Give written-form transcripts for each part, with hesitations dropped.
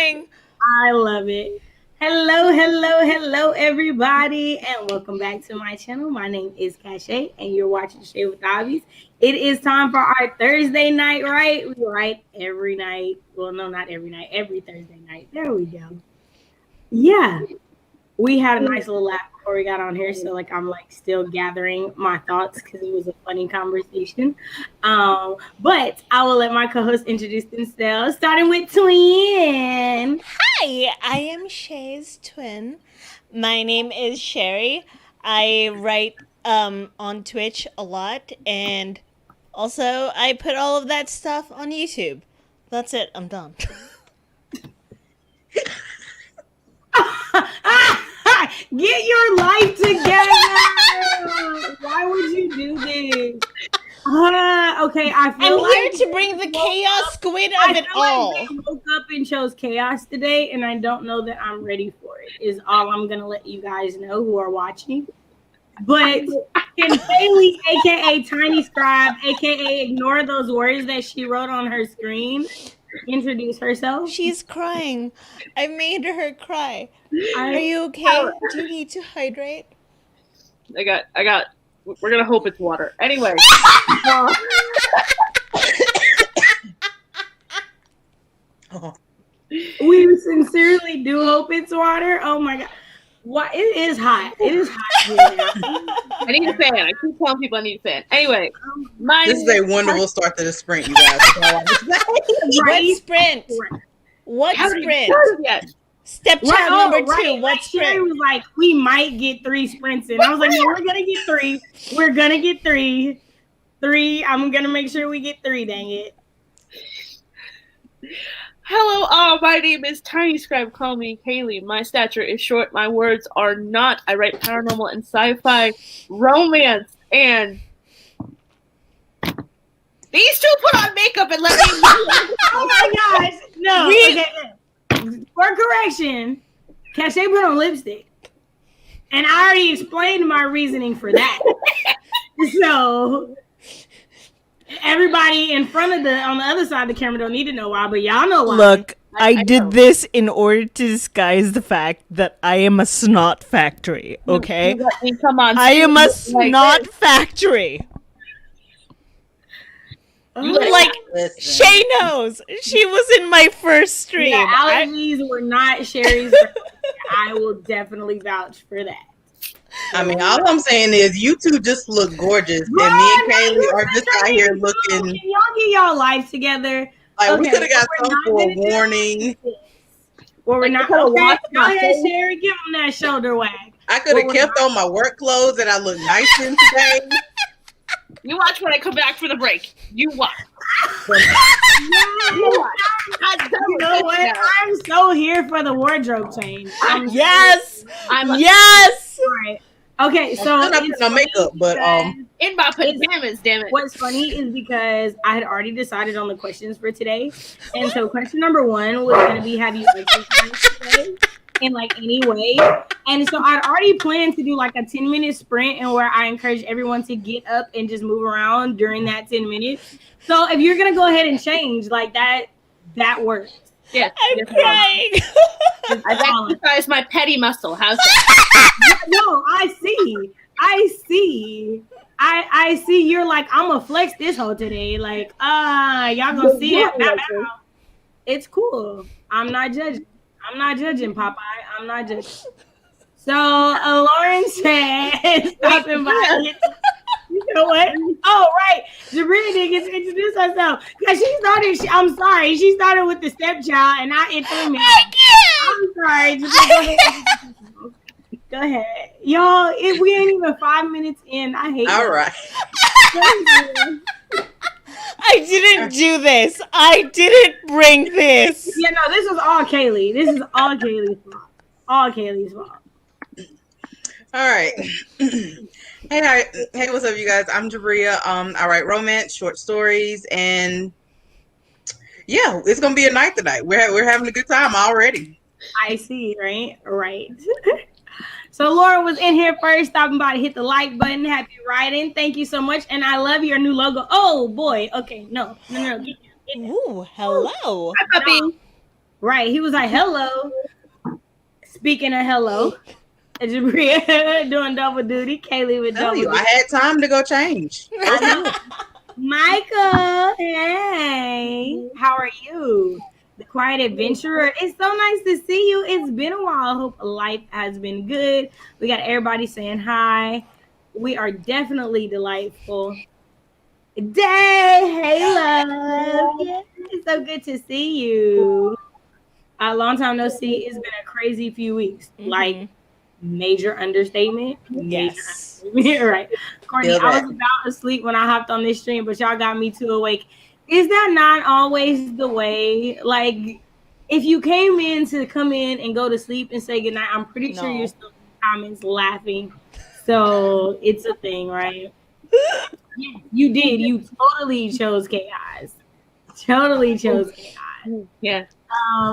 I love it. Hello, everybody, and welcome back to my channel. My name is Cache, and you're watching Shade with Hobbies. It is time for our Thursday night, right? We write every night. Well, no, not every night. Every Thursday night. There we go. Yeah, we had a nice little laugh before we got on here, so I'm still gathering my thoughts because it was a funny conversation. But I will let my co-host introduce themselves, starting with Twin. Hi, I am Shay's twin. My name is Sherry. I write on Twitch a lot, and also I put all of that stuff on YouTube. That's it. I'm done. Get your life together. Why would you do this? Okay, I feel I'm here to bring the chaos squid of it all. Like they woke up and chose chaos today, and I don't know that I'm ready for it. Is all I'm gonna let you guys know who are watching. But can Haley, aka Tiny Scribe, aka ignore those words that she wrote on her screen, introduce herself? She's crying. I made her cry. Are you okay? Do you need to hydrate? I got. We're gonna hope it's water. Anyway. We sincerely do hope it's water. Oh my god. Why it is hot. It is hot here. I need a fan. I keep telling people I need a fan. Anyway, this is a wonderful start to the sprint, you guys. What sprint? What sprint? Stepchild number 2. What sprint? Sherry was like, we might get 3 sprints in. I was like, no, we're gonna get 3. We're gonna get 3. 3. I'm gonna make sure we get 3. Dang it. Hello, all. My name is Tiny Scribe. Call me Kaylee. My stature is short. My words are not. I write paranormal and sci-fi, romance, and these two put on makeup and let me. Oh my gosh! No. Okay. For correction, Cache put on lipstick, and I already explained my reasoning for that. So. Everybody in front of on the other side of the camera don't need to know why, but y'all know why. Look, I did this in order to disguise the fact that I am a snot factory, okay? Come on. I am a snot factory. Like, Shay knows. She was in my first stream. Yeah, allergies were not Sherry's. I will definitely vouch for that. I mean, all I'm saying is you two just look gorgeous, and me and Kaylee are just out here looking. Can y'all get y'all life together? Like, okay, we could have got some forewarning. Well, we're not. Okay, go ahead, Sherry. Give them that shoulder wag. I could have kept on my work clothes that I look nice in today. You watch when I come back for the break. You watch. You know what? I'm so here for the wardrobe change. Yes. Right. Okay, so I'm not putting no makeup, but in my pajamas, damn it. What's funny is because I had already decided on the questions for today, and so question number 1 was going to be, have you exercised today in any way? And so I'd already planned to do a 10-minute sprint, and where I encourage everyone to get up and just move around during that 10 minutes. So if you're gonna go ahead and change that works. Yeah, I'm crying. I've exercised my petty muscle. How's that? No, I see. I see. You're like, I'm gonna flex this whole today. Y'all gonna see it. It's cool. I'm not judging. Popeye. I'm not judging. So Lauren said, stopping by. You know what? Oh, right. Sabrina didn't get to introduce herself because I'm sorry. She started with the stepchild, and it threw me. I'm sorry. Go ahead. Y'all, if we ain't even 5 minutes in, I hate all right. I didn't do this. I didn't bring this. Yeah, no, this is all Kaylee. This is all Kaylee's fault. All Kaylee's fault. All right. Hey, what's up, you guys? I'm Jabria. I write romance, short stories, and yeah, it's gonna be a night tonight. We're having a good time already. I see, right? So Laura was in here first, stopping by to hit the like button. Happy writing. Thank you so much. And I love your new logo. Oh boy. Okay, no. Ooh, hello. Hi, puppy. Right. He was like, hello. Speaking of hello, Jabria doing double duty. Kaylee with Tell double you, duty. I had time to go change. I know. Michael, hey. How are you? The Quiet Adventurer. It's so nice to see you. It's been a while. I hope life has been good. We got everybody saying hi. We are definitely delightful. Day, hey love. Yeah, it's so good to see you. A long time no see. It's been a crazy few weeks. Like major understatement. Major Yes. understatement. Right. Courtney, Feel I was that. about to sleep when I hopped on this stream, but y'all got me too awake. Is that not always the way? Like, if you came in to come in and go to sleep and say goodnight, I'm pretty sure No. you're still in the comments laughing. So it's a thing, right? Yeah, you did. You totally chose chaos. Totally chose chaos. Yeah.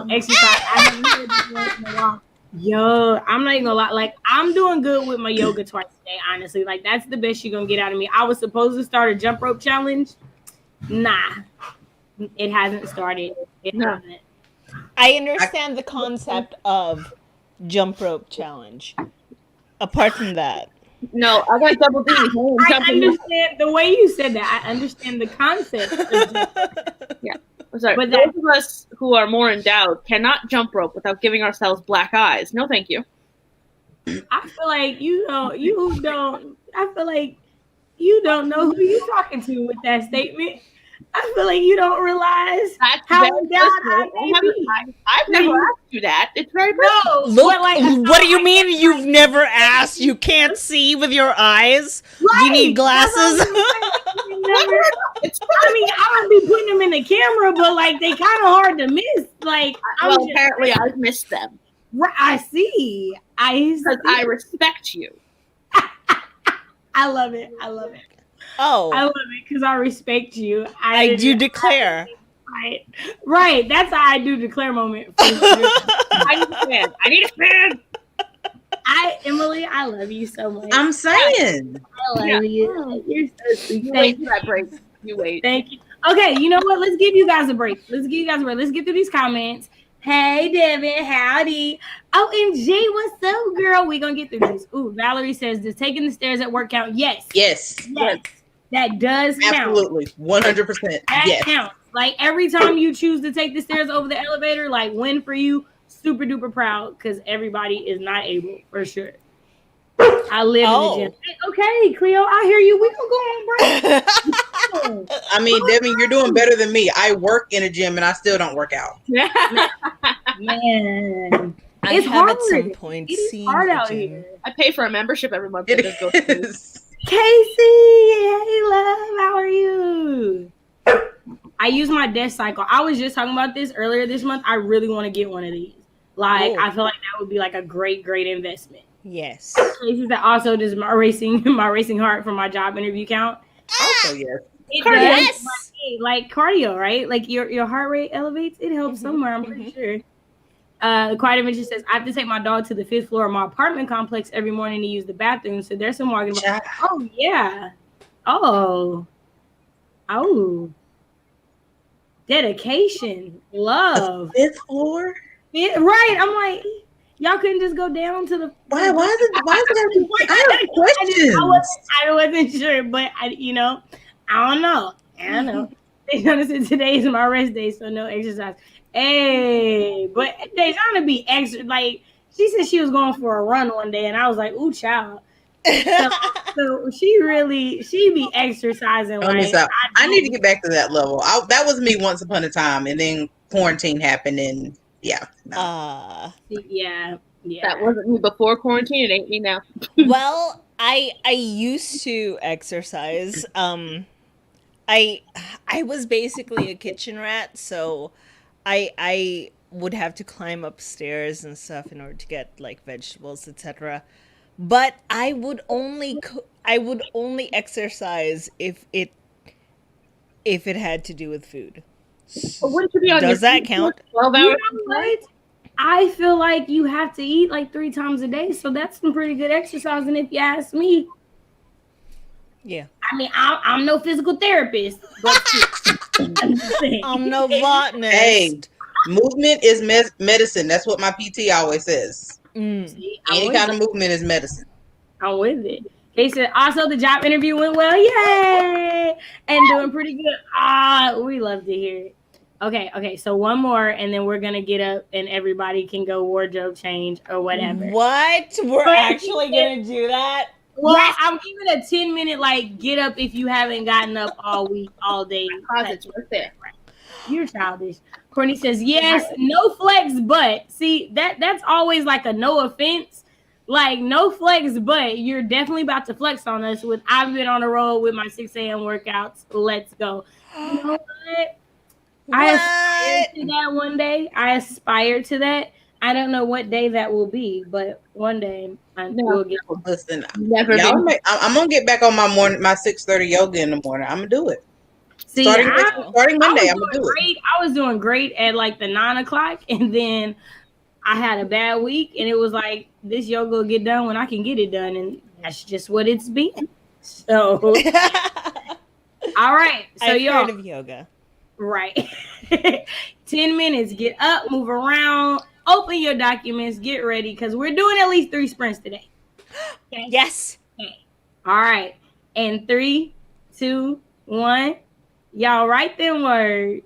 Exercise. I haven't really been doing it in a while. Yo, I'm not even gonna lie. Like, I'm doing good with my yoga twice a day, honestly. Like, that's the best you're gonna get out of me. I was supposed to start a jump rope challenge. Nah, it hasn't started. It No. hasn't. I understand the concept of jump rope challenge. Apart from that, No, I got double duty. I understand the way you said that. I understand the concept. Yeah. I'm sorry. But Those of us who are more endowed cannot jump rope without giving ourselves black eyes. No, thank you. I feel like you don't. I feel like you don't know who you're talking to with that statement. I feel like you don't realize That's how very endowed I personal. may be. I've never asked you that. It's very personal. No, look. but like, What do you mean you've never asked? You can't see with your eyes? Do you need glasses? It's I mean, I don't be putting them in the camera, but like they kind of hard to miss. Like, well, apparently I've missed them I see. because I respect you. I love it. I love it. Oh, I love it because I respect you. I do declare. Right. Right. That's how I do declare moment. For sure. I need a fan. I need a fan. Emily, I love you so much. I'm saying. I love you. You're so sweet. You Thank wait for that break. You wait. Thank you. Okay, you know what? Let's give you guys a break. Let's get through these comments. Hey, Devin, howdy. OMG, what's up, girl? We're going to get through this. Ooh, Valerie says, does taking the stairs at work count? Yes. Yes. That does count. Absolutely. 100%. That Yes. counts. Like, every time you choose to take the stairs over the elevator, like, win for you. Super duper proud because everybody is not able, for sure. I live in the gym. Okay, Cleo, I hear you. We can go on break. I mean, Devin, you're doing better than me. I work in a gym and I still don't work out. Man, I it's have hard. at some point It is seen hard a out gym. here. I pay for a membership every month. It to just go through. is. Casey, hey love, how are you? I use my desk cycle. I was just talking about this earlier this month. I really want to get one of these. Like, I feel like that would be like a great investment. Yes. Casey, that also does my racing heart for my job interview count. Also, yes. It Yes. does, like cardio, right? Like your heart rate elevates. It helps somewhere. I'm pretty sure. The Quiet Adventure says, I have to take my dog to the 5th floor of my apartment complex every morning to use the bathroom. So there's some walking. Oh yeah. Oh. Dedication, love. 5th floor. Right. I'm like, y'all couldn't just go down to the. Why is it? I have questions. I wasn't sure, but I don't know. Dejana said today is my rest day, so no exercise. Hey, but Dejana be extra. Like, she said she was going for a run one day, and I was like, ooh, child. So she be exercising. Like, I need to get back to that level. That was me once upon a time, and then quarantine happened, and yeah. No. Yeah. That wasn't me before quarantine. It ain't me now. Well, I used to exercise. I was basically a kitchen rat, so I would have to climb upstairs and stuff in order to get like vegetables, etc. But I would only exercise if it had to do with food. Wouldn't you be on Does that count? 12 You hours? know what? I feel like you have to eat like 3 times a day, so that's some pretty good exercising if you ask me. Yeah. I mean, I'm no physical therapist, but I'm just saying. I'm no botanist. Hey, Movement is medicine. That's what my PT always says. See, I'm Any with kind it. of movement is medicine. I'm with it. He said, also the job interview went well. Yay! And doing pretty good. Ah, we love to hear it. Okay. So one more, and then we're gonna get up, and everybody can go wardrobe change or whatever. What? We're But actually gonna do that? well, Yes! I'm giving a 10-minute like get up if you haven't gotten up all week, all day. Closet's right there. You're childish. Courtney says, yes, no flex, but see that's always like a no offense. Like no flex, but you're definitely about to flex on us with I've been on the road with my 6 a.m. workouts. Let's go. You know what? I aspire to that one day. I aspire to that. I don't know what day that will be, but one day we'll get. Listen, Never y'all. been. I'm gonna get back on my 6:30 yoga in the morning. I'm gonna do it. See, Starting Monday, I'm gonna do it. great. I was doing great at like the 9 o'clock, and then I had a bad week, and it was like this yoga will get done when I can get it done, and that's just what it's been. So, all right. So I've y'all, heard of yoga. right? 10 minutes. Get up, move around, open your documents, get ready because we're doing at least 3 sprints today. Okay? Yes. Okay. All right. And 3, 2, 1. Y'all write them words.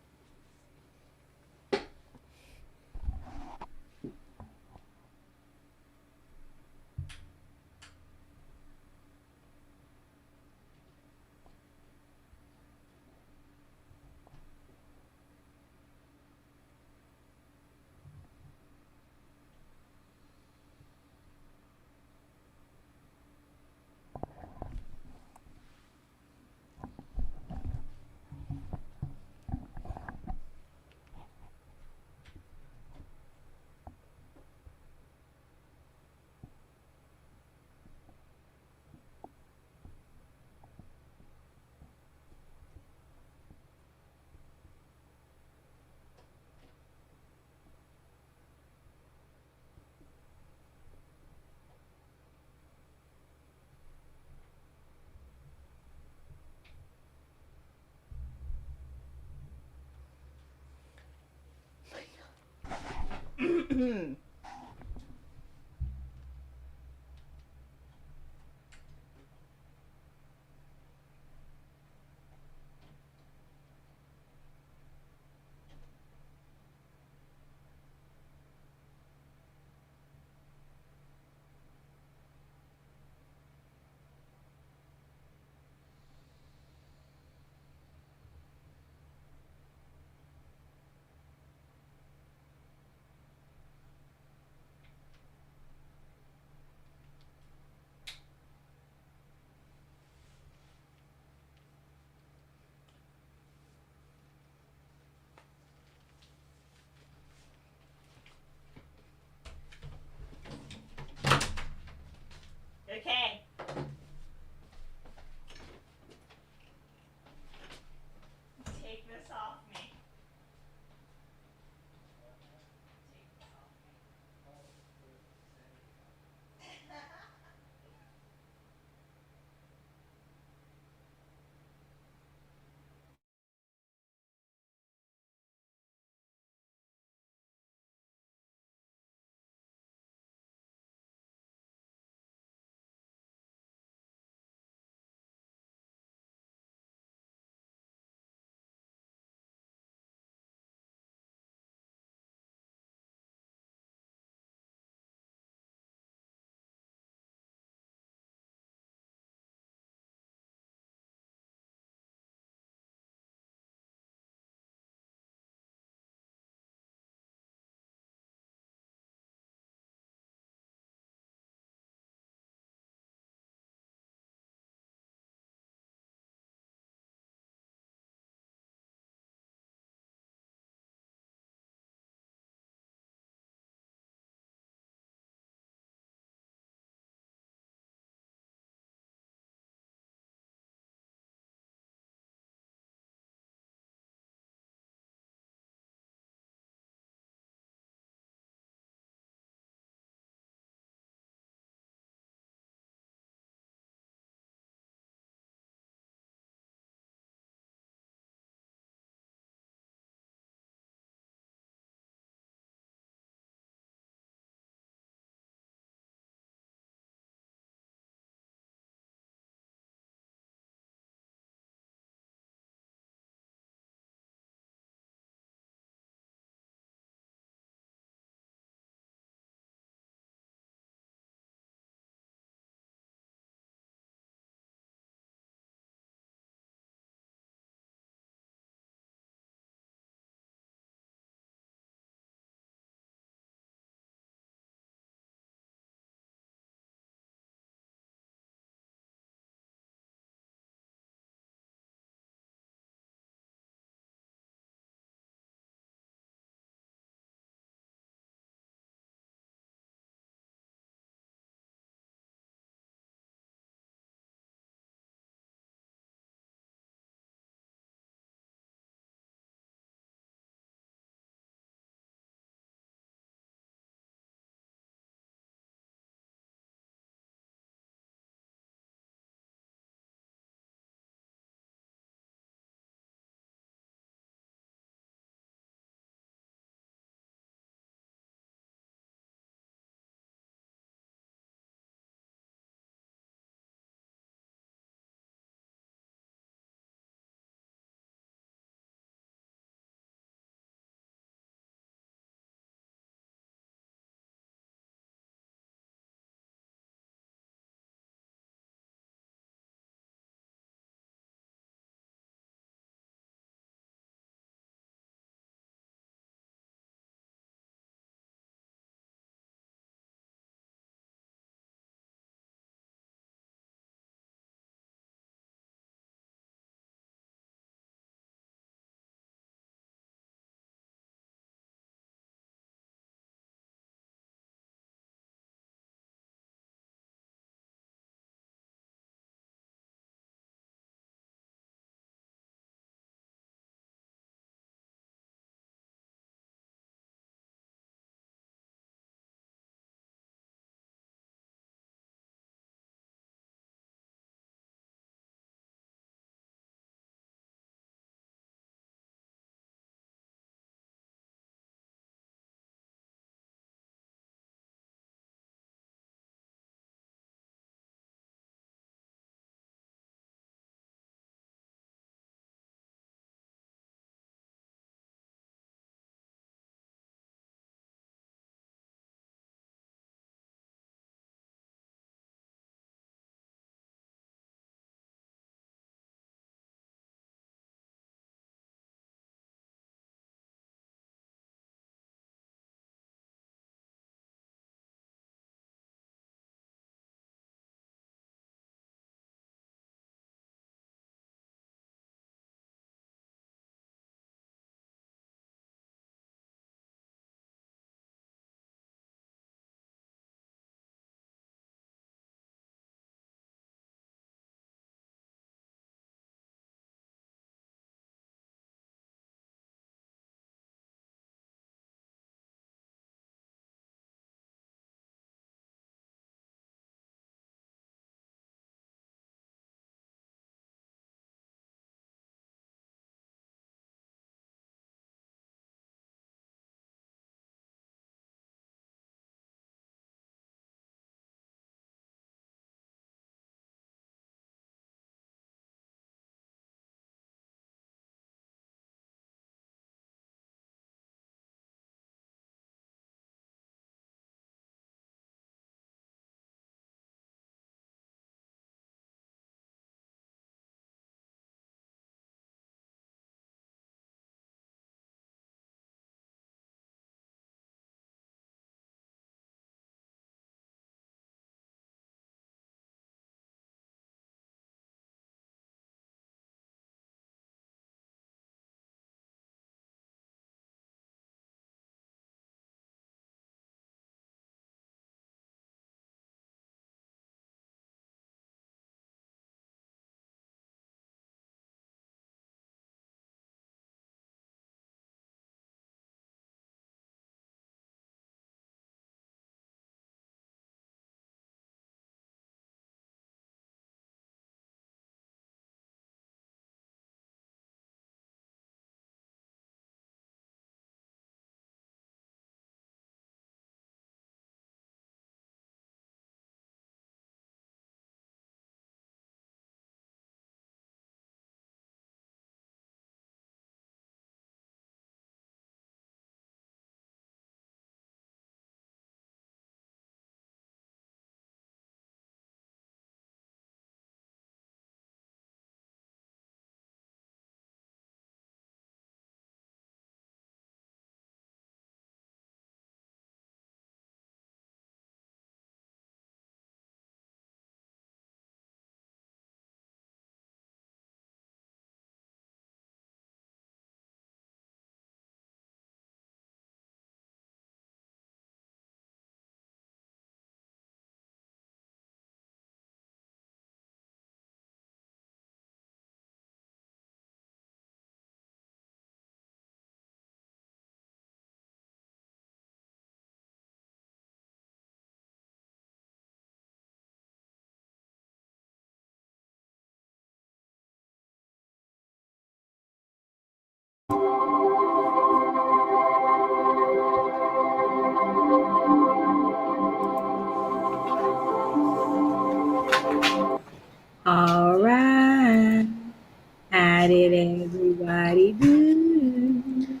How did everybody do?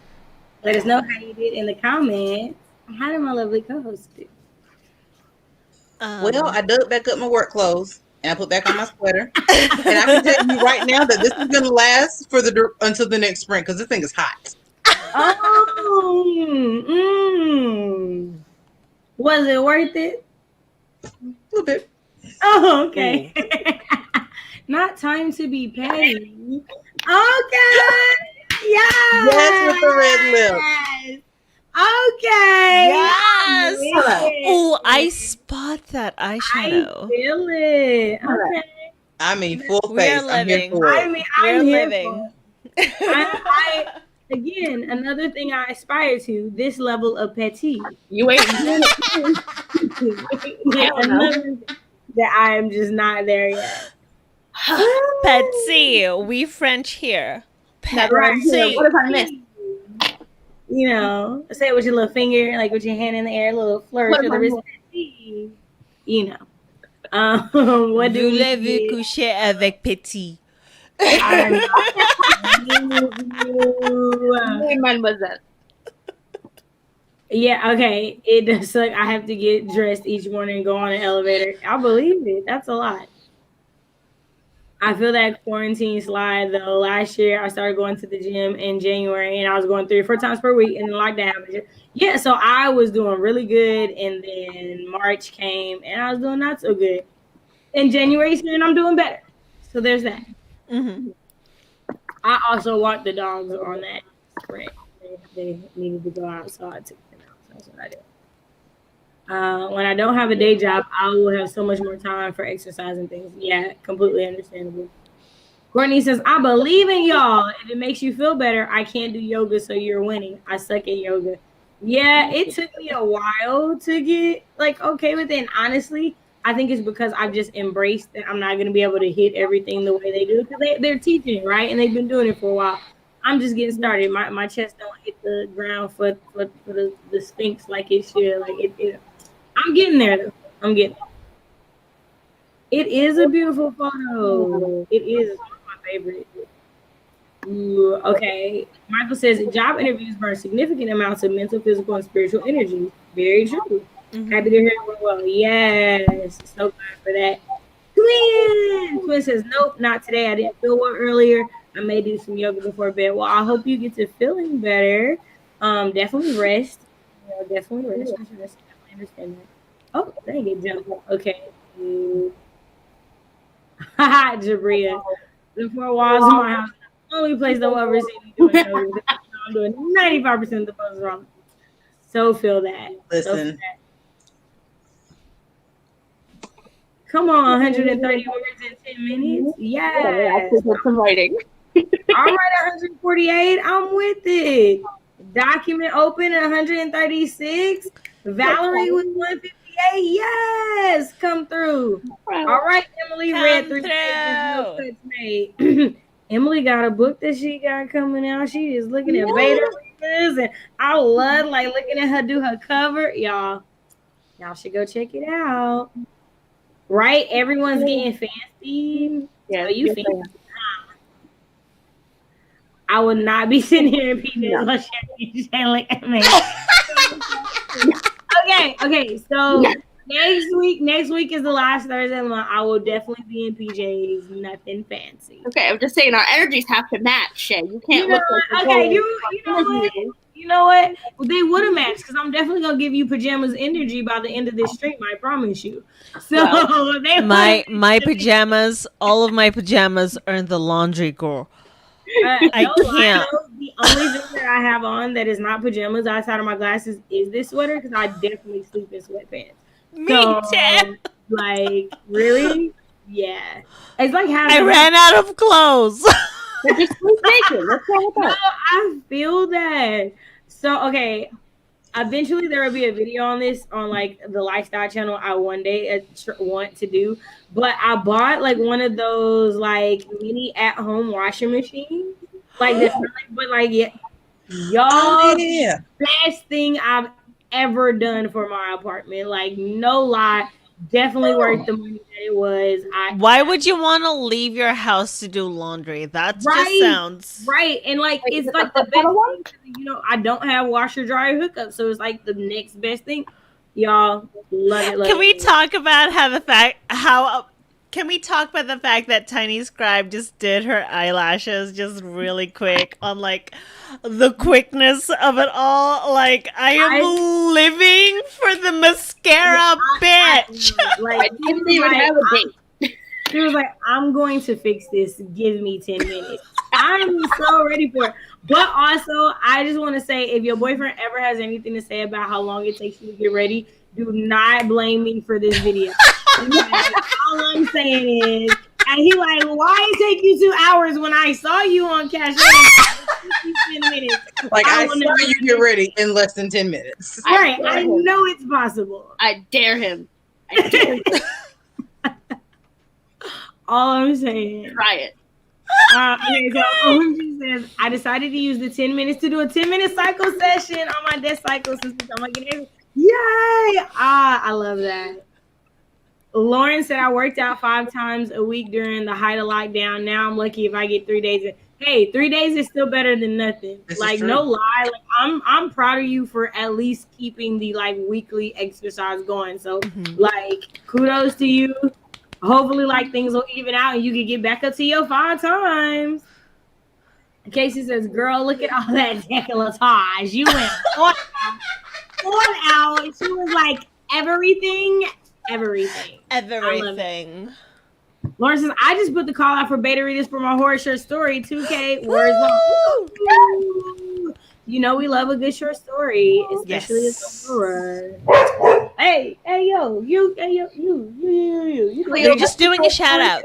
Let us know how you did in the comments. How did my lovely co-host do? Well, I dug back up my work clothes and I put back on my sweater. And I can tell you right now that this is gonna last for until the next spring because this thing is hot. Oh, was it worth it? A little bit. Oh, okay. Not time to be petty. Okay. Yes. Yes, with the red lips. Okay. Yes. Hello. Oh, I spot that I eyeshadow. feel it. Alright. Okay. I mean, full We are face. I'm here living. for I it. mean, We're I'm here living. for it. I again, another thing I aspire to, this level of petty. You ain't. Yeah, don't know. another thing that I am just not there yet. Petsy, we French here. That's what I'm doing. What if I missed? You know, say it with your little finger, like with your hand in the air, a little flourish of the wrist. You know. What do we Voulez-vous get? coucher avec Petit? I'm not you. Hey, mademoiselle. Yeah, okay. It does suck. I have to get dressed each morning and go on an elevator. I believe it. That's a lot. I feel that quarantine slide though. Last year I started going to the gym in January and I was going 3 or 4 times per week and then lockdown happened. Yeah, so I was doing really good and then March came and I was doing not so good. In January and I'm doing better. So there's that. Mm-hmm. I also walked the dogs on that sprint. They needed to go out, so I took them out. So that's what I did. When I don't have a day job, I will have so much more time for exercise and things. Yeah, completely understandable. Courtney says, I believe in y'all. If it makes you feel better, I can't do yoga, so you're winning. I suck at yoga. Yeah, it took me a while to get like okay with it. And honestly, I think it's because I've just embraced that I'm not going to be able to hit everything the way they do because they're teaching it, right? And they've been doing it for a while. I'm just getting started. My chest don't hit the ground for the sphinx like it should. Like it I'm getting there though. I'm getting there. It is a beautiful photo. It is one of my favorite. Ooh, okay. Michael says job interviews burn significant amounts of mental, physical, and spiritual energy. Very true. Mm-hmm. Happy to hear it went well. Yes. So glad for that. Twin says, nope, not today. I didn't feel well earlier. I may do some yoga before bed. Well, I hope you get to feeling better. Definitely rest. Definitely rest. Definitely understand that. Oh, dang it, jump. Okay. Haha, Jabria. The 4 walls of my house. The only place they'll ever see me doing yoga. I'm doing 95% of the poses wrong. So feel that. Listen. So feel that. Come on, 130 words in 10 minutes. Yes. I put some writing. All right, 148. I'm with it. Document open at 136. Valerie with 158. Yes, come through. All right, Emily read 3 pages. No cuts made. Emily got a book that she got coming out. She is looking at beta readers, and I love like looking at her do her cover. Y'all should go check it out. Right? Everyone's getting fancy. Yeah, So you fancy. I would not be sitting here in PJs on Shannon like me. Okay. So next week is the last Thursday of the month. I will definitely be in PJs. Nothing fancy. Okay, I'm just saying our energies have to match, Shay. You can't look like okay. You know what? Well, they would have matched because I'm definitely gonna give you pajamas energy by the end of this stream. I promise you. So my pajamas, all of my pajamas are in the laundry, girl. I can't. The only thing that I have on that is not pajamas outside of my glasses is this sweater because I definitely sleep in sweatpants. Me too. Like really? Yeah. It's like having. I ran out of clothes. But just sleep naked. What's wrong with that? No, I feel that. So okay. Eventually there will be a video on this on like the lifestyle channel I one day want to do, but I bought like one of those like mini at home washing machines, like this, but like y'all, best thing I've ever done for my apartment. Like no lie, Definitely worth the money that it was. Why would you want to leave your house to do laundry? That just Right, sounds. right, and like Wait, is it's it like the the purple best one? thing. 'Cause, I don't have washer dryer hookup, so it's like the next best thing. Y'all love it. Love Can we it. talk about Can we talk about the fact that Tiny Scribe just did her eyelashes just really quick on like the quickness of it all? Like I am I, living for the mascara, bitch. I like didn't even have a date. she was like, I'm going to fix this. Give me 10 minutes. I'm so ready for it. But also, I just want to say if your boyfriend ever has anything to say about how long it takes you to get ready, do not blame me for this video. Like, all I'm saying is, and he like, why it take you 2 hours when I saw you on Cash App? 10 minutes. Like I will saw never you get ready in less than 10 minutes. Right, dare I him. know it's possible. I dare him. I dare him. All I'm saying. Try it. Okay, so OMG says, I decided to use the 10 minutes to do a 10-minute cycle session on my desk cycle since I'm like, yay! I love that. Lauren said, I worked out 5 times a week during the height of lockdown. Now I'm lucky if I get 3 days. Hey, 3 days is still better than nothing. This is Like, true. no lie. Like, I'm proud of you for at least keeping the like weekly exercise going. So, like, kudos to you. Hopefully, like, things will even out and you can get back up to your 5 times. Casey says, girl, look at all that décolletage. You went on out. She was like, everything. Everything. Lauren says, I just put the call out for beta readers for my horror short story. 2K words on. You know we love a good short story, especially as a horror. Hey, yo, you. They're just doing a shout out.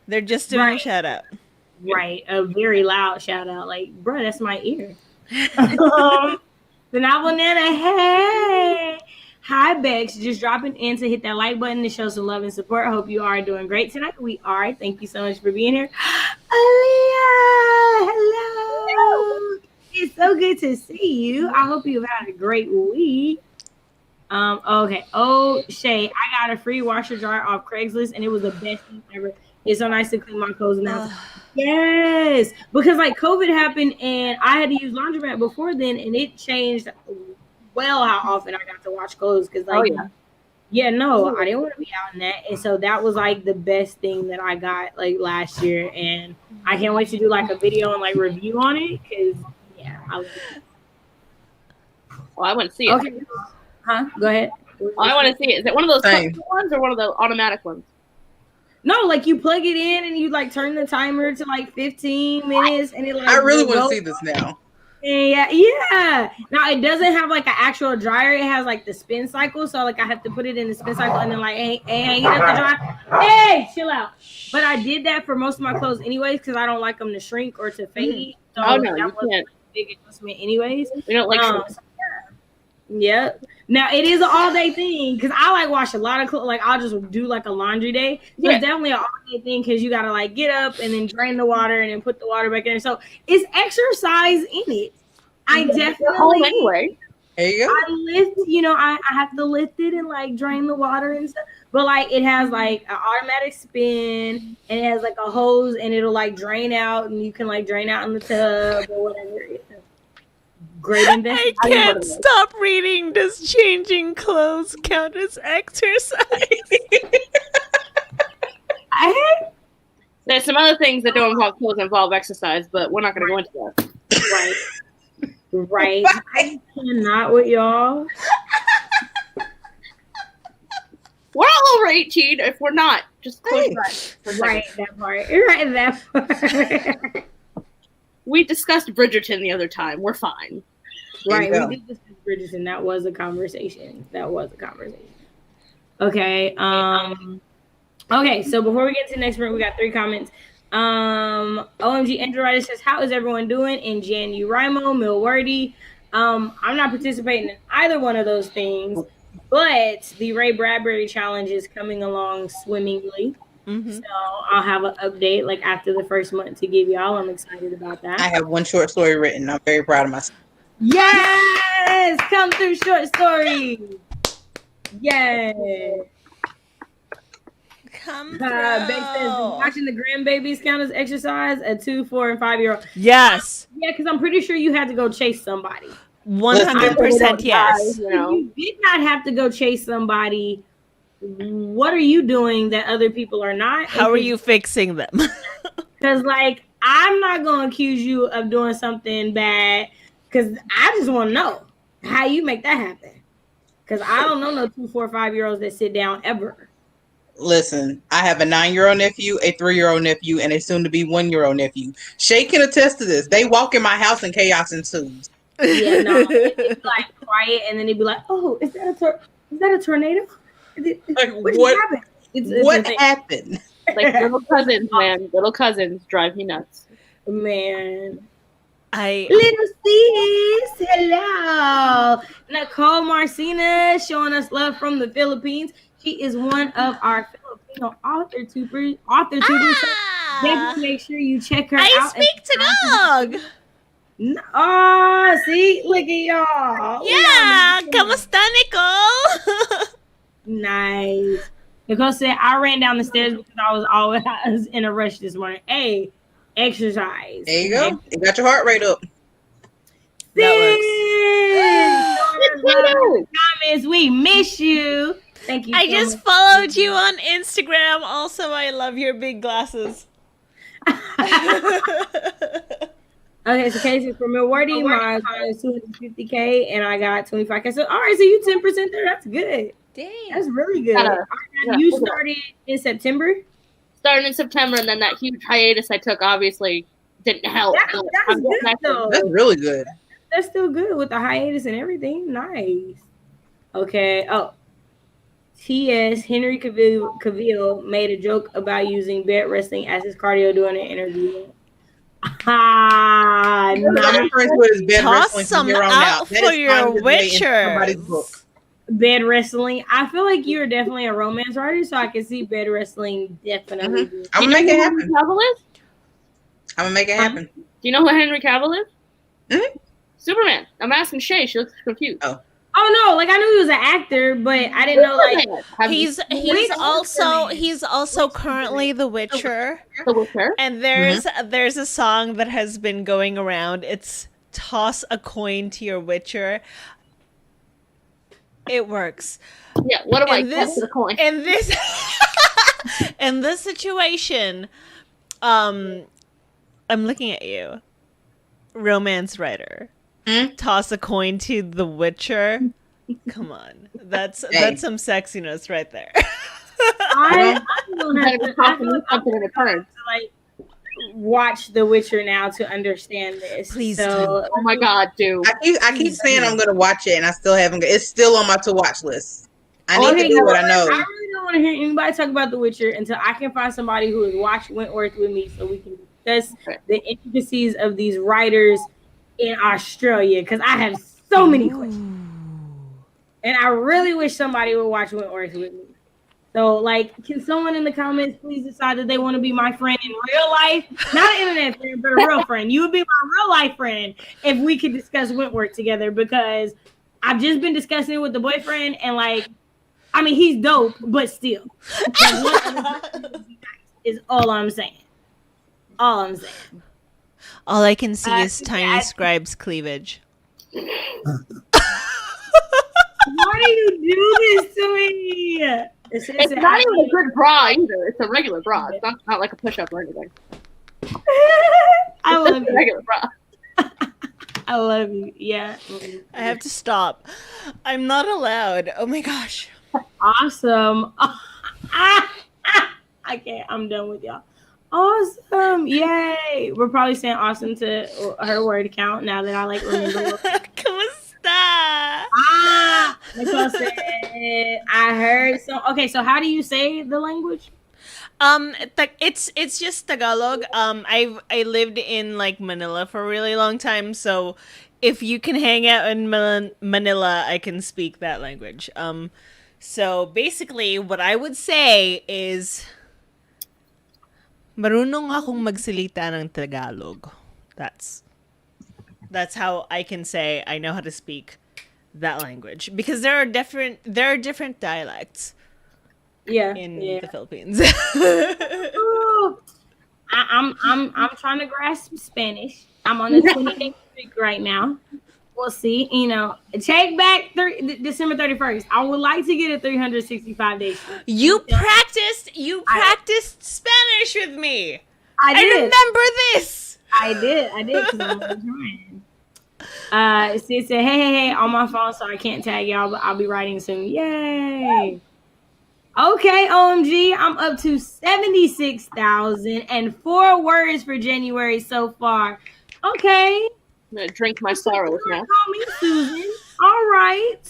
They're just doing a shout out. Right, a very loud shout out. Like, bro, that's my ear. The novel Nana, hey. Hi, Bex. Just dropping in to hit that like button to show some love and support. I hope you are doing great tonight. We are. Thank you so much for being here. Aaliyah, hello. It's so good to see you. I hope you've had a great week. Okay. Oh, Shay, I got a free washer dryer off Craigslist, and it was the best thing ever. It's so nice to clean my clothes now. Yes, because like COVID happened, and I had to use laundromat before then, and it changed well how often I got to wash clothes. Because like, I didn't want to be out in that, and so that was like the best thing that I got like last year, and I can't wait to do like a video and like review on it. Because I love it. Well, I want to see it. Okay. Huh? Go ahead. I want to see it. Is it one of those Same. custom ones or one of the automatic ones? No, like you plug it in and you like turn the timer to like 15 minutes, and it like I really will want to go. see this now. Yeah. Now it doesn't have like an actual dryer. It has like the spin cycle. So like I have to put it in the spin cycle and then like hang it up the dryer. Hey, chill out. But I did that for most of my clothes anyways because I don't like them to shrink or to fade. So Oh, no, that you was a can't. big adjustment anyways. We don't like Yep. Now it is an all day thing because I like wash a lot of clothes. Like I'll just do like a laundry day. So it's definitely an all day thing because you gotta like get up and then drain the water and then put the water back in. So it's exercise in it. I definitely home anyway. There you go. I lift, I have to lift it and like drain the water and stuff. But like it has like an automatic spin and it has like a hose and it'll like drain out and you can like drain out in the tub or whatever. It's a great investment. I can't stop reading. Does changing clothes count as exercise? There's some other things that don't involve clothes involve exercise, but we're not going to go into that. Right. I cannot with y'all. We're all over 18. If we're not, just close your eyes. Right, that part. Right, that part. We discussed Bridgerton the other time. We're fine. Right, we did discuss Bridgerton. That was a conversation. Okay. Okay, so before we get to the next one, we got 3 comments. OMG Android says, how is everyone doing? And Jan Urimo, Milwordy. I'm not participating in either one of those things, but the Ray Bradbury challenge is coming along swimmingly. So I'll have an update like after the first month to give y'all. I'm excited about that. I have one short story written. I'm very proud of myself. Yes! Come through short story. Yes. Come Beck says, "Does through. watching the grandbabies count as exercise? A 2, 4, and 5-year-old. Yes. Yeah, because I'm pretty sure you had to go chase somebody. 100% yes. You know, You did not have to go chase somebody. What are you doing that other people are not? How are you fixing them? Because, like, I'm not going to accuse you of doing something bad because I just want to know how you make that happen. Because I don't know no 2, 4, 5-year-olds that sit down ever. Listen, I have a 9-year-old nephew, a 3-year-old nephew, and a soon-to-be 1-year-old nephew. Shay can attest to this. They walk in my house and chaos ensues. Yeah, no. It'd be like quiet, and then they'd be like, "Oh, is that a tornado? Like, What what? happened? What happened? like little cousins, man. Little cousins drive me nuts. Man. I Little sis, hello. Nicole Marcina showing us love from the Philippines. She is one of our Filipino author tubers. So definitely make sure you check her I out. speak Tagalog. Oh, see, look at y'all. Yeah, kamusta, Nicole? Nice. Nicole said, I ran down the stairs because I was in a rush this morning. Hey, exercise. There you go. It got your heart rate up. Comments, we miss you. Thank you. I so just much. followed you on Instagram. Also, I love your big glasses. Okay, so Casey from Milwaukee, my goal is 250K, and I got 25K. So all right, so you 10% there. That's good. Dang. That's really good. You started in September. Starting in September, and then that huge hiatus I took obviously didn't help. That's good though. That's really good. That's still good with the hiatus and everything. Nice. Okay. Oh, T.S. Henry Cavill made a joke about using bed wrestling as his cardio during an interview. I'm friends with his bed Toss wrestling some from here on out out. That for is your finding its way into Witcher. somebody's book. Bed wrestling. I feel like you're definitely a romance writer, so I can see bed wrestling definitely. I'm gonna make it happen. Henry Cavill is? I'm gonna make it happen. Do you know who Henry Cavill is? Mhm. Superman. I'm asking Shay. She looks confused. Oh no, like I knew he was an actor, but I didn't know like He's also currently The Witcher. The Witcher. And there's a song that has been going around. It's toss a coin to your Witcher. It works. Yeah, what do I In get this for the coin? in this in this situation, I'm looking at you. Romance writer. Toss a coin to The Witcher. Come on. That's some sexiness right there. I don't have to something in return. like watch The Witcher now to understand this. Please so, Oh my god, dude. I keep saying I'm gonna watch it, and I still haven't. It's still on my to watch list. I need to do what I know. I really don't want to hear anybody talk about The Witcher until I can find somebody who has watched Wentworth with me, so we can discuss the intricacies of these writers in Australia. Because I have so many questions, and I really wish somebody would watch Wentworth with me. So, like, can someone in the comments please decide that they want to be my friend in real life? Not an internet friend, but a real friend. You would be my real life friend if we could discuss Wentworth together, because I've just been discussing it with the boyfriend, and, like, I mean, he's dope, but still. Is all I'm saying. All I'm saying. All I can see is Tiny Scribe's cleavage. Why do you do this to me? It's not even a good bra either. It's a regular bra. It's not like a push-up or anything. I love you. Regular bra. I love you. Yeah. I have to stop. I'm not allowed. Oh my gosh. Awesome. I can't. I'm done with y'all. Awesome. Yay. We're probably saying awesome to her word count now that I like remember. Nicole said, I heard so. Okay, so how do you say the language? It's just Tagalog. I lived in like Manila for a really long time, so if you can hang out in Manila, I can speak that language. So basically, what I would say is, marunong akong magsalita ng Tagalog. That's how I can say I know how to speak that language, because there are different dialects. Yeah. in Yeah. the Philippines. Ooh. I'm trying to grasp Spanish. I'm on a 20-day streak right now. We'll see. Check back December 31st. I would like to get a 365-day streak. You practiced Spanish with me. I I did. remember this. I did because I'm trying. She said, hey, on my phone, so I can't tag y'all, but I'll be writing soon. Yay. Okay, OMG, I'm up to 76,004 words for January so far. Okay. I'm gonna drink my sorrows now. Call me Susan. All right.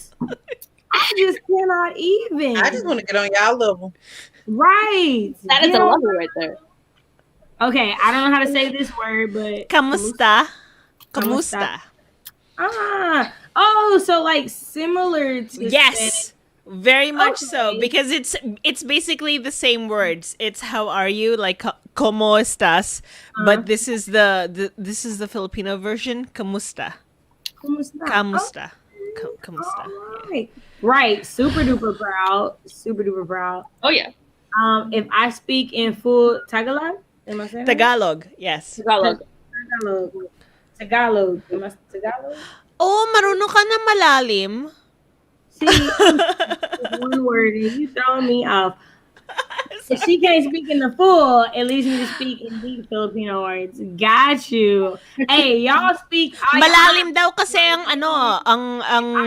I just cannot even. I just want to get on y'all level. Right. That is a level right there. Okay, I don't know how to say this word, but Kamusta? Kamusta? Oh, so like similar to Yes. Very much so, Okay. because it's basically the same words. It's how are you, like como estás, but this is the Filipino version. Kamusta? Kamusta? Kamusta? Kamusta? Right. Right. Super duper proud. Super duper proud. Oh yeah. If I speak in full Tagalog, am I saying that? Tagalog, yes. Tagalog. Tagalog. Am I Tagalog? Oh, marunong ka na malalim. See, one word and you throwing me off. If she can't speak in the full, at least me to speak in deep Filipino words. Got you. Hey, y'all speak. Malalim daw kasi ang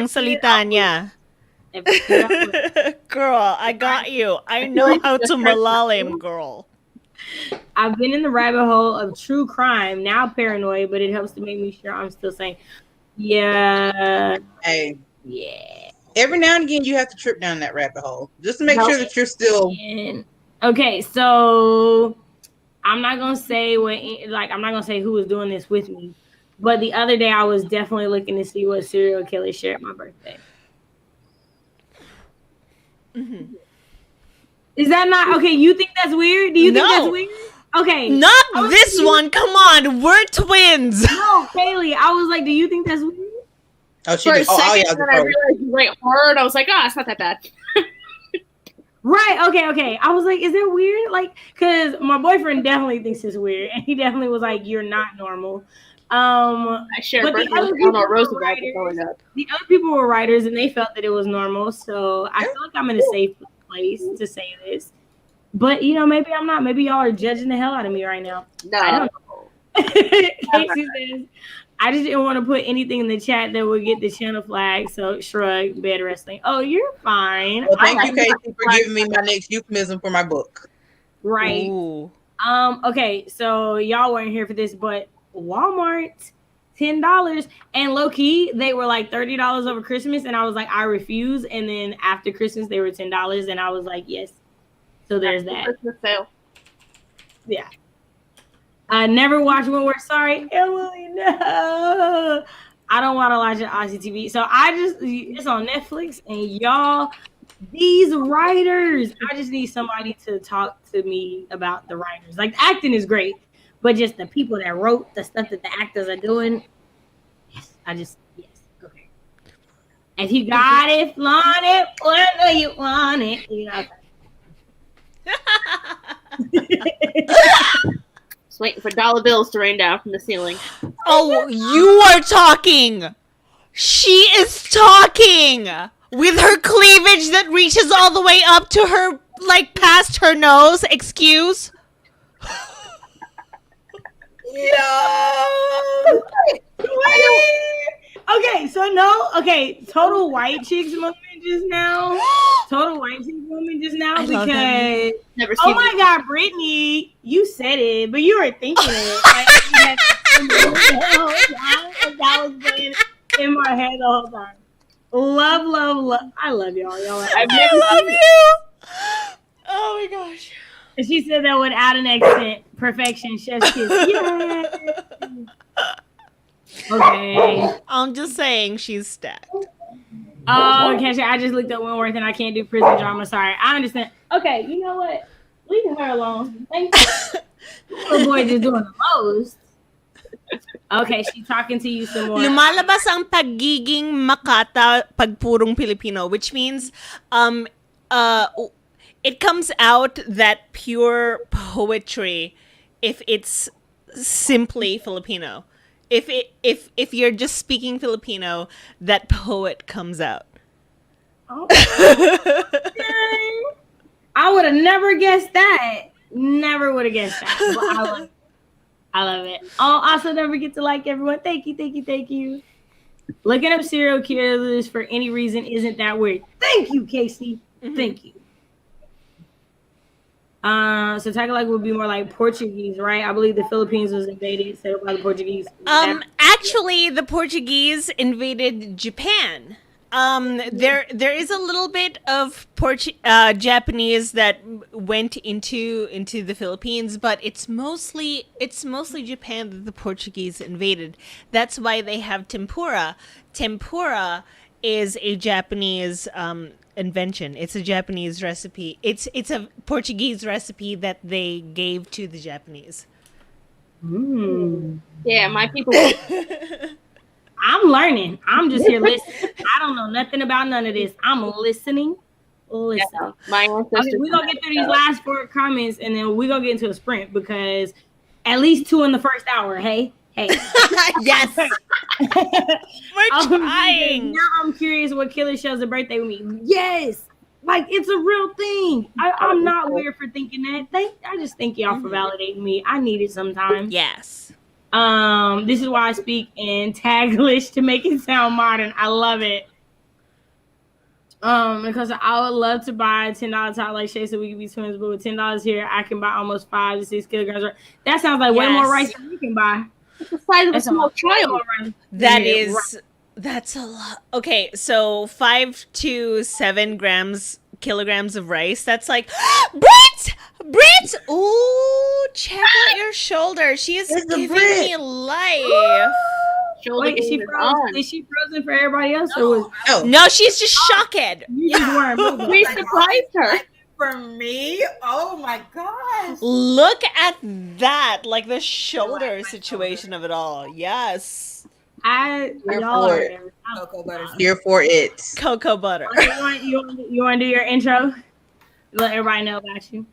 salita niya. Girl, I got you. I know how to malalim, girl. I've been in the rabbit hole of true crime, now paranoid, but it helps to make me sure I'm still saying, yeah. Hey, Yeah. every now and again, you have to trip down that rabbit hole just to make sure that you're still. Okay, so I'm not gonna say I'm not gonna say who was doing this with me, but the other day I was definitely looking to see what serial killer shared my birthday. Mm-hmm. Is that not okay? You think that's weird? Do you think that's weird? Okay, not this one. Come on, we're twins. No, Kaylee. I was like, do you think that's weird? Oh, For a second, when I realized you went hard, I was like, it's not that bad. Right. Okay. I was like, is that weird? Like, because my boyfriend definitely thinks it's weird, and he definitely was like, "You're not normal." I shared birthday with Eleanor Roosevelt growing up. The other people were writers, and they felt that it was normal. So I feel like I'm in a safe place to say this. But maybe I'm not. Maybe y'all are judging the hell out of me right now. No. I don't know. Casey says, I just didn't want to put anything in the chat that would get the channel flag. So shrug, bed wrestling. Oh, you're fine. Well, thank you, Casey, for giving me my next euphemism for my book. Right. Ooh. Okay, so y'all weren't here for this, but Walmart, $10. And low key, they were like $30 over Christmas. And I was like, I refuse. And then after Christmas, they were $10. And I was like, yes. So there's that. Christmas sale. Yeah. I never watched when we're sorry. Emily, no. I don't want to watch it on Aussie TV. So it's on Netflix. And y'all, these writers, I just need somebody to talk to me about the writers. Like, the acting is great. But just the people that wrote the stuff that the actors are doing, yes. Okay. If you got it, flaunt it, whether you want it. Just waiting for dollar bills to rain down from the ceiling. Oh, you are talking. She is talking with her cleavage that reaches all the way up to her, like past her nose. Excuse. Yo! Okay, so no. Okay, total white chicks moment just now. Total white chicks moment just now because. Never Oh seen my it. God, Brittany, you said it, but you were thinking it. Like, you had the whole time, and that was playing in my head the whole time. Love. I love y'all. I've never seen it. You. Oh my gosh. And she said that without an accent. Perfection, chef's kiss. Yay! Okay. I'm just saying she's stacked. Oh, okay. I just looked up Wentworth and I can't do prison drama. Sorry. I understand. Okay, you know what? Leave her alone. Thank you. Little boy just doing the most. Okay, she's talking to you some more. Lumalabas ang pagiging makata pag purong Filipino, which means it comes out that pure poetry if it's simply Filipino. If you're just speaking Filipino, that poet comes out. Oh, I would have never guessed that. Never would have guessed that. But I love it. Oh, also don't forget to like everyone. Thank you, thank you, thank you. Looking up serial killers for any reason isn't that weird. Thank you, Casey. Thank you. So Tagalog would be more like Portuguese, right? I believe the Philippines was invaded, set up by the Portuguese. Actually, the Portuguese invaded Japan. There is a little bit of Japanese that went into the Philippines, but it's mostly Japan that the Portuguese invaded. That's why they have tempura. Tempura is a Japanese invention. It's a Japanese recipe. It's a Portuguese recipe that they gave to the Japanese. Yeah, my people. I'm learning. I'm just here listening. I don't know nothing about none of this. I'm listening. Yeah, my ancestors. Okay, we're going to get through these last 4 comments, and then we're going to get into a sprint because at least 2 in the first hour. Hey. Yes. We're trying. Now I'm curious what killer shares a birthday with me. Yes. Like, it's a real thing. I'm not weird for thinking that. I just thank y'all for validating me. I need it sometimes. Yes. This is why I speak in Taglish to make it sound modern. I love it. Because I would love to buy a $10 top like Shay so we can be twins, but with $10 here, I can buy almost 5 to 6 kilograms. That sounds like way more rice than we can buy. It's the size of a small child. That's a lot. Okay, so 5 to 7 kilograms of rice. That's like Brit! Ooh, check out your shoulder. She is giving me life. Wait, is she frozen for everybody else? Or was... No, she's just shocked. You just weren't. We surprised her. For me? Oh my gosh. Look at that. Like the shoulder situation of it all. Yes. Here for it. Cocoa butter. Okay, you want to do your intro? Let everybody know about you.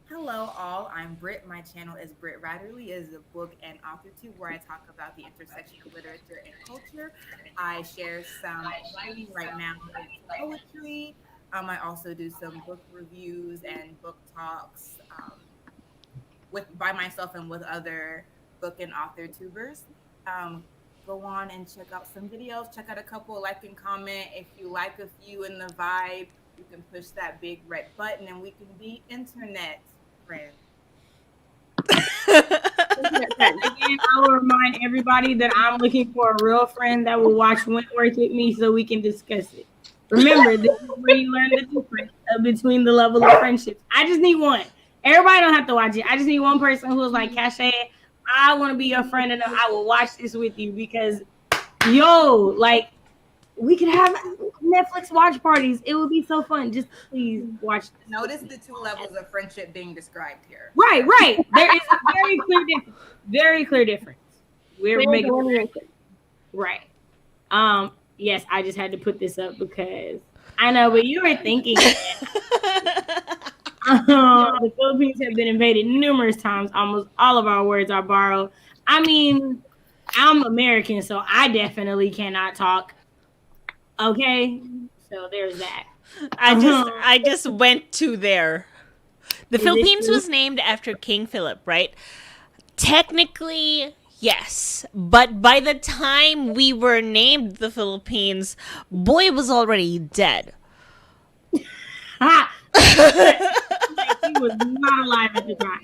Hello all, I'm Britt. My channel is Britt Ratterly. It is a book and author tube where I talk about the intersection of literature and culture. I share some writing right now with poetry. I also do some book reviews and book talks by myself and with other book and author tubers. Go on and check out some videos. Check out a couple, like and comment. If you like a few in the vibe, you can push that big red button and we can be internet friends. Again, I will remind everybody that I'm looking for a real friend that will watch Wentworth with me so we can discuss it. Remember, this is where you learn the difference between the level of friendships. I just need one. Everybody don't have to watch it. I just need one person who's like, Cache, I want to be your friend and I will watch this with you because, like, we could have Netflix watch parties. It would be so fun. Just please watch this. Notice the 2 levels of friendship being described here. Right. There is a very clear difference. We're making right. Yes, I just had to put this up because I know, but you were thinking the Philippines have been invaded numerous times. Almost all of our words are borrowed. I mean, I'm American, so I definitely cannot talk. Okay, so there's that. I just went to there. The Philippines was named after King Philip, right? Technically, yes. But by the time we were named the Philippines, boy was already dead. He was not alive at the time.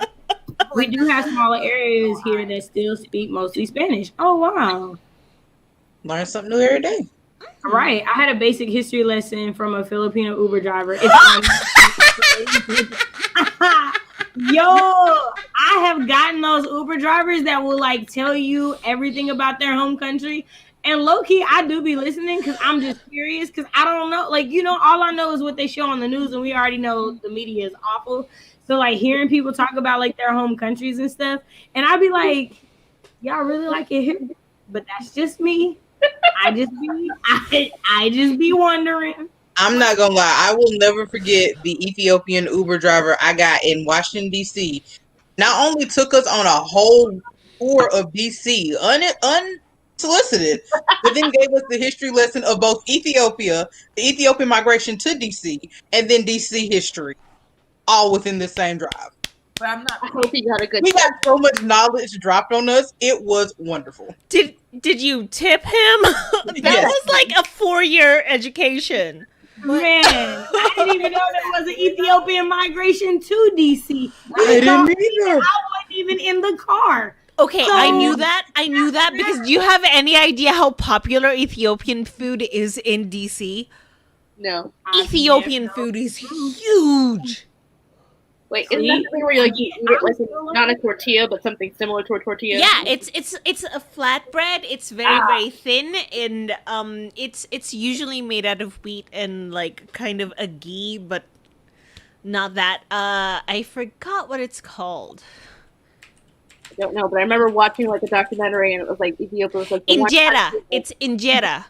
We do have smaller areas here that still speak mostly Spanish. Oh, wow. Learn something new every day. Right. I had a basic history lesson from a Filipino Uber driver. Yo, I have gotten those Uber drivers that will like tell you everything about their home country. And low-key, I do be listening because I'm just curious because I don't know. Like, all I know is what they show on the news, and we already know the media is awful. So, like, hearing people talk about, like, their home countries and stuff, and I'd be like, y'all really like it here? But that's just me. I just be wondering. I'm not gonna lie. I will never forget the Ethiopian Uber driver I got in Washington D.C. Not only took us on a whole tour of D.C. Unsolicited, but then gave us the history lesson of both Ethiopia, the Ethiopian migration to D.C., and then D.C. history, all within the same drive. But I'm not. I hope you got a good We time. got so much knowledge dropped on us. It was wonderful. Did you tip him? That Yes. was like a 4-year education. Man, I didn't even know there was an Ethiopian migration to DC. I didn't either. I wasn't even in the car. Okay, So- I knew that because do you have any idea how popular Ethiopian food is in DC? No. Ethiopian food is huge. Wait, isn't that something where you eat it like not a tortilla, but something similar to a tortilla? Yeah, it's a flatbread. It's very thin, and it's usually made out of wheat and like kind of a ghee, but not that. I forgot what it's called. I don't know, but I remember watching like a documentary, and it was like Ethiopia was like the one Injera. country- It's injera.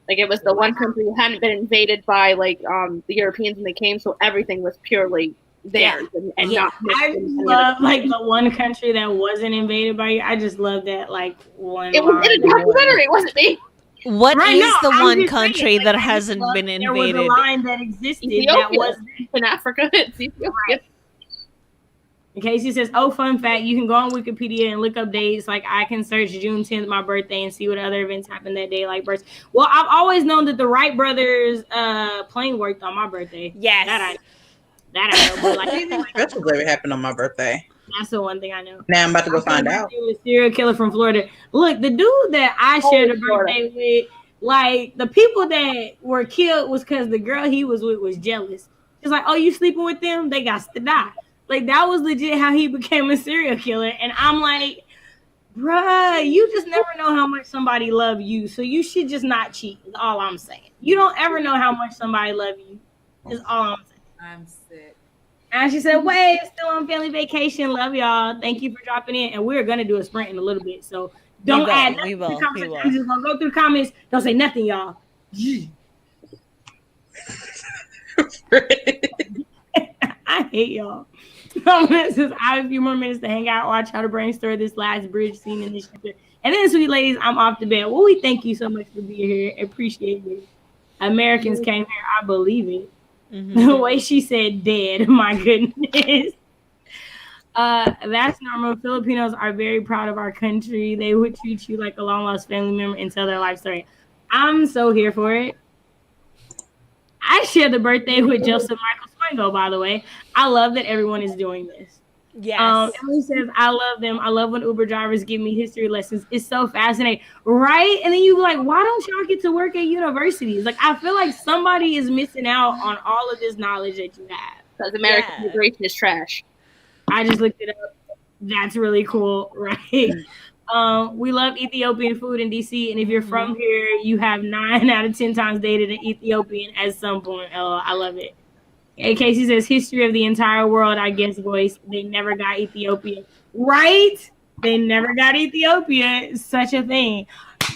like it was the one country who hadn't been invaded by like the Europeans when they came, so everything was purely theirs and Yeah. not. mixed I in just any love other- like the one country that wasn't invaded by you. I just love that like one. It was line in a documentary. It wasn't me. What Right, is no, the I'm one just country saying, like, that I just hasn't love been There was invaded? a line that existed that Ethiopia. was. In Africa. It's Ethiopia. Casey says, "Oh, fun fact! You can go on Wikipedia and look up dates. Like I can search June 10th, my birthday, and see what other events happened that day, like births. Well, I've always known that the Wright brothers plane worked on my birthday. Yes. That I know. But like Anything special ever happened on my birthday? that's the one thing I know. Now I'm about to go find out. He was a serial killer from Florida. Look, the dude that I shared a birthday with, like the people that were killed was because the girl he was with was jealous. She's like, "Oh, you sleeping with them? They got to die." Like that was legit how he became a serial killer. And I'm like, bruh, you just never know how much somebody love you. So you should just not cheat is all I'm saying. You don't ever know how much somebody love you is all I'm saying. I'm sick. And she said, wait, still on family vacation. Love y'all. Thank you for dropping in. And we're going to do a sprint in a little bit. So don't add nothing to the conversation. I'm just going to go through the comments. Don't say nothing, y'all. I hate y'all. This is I have a few more minutes to hang out, watch how the brain store this last bridge scene in this chapter. And then, sweet ladies, I'm off to bed. Well, we thank you so much for being here. Appreciate it. Americans came here. I believe it. Mm-hmm. The way she said dead, my goodness. That's normal. Filipinos are very proud of our country. They would treat you like a long lost family member and tell their life story. I'm so here for it. I shared the birthday with Joseph Michael Swingo, by the way. I love that everyone is doing this. Yes. Emily says, I love them. I love when Uber drivers give me history lessons. It's so fascinating. Right? And then you be like, why don't y'all get to work at universities? Like, I feel like somebody is missing out on all of this knowledge that you have. Because American immigration is trash. I just looked it up. That's really cool, right? We love Ethiopian food in DC, and if you're from here, you have 9 out of 10 times dated an Ethiopian at some point. Oh, I love it. And Casey says, history of the entire world, I guess, voice. They never got Ethiopia. Right? They never got Ethiopia. Such a thing.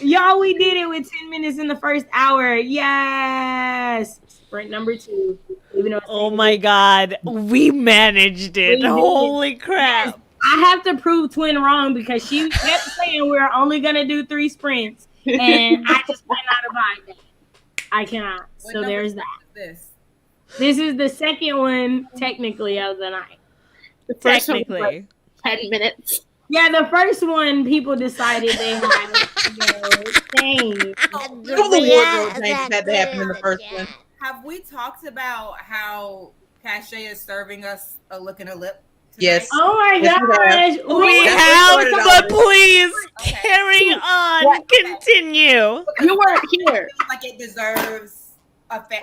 Y'all, we did it with 10 minutes in the first hour. Yes. Sprint number 2. Even though oh my God. We managed it. Holy crap. Yes. I have to prove Twin wrong because she kept saying we're only going to do 3 sprints. And I just cannot abide that. I cannot. So there's that. This is the second one, technically, of the night. The first one was Technically. like 10 minutes. Yeah, the first one, people decided they had to change. All the wardrobe changes had to happen in the first one. Have we talked about how Cachet is serving us a look and a lip tonight? Yes. Oh my Yes, gosh. We That's have, what it but is. please Okay. carry on. Yeah. Continue. You weren't here. I feel like it deserves a fan.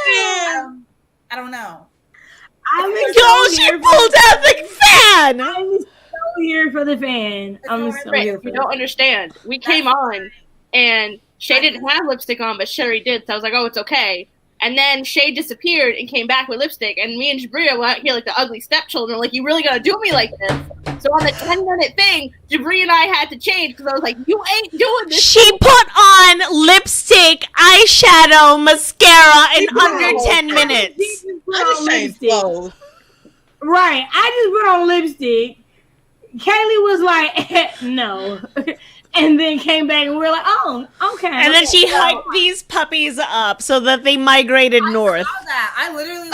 I don't know. I'm Yo, so she here pulled out the fan. I'm so here for the fan. I'm so here for You the don't fan. understand. We came on and Shay didn't have lipstick on, but Sherry did. So I was like, oh, it's okay. And then Shay disappeared and came back with lipstick, and me and Jabria were out here like the ugly stepchildren, like, you really gonna do me like this? So on the 10-minute thing, Jabri and I had to change because I was like, you ain't doing this. She put on lipstick, eyeshadow, mascara in under 10 minutes. Put I just on changed lipstick. clothes. Right. I just put on lipstick. Kaylee was like, no. And then came back and we were like, oh, okay. And then she hyped these puppies up so that they migrated north. I saw that. I literally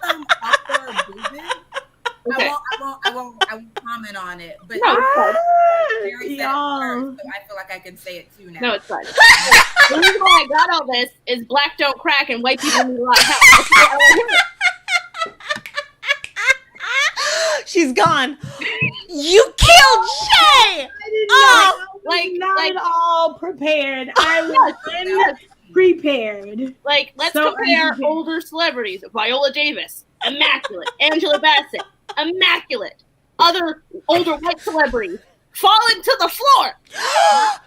some awkward vision. Okay. I won't comment on it. But No, it's fine. Mary said it y'all. first, so I feel like I can say it too now. No, it's fine. The reason why I got all this is black don't crack and white people need a lot of help. That's what I wanna hear. She's gone. You killed Shay! Not at all prepared. I was unprepared. Like, let's So compare unprepared. older celebrities. Viola Davis, immaculate. Angela Bassett, immaculate. Other older white celebrities, falling to the floor.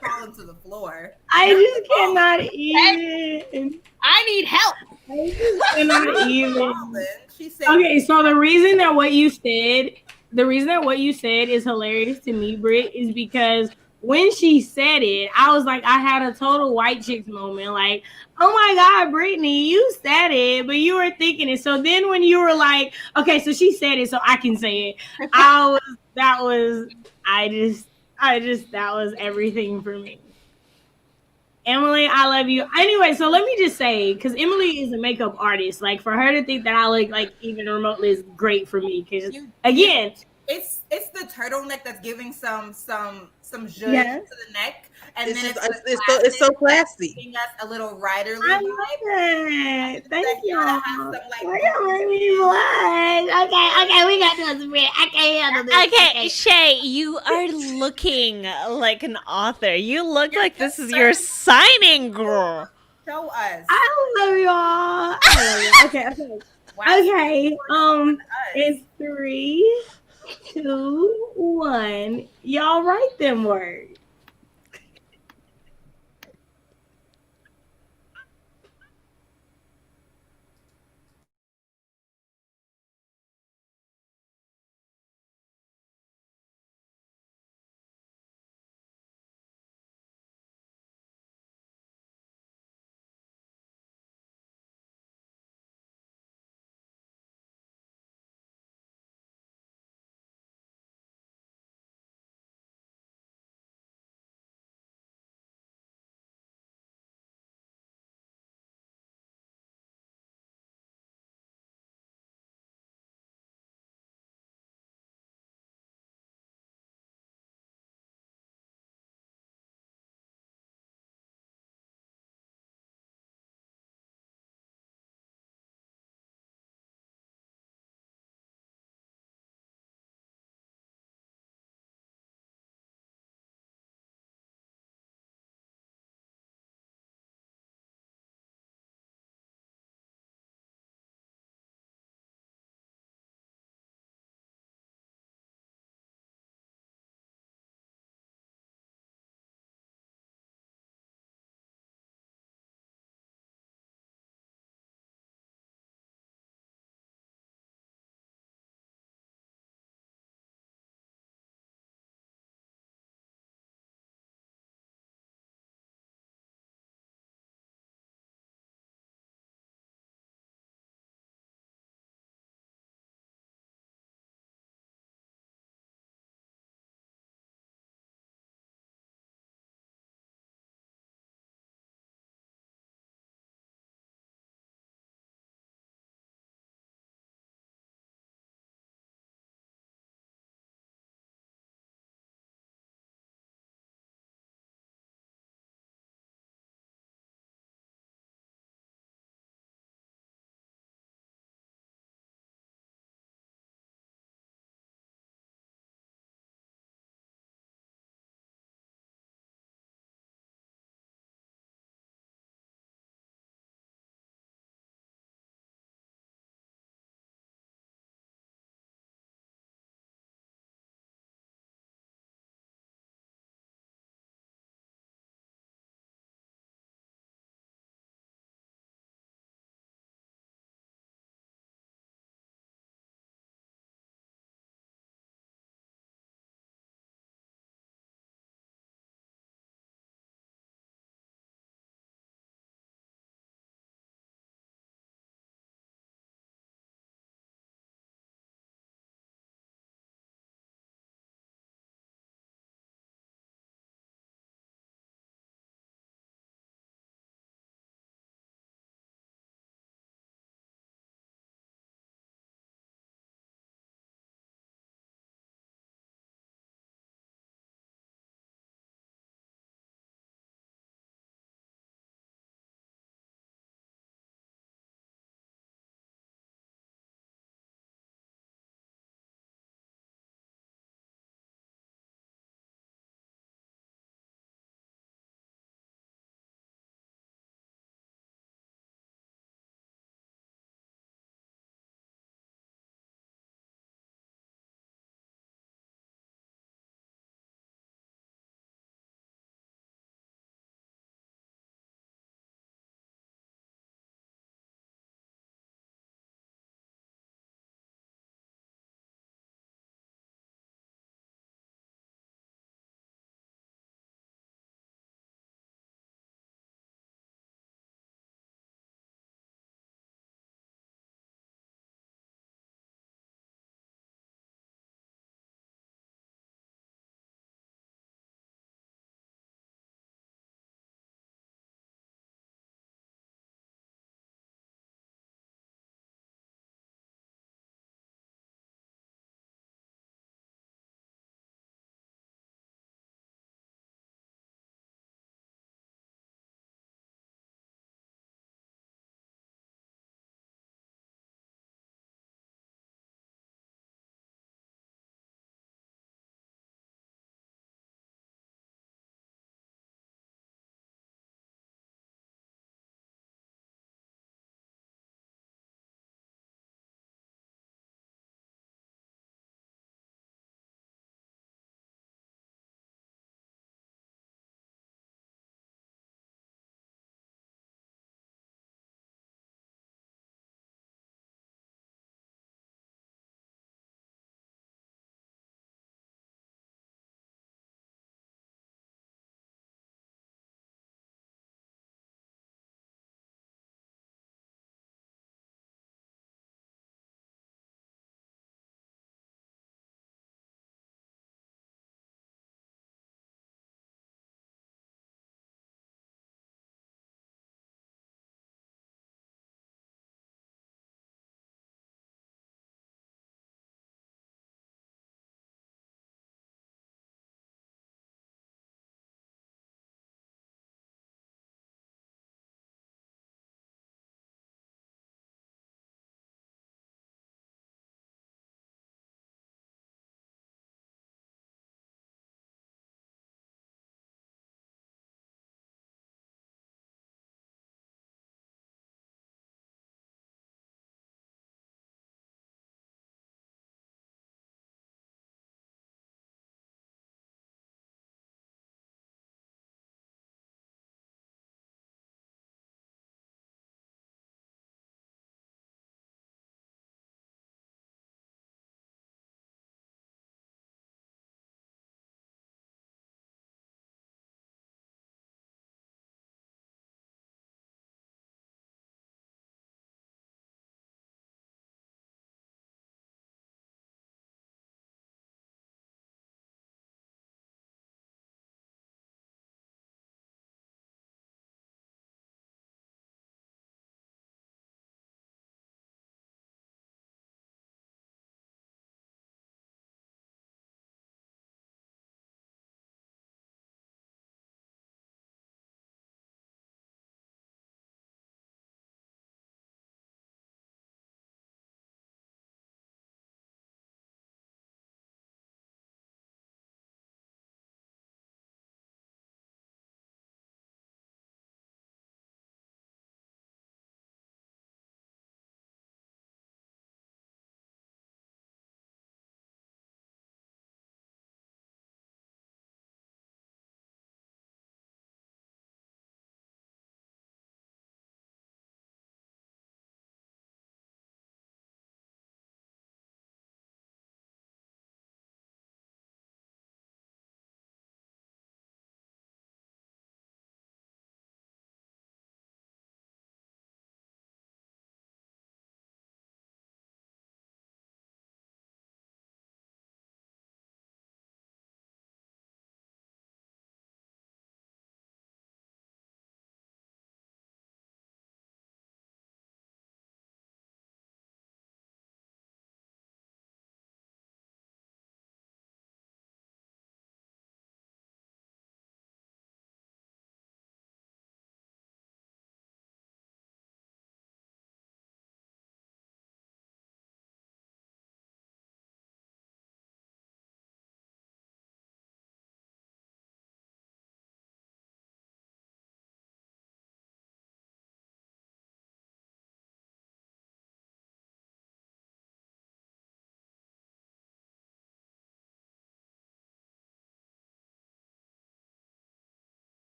Falling to the floor. I just cannot even. I need help. I just cannot even. Falling. She said, Okay, so the reason that what you said is hilarious to me, Britt, is because when she said it, I was like, I had a total white chicks moment. Like, oh my God, Brittany, you said it, but you were thinking it. So then when you were like, okay, so she said it, so I can say it. That was everything for me. Emily, I love you. Anyway, so let me just say, because Emily is a makeup artist, like for her to think that I look like even remotely is great for me. Because again, it's the turtleneck that's giving some zhuzh Yes. to the neck, and It's then just, it's so classy. giving us a little riderly I vibe. love it. Thank you. Gotta have some, like, Why you make me blush? Okay, we got to do this. I can't handle this. Okay, Shay, you are looking like an author. You look like this is your signing, girl. Show us. I love y'all. Okay. Wow. Okay. Us. It's 3, 2, 1. Y'all write them words.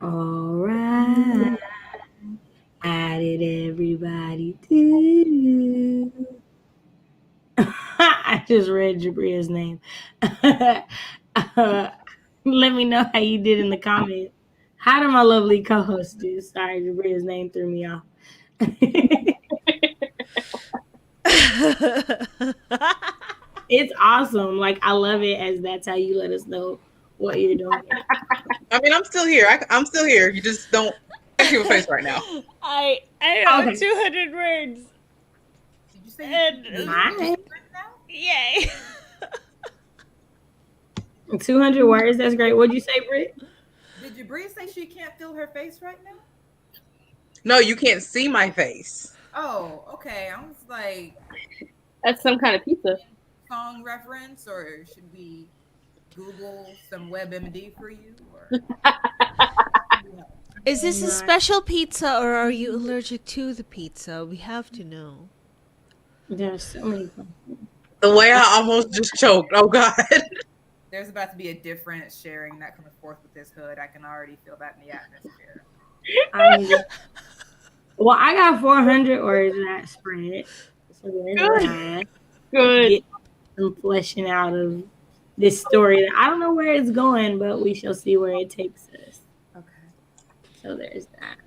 All right. How did everybody do? I just read Jabria's name. Let me know how you did in the comments. How did my lovely co-host do? Sorry, Jabria's name threw me off. It's awesome. Like I love it as that's how you let us know what you're doing. I mean, I'm still here. I'm still here. You just don't see your face right now. I know Okay. 200 words. Did you say And you Nice. right now? yay. 200 words. That's great. What'd you say, Britt? Did Jabria say she can't feel her face right now? No, you can't see my face. Oh, okay. I was like, That's some kind of pizza. song reference, or should we Google some WebMD for you? Or Is this a Right. special pizza or are you allergic to the pizza? We have to know. There's so many questions. The way I almost just choked. Oh God. there's about to be a different sharing that comes forth with this hood. I can already feel that in the atmosphere. Well, I got 400 words in that spread. So there's Good. that. Good. Get some fleshing out of this story. I don't know where it's going, but we shall see where it takes us. Okay. So there's that.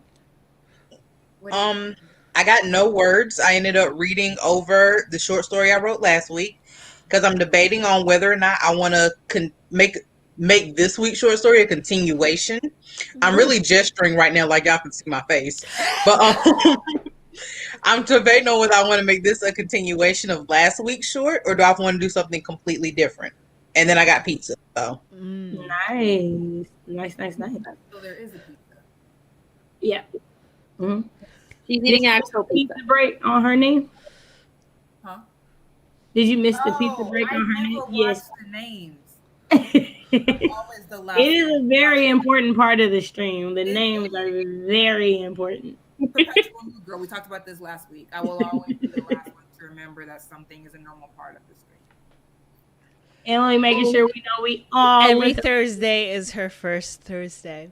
What do you- I got no words. I ended up reading over the short story I wrote last week because I'm debating on whether or not I want to make this week's short story a continuation. I'm really gesturing right now, like y'all can see my face, but I'm debating on whether I want to make this a continuation of last week's short or do I want to do something completely different. And then I got pizza. So Nice. Nice. So there is a pizza. Yeah. Mm-hmm. She's eating actual pizza. Pizza break on her name? Huh? Did you miss the pizza break I on her never name? watched Yes. the names. It Always the last. is a one. very important part of the stream. The names are very important. Perpetual mood girl. We talked about this last week. I will always be the last one to remember that something is a normal part of the stream. And only making sure we know we all Every Thursday is her first Thursday.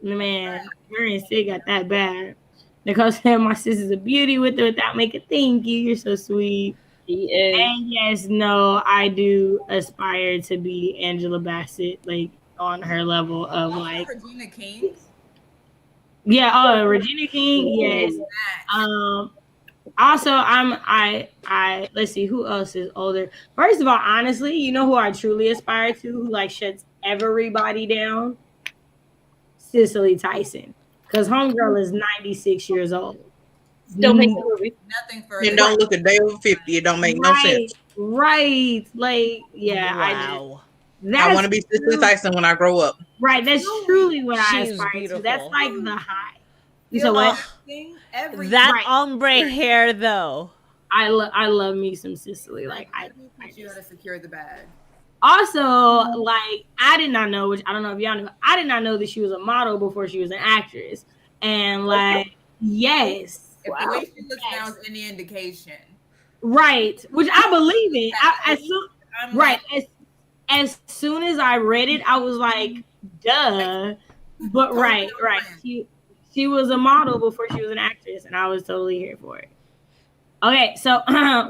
man, Mary and Sid got that bad. Nicole said my sister's a beauty with or without making thank you. You're so sweet. She is. And yes, no, I do aspire to be Angela Bassett, like on her level of like Regina King. yeah, Regina King, yes. Also I let's see who else is older. First of all, honestly, you know who I truly aspire to, who like shuts everybody down? Cicely Tyson. Because homegirl is 96 years old. Still making movies. Nothing further. and don't look a day over 50. It don't make no sense. Right. Like, yeah, Wow. I want to be Cicely Tyson when I grow up. Right, that's truly what I She's aspire beautiful. to. That's like the high. You Feel said what? everything, every That Right. ombre hair, though. I love me some Cicely. Like I teach you how to secure the bag. also like I did not know, which I don't know if y'all knew, I did not know that she was a model before she was an actress. And like yes. If the way she looks now is any indication. Right. Which I believe it. Right. As soon as I read it, I was like, duh. But right. She was a model before she was an actress, and I was totally here for it. Okay, so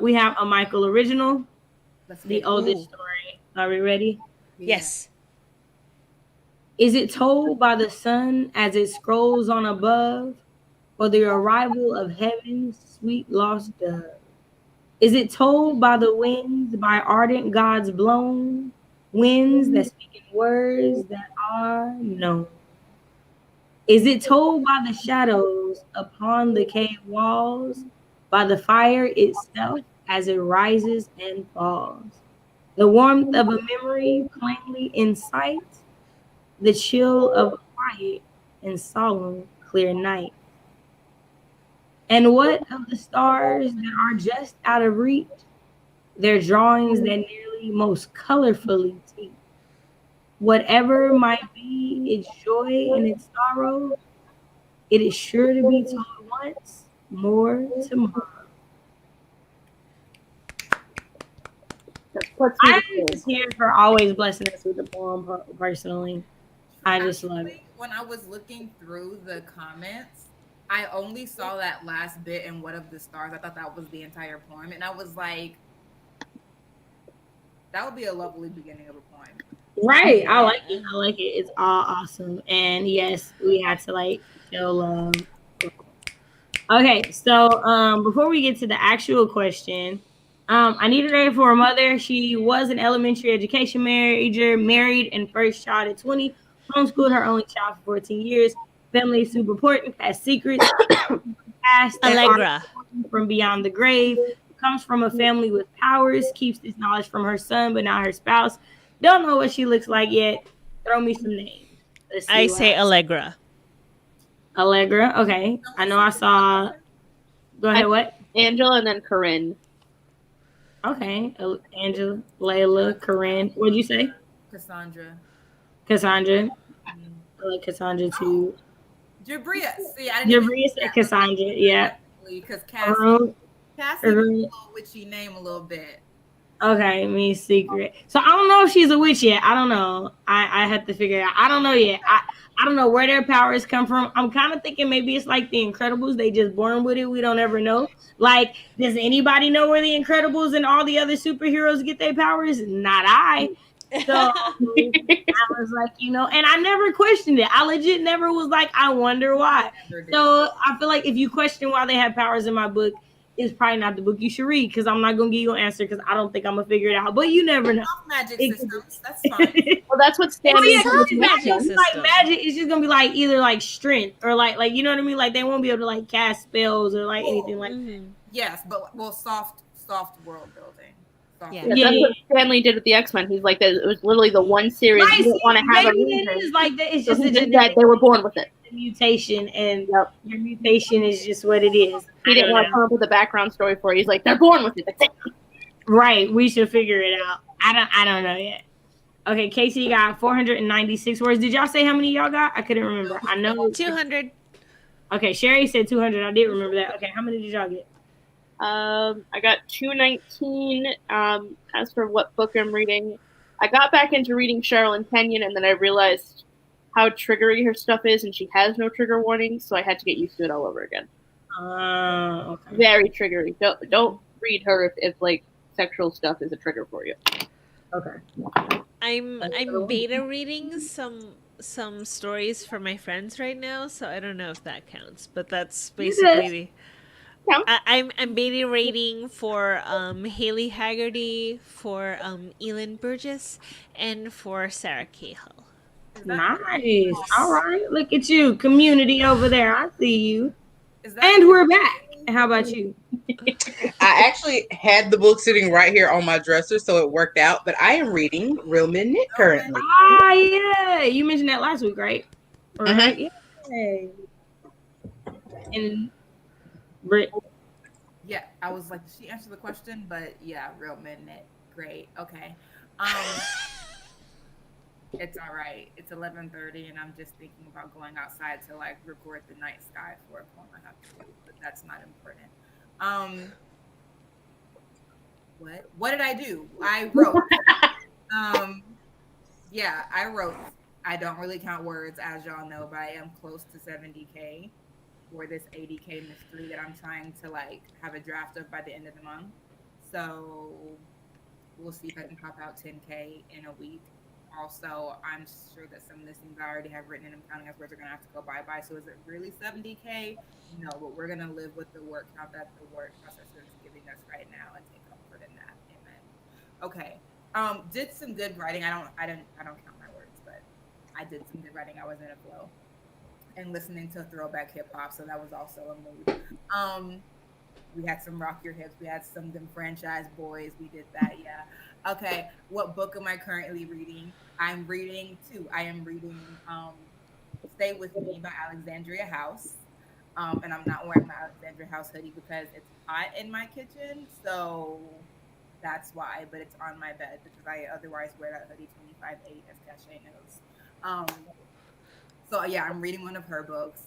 we have a Michael original, the oldest story. Are we ready? Yes. Is it told by the sun as it scrolls on above, or the arrival of heaven's sweet lost dove? Is it told by the winds, by ardent gods blown, winds that speak in words that are known? Is it told by the shadows upon the cave walls, by the fire itself as it rises and falls? The warmth of a memory plainly in sight, the chill of a quiet and solemn clear night. And what of the stars that are just out of reach, their drawings that nearly most colorfully teach? Whatever might be its joy and its sorrow, it is sure to be told once more tomorrow. I'm just here for always blessing us with the poem personally. I just love it. When I was looking through the comments, I only saw that last bit in What of the Stars. I thought that was the entire poem. And I was like, that would be a lovely beginning of a poem. Right. I like Yeah. it. I like it. It's all awesome. And yes, we had to like show love. Okay, so before we get to the actual question, I needed her for a mother. She was an elementary education major, married and first child at 20, homeschooled her only child for 14 years. Family is super important, has secrets, past that are Allegra. from beyond the grave, comes from a family with powers, keeps this knowledge from her son, but not her spouse. Don't know what she looks like yet. Throw me some names. Let's see I what say Allegra. Allegra. Okay. I know I saw. Go ahead. What? Angela and then Corinne. Okay. Angela, Layla, Corinne. What'd you say? Cassandra. Cassandra. I like Cassandra too. Jabria. See, I didn't Jabria said Cassandra. Yeah. because Arun. Cassie has a little witchy name a little bit. Okay, me secret. So I don't know if she's a witch yet. I don't know. I have to figure it out. I don't know yet. I don't know where their powers come from. I'm kind of thinking maybe it's like the Incredibles. They just born with it. We don't ever know. Like, does anybody know where the Incredibles and all the other superheroes get their powers? Not I. So I was like, and I never questioned it. I legit never was like, I wonder why. So I feel like if you question why they have powers in my book, it's probably not the book you should read because I'm not gonna give you an answer because I don't think I'm gonna figure it out. But you never know. Magic systems, that's fine. Well, that's what Stanley magic is just gonna be like either like strength or like you know what I mean. Like they won't be able to like cast spells or like anything like that. Yes, but soft world building. Yeah. That's what Stanley did with the X-Men. He's like, it was literally the one series you don't want to have a reason. It is like that. It's just that they were born with it. Mutation, and your mutation is just what it is. He didn't want to come up with a background story for it. He's like, they're born with it. That's it. Right. We should figure it out. I don't know yet. Okay, Casey got 496 words. Did y'all say how many y'all got? I couldn't remember. I know 200. Okay, Sherry said 200. I did remember that. Okay, how many did y'all get? I got 219. As for what book I'm reading, I got back into reading Cheryl and Kenyon, and then I realized how triggery her stuff is, and she has no trigger warnings, so I had to get used to it all over again. Okay. Very triggery. Don't read her if like sexual stuff is a trigger for you. Okay. I'm beta reading some stories for my friends right now, so I don't know if that counts, but that's basically I'm beta reading for Haley Haggerty, for Elin Burgess, and for Sarah Cahill. Nice. All right. Look at you. Community over there. I see you. And we're back. How about you? I actually had the book sitting right here on my dresser, so it worked out. But I am reading Real Men Knit currently. Ah, yeah. You mentioned that last week, right? Right? Yeah. And Britt. Yeah, I was like, did she answer the question? But yeah, Real Men Knit. Great. Okay. It's all right. It's 11:30, and I'm just thinking about going outside to like record the night sky for a poem I have to do, but that's not important. What did I do? I wrote. Yeah, I wrote. I don't really count words, as y'all know, but I am close to 70K for this 80K mystery that I'm trying to like have a draft of by the end of the month. So we'll see if I can pop out 10K in a week. Also, I'm sure that some of the things I already have written and I'm counting as words are going to have to go bye-bye. So is it really 70K? No, but we're going to live with the word count that the word processor is giving us right now and take comfort in that. Amen. Okay. Did some good writing. I don't count my words, but I did some good writing. I was in a flow and listening to throwback hip hop. So that was also a mood. We had some Rock Your Hips. We had some them franchise boys. We did that. Yeah. Okay. What book am I currently reading? I'm reading two. I am reading Stay With Me by Alexandria House. And I'm not wearing my Alexandria House hoodie because it's hot in my kitchen. So that's why. But it's on my bed because I otherwise wear that hoodie 25/8, as Cache knows. So yeah, I'm reading one of her books.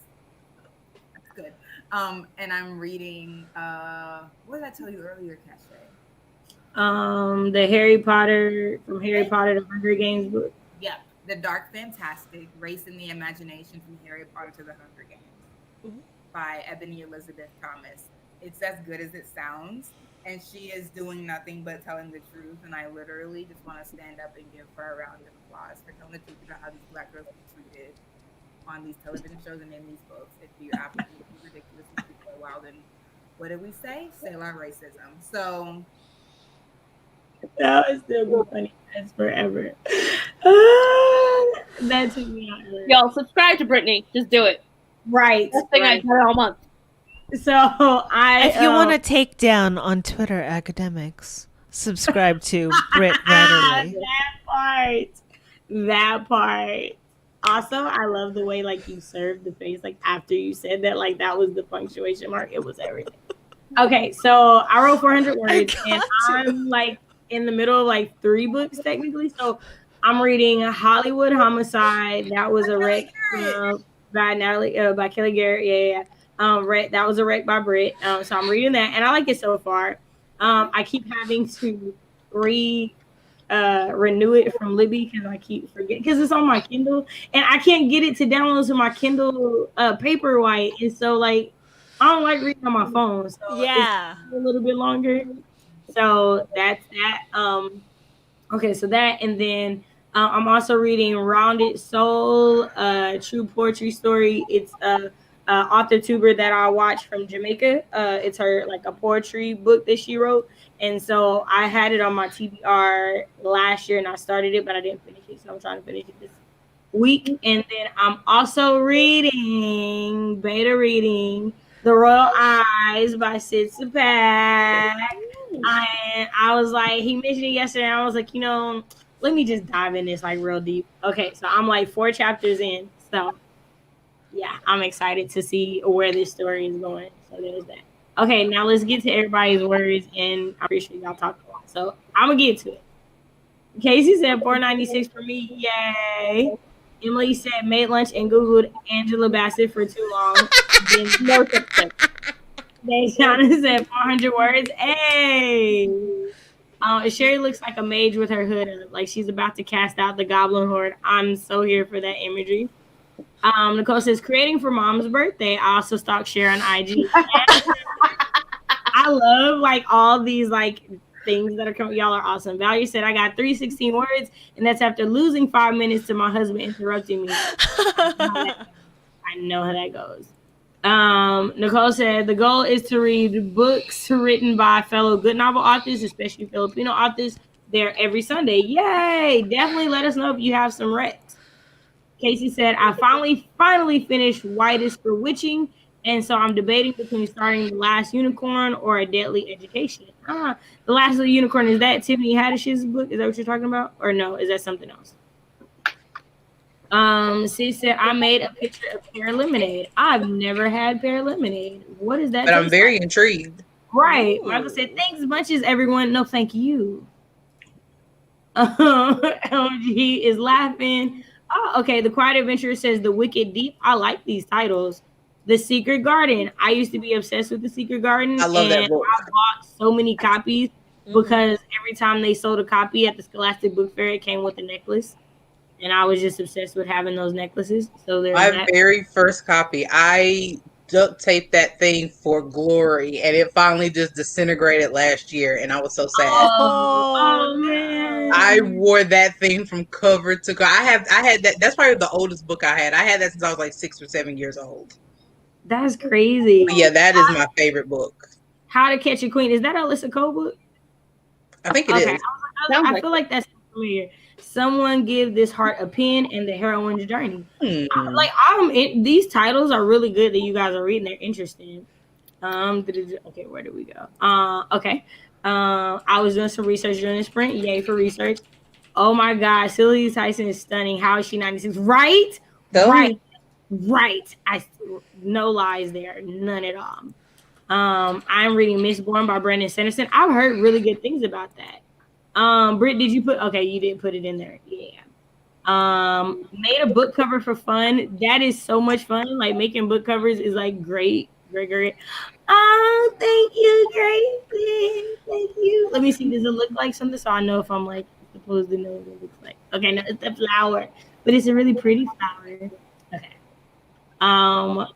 That's good. And I'm reading what did I tell you earlier, Cache? The Harry Potter from Harry Potter the Hunger Games book. Yep. The Dark Fantastic, Race in the Imagination from Harry Potter to the Hunger Games by Ebony Elizabeth Thomas. It's as good as it sounds. And she is doing nothing but telling the truth. And I literally just want to stand up and give her a round of applause for telling the truth about how these Black girls get treated on these television shows and in these books. If you're absolutely ridiculous and stupid for a while, then what did we say? Say la racism. So That would still be funny as forever. That took me out. Y'all subscribe to Brittany. Just do it. Right. Best thing right. I've done all month. So I. If you want to take down on Twitter academics, subscribe to Britt Ratterley. That part. Also, I love the way like you served the face like after you said that. Like that was the punctuation mark. It was everything. Okay, so I wrote 400 words, and I'm like in the middle of like 3 books technically. So I'm reading Hollywood Homicide. That was a wreck by Kelly Garrett. Yeah. That was a wreck by Britt. So I'm reading that, and I like it so far. I keep having to renew it from Libby because I keep forgetting because it's on my Kindle, and I can't get it to download to my Kindle Paperwhite, and so like I don't like reading on my phone, so Yeah. it's a little bit longer. So that's that. Okay, so that, and then I'm also reading Rounded Soul, True Poetry Story. It's a author tuber that I watch from Jamaica. It's her like a poetry book that she wrote, and so I had it on my TBR last year, and I started it, but I didn't finish it, so I'm trying to finish it this week. And then I'm also beta reading The Royal Eyes by Sid Sapak. And I was like, he mentioned it yesterday. And I was like, let me just dive in this like real deep. Okay, so I'm like 4 chapters in. So yeah, I'm excited to see where this story is going. So there's that. Okay, now let's get to everybody's words, and I'm pretty sure y'all talked a lot. So I'm gonna get to it. Casey said 496 for me. Yay. Emily said made lunch and Googled Angela Bassett for too long. Then no success. Dayshana said 400 words. Hey. Sherry looks like a mage with her hood up, like she's about to cast out the goblin horde. I'm so here for that imagery. Nicole says creating for mom's birthday. I also stalk Sherry on IG. I love like all these like things that are coming. Y'all are awesome. Valerie said I got 316 words, and that's after losing 5 minutes to my husband interrupting me. I know how that goes. Nicole said the goal is to read books written by fellow good novel authors, especially Filipino authors. They're every Sunday. Yay! Definitely let us know if you have some recs. Casey said I finally finished Whitest for Witching, and so I'm debating between starting The Last Unicorn or A Deadly Education. The Last Unicorn, is that Tiffany Haddish's book? Is that what you're talking about? Or no, is that something else? She said I made a picture of pear lemonade. I've never had pear lemonade. What is that? But I'm very intrigued. Right. Martha said thanks bunches, everyone. No, thank you. LG is laughing. Oh, okay. The Quiet Adventurer says The Wicked Deep. I like these titles. The Secret Garden. I used to be obsessed with The Secret Garden. I love that book. I bought so many copies because every time they sold a copy at the Scholastic Book Fair, it came with a necklace. And I was just obsessed with having those necklaces. So there's my very first copy, I duct taped that thing for glory, and it finally just disintegrated last year, and I was so sad. Oh man! I wore that thing from cover to cover. I had that. That's probably the oldest book I had. I had that since I was like 6 or 7 years old. That's crazy. But yeah, that is my favorite book. How to Catch a Queen. Is that Alyssa Cole book? I think it is. I feel like that's familiar. Someone give this heart a pen and the heroine's journey. These titles are really good that you guys are reading. They're interesting. Okay, where do we go? Okay. I was doing some research during the sprint. Yay for research. Oh my God, Cicely Tyson is stunning. How is she 96? Right? Right. No lies there. None at all. I'm reading Mistborn by Brandon Sanderson. I've heard really good things about that. Britt, did you put? Okay, you did put it in there. Yeah. Made a book cover for fun. That is so much fun. Like making book covers is like great. Oh, thank you, Gracie. Thank you. Let me see. Does it look like something so I know if I'm like supposed to know what it looks like? Okay, no, it's a flower. but it's a really pretty flower. Okay. Um,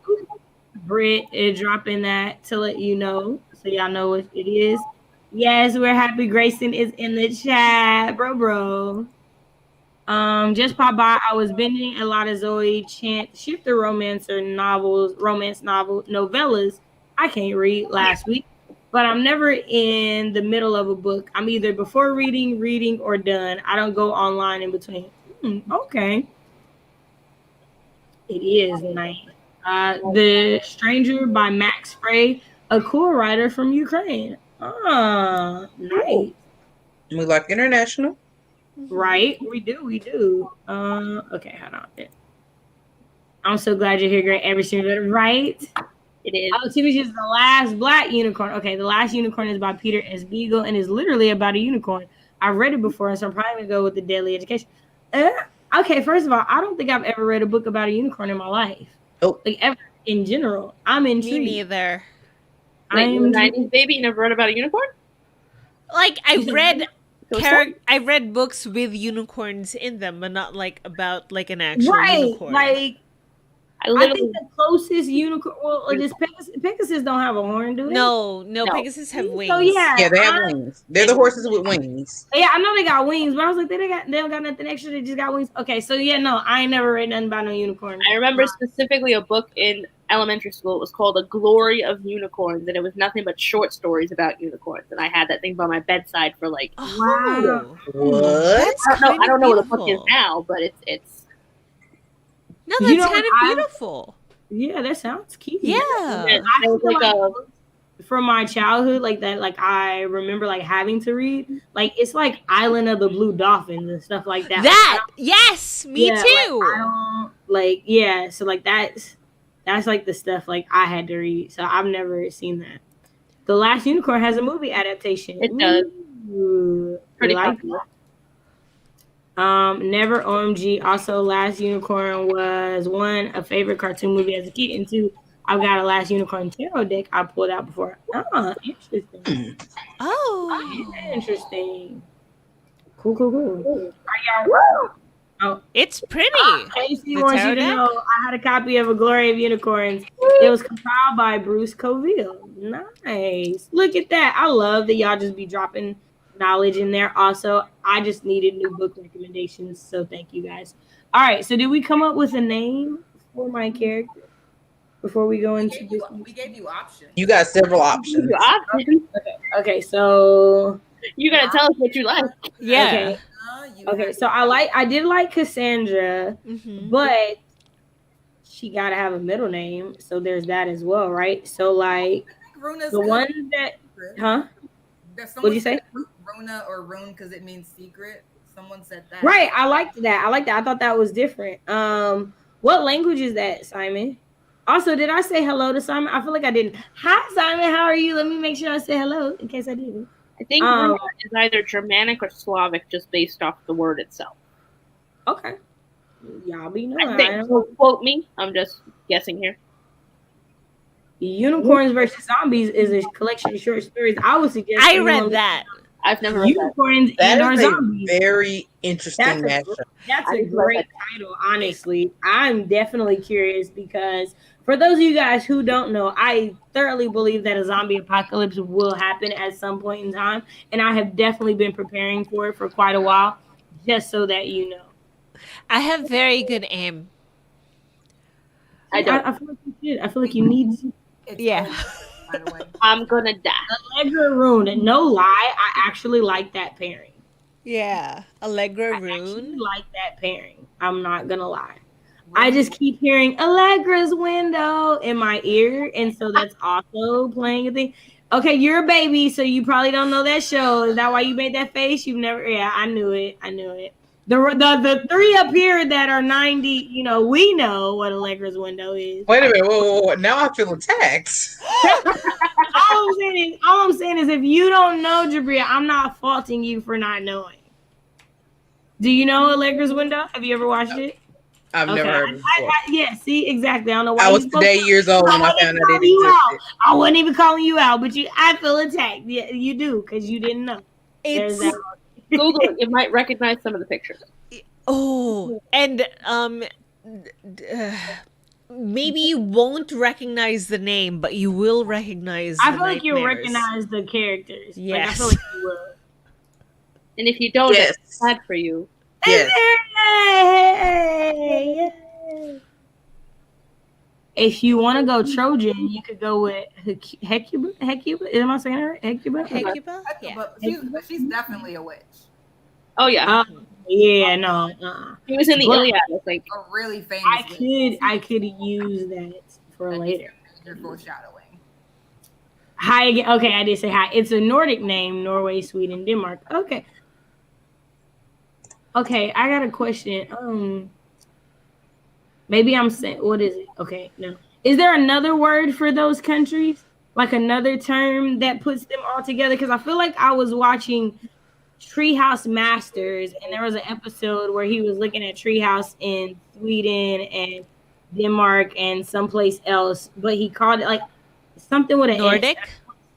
Britt is dropping that to let you know, so y'all know what it is. Yes, we're happy. Grayson is in the chat, bro. Just pop by. I was binging a lot of Zoe Chant shifter romance novellas. I can't read last week, but I'm never in the middle of a book. I'm either before reading, or done. I don't go online in between. Okay. It is nice. The Stranger by Max Frey, a cool writer from Ukraine. Nice. We like international. Right? We do. Okay, hold on. I'm so glad you're here, Great. Every single right? It is. Oh, TV is the last black unicorn. Okay, the last unicorn is by Peter S. Beagle and is literally about a unicorn. I've read it before, so I'm probably gonna go with the Daily Education. Okay, first of all, I don't think I've ever read a book about a unicorn in my life. Oh, like ever in general. I'm intrigued. Me neither. Wait, you're a 90s baby? You never read about a unicorn? Like I read books with unicorns in them, but not like about like an actual unicorn. Like I think the closest unicorn. Well, just Pegasus don't have a horn, do they? No, Pegasus have wings. So yeah, they have wings. They're the horses with wings. Yeah, I know they got wings, but I was like, they don't got nothing extra. They just got wings. Okay, so yeah, no, I ain't never read nothing about no unicorn. I remember specifically a book in elementary school. It was called A Glory of Unicorns, and it was nothing but short stories about unicorns. And I had that thing by my bedside for like. Wow. What? I don't know what the book is now, but it's. No, that's kind of beautiful. Yeah, that sounds cute. Yeah. I feel like from my childhood, like that, like I remember like having to read, like it's like Island of the Blue Dolphins and stuff like that. Yes, me too. So like that's like the stuff like I had to read. So I've never seen that. The Last Unicorn has a movie adaptation. It does. Pretty popular. Never OMG. Also, Last Unicorn was one, a favorite cartoon movie as a kid, and two, I've got a Last Unicorn tarot deck I pulled out before. Interesting. Interesting. Cool. Are y'all? Oh, it's pretty. Casey wants you to know I had a copy of A Glory of Unicorns. It was compiled by Bruce Coville. Nice. Look at that. I love that y'all just be dropping knowledge in there. Also, I just needed new book recommendations, so thank you guys. All right, so did we come up with a name for my character before we go into this? We gave you options. You got several options. Okay, so you gotta tell us what you like. Yeah. Okay, so I did like Cassandra, but she gotta have a middle name, so there's that as well, right? So like Runa's the one that, what'd you say? Runa or Rune because it means secret. Someone said that. Right, I liked that. I thought that was different. What language is that, Simon? Also, did I say hello to Simon? I feel like I didn't. Hi, Simon. How are you? Let me make sure I say hello in case I didn't. I think Runa is either Germanic or Slavic, just based off the word itself. Okay. Y'all be knowing. I think, don't quote me. I'm just guessing here. Unicorns versus Zombies is a collection of short stories. I would suggest. I read that. I've never read Unicorns that. and That is Zombies. a very interesting matchup. That's a great title, honestly. I'm definitely curious because for those of you guys who don't know, I thoroughly believe that a zombie apocalypse will happen at some point in time, and I have definitely been preparing for it for quite a while, just so that you know. I have very good aim. I don't. I feel like you should. I feel like you need to. Yeah. By the way, I'm gonna die. Allegra Rune. No lie, I actually like that pairing. Yeah. Allegra I actually Rune. like that pairing. I'm not gonna lie. I just keep hearing Allegra's window in my ear, and so that's also playing a thing. Okay, you're a baby, so you probably don't know that show. Is that why you made that face? You've never? Yeah, I knew it. The three up here that are 90, we know what Allegra's window is. Wait a minute, whoa. Now I feel attacked. all I'm saying is if you don't know, Jabria, I'm not faulting you for not knowing. Do you know Allegra's window? Have you ever watched it? I've never heard it before. Yeah, see, exactly. I don't know why I was today years old when I found out it existed. I wasn't even calling you out, but I feel attacked. Yeah, you do, because you didn't know. It's Google it. You might recognize some of the pictures. Oh, and maybe you won't recognize the name, but you will recognize I the feel like you'll nightmares. recognize the characters. Like I feel Yes. like you will. And if you don't, Yes. it's sad for you. Is Yes. there? Yay! If you want to go Trojan, you could go with Hecuba. Hecuba? Am I saying it right? Hecuba? Okay. Hecuba? Yeah. But she's definitely a witch. Oh yeah, Yeah, no. he was in the But Iliad, I think. A really famous witch. I could use that for That needs later. major foreshadowing. Hi again. Okay, I did say hi. It's a Nordic name: Norway, Sweden, Denmark. Okay. Okay, I got a question. Maybe I'm saying what is it? Okay, no. Is there another word for those countries? Like another term that puts them all together? Because I feel like I was watching Treehouse Masters, and there was an episode where he was looking at treehouse in Sweden and Denmark and someplace else, but he called it like something with an S. Nordic?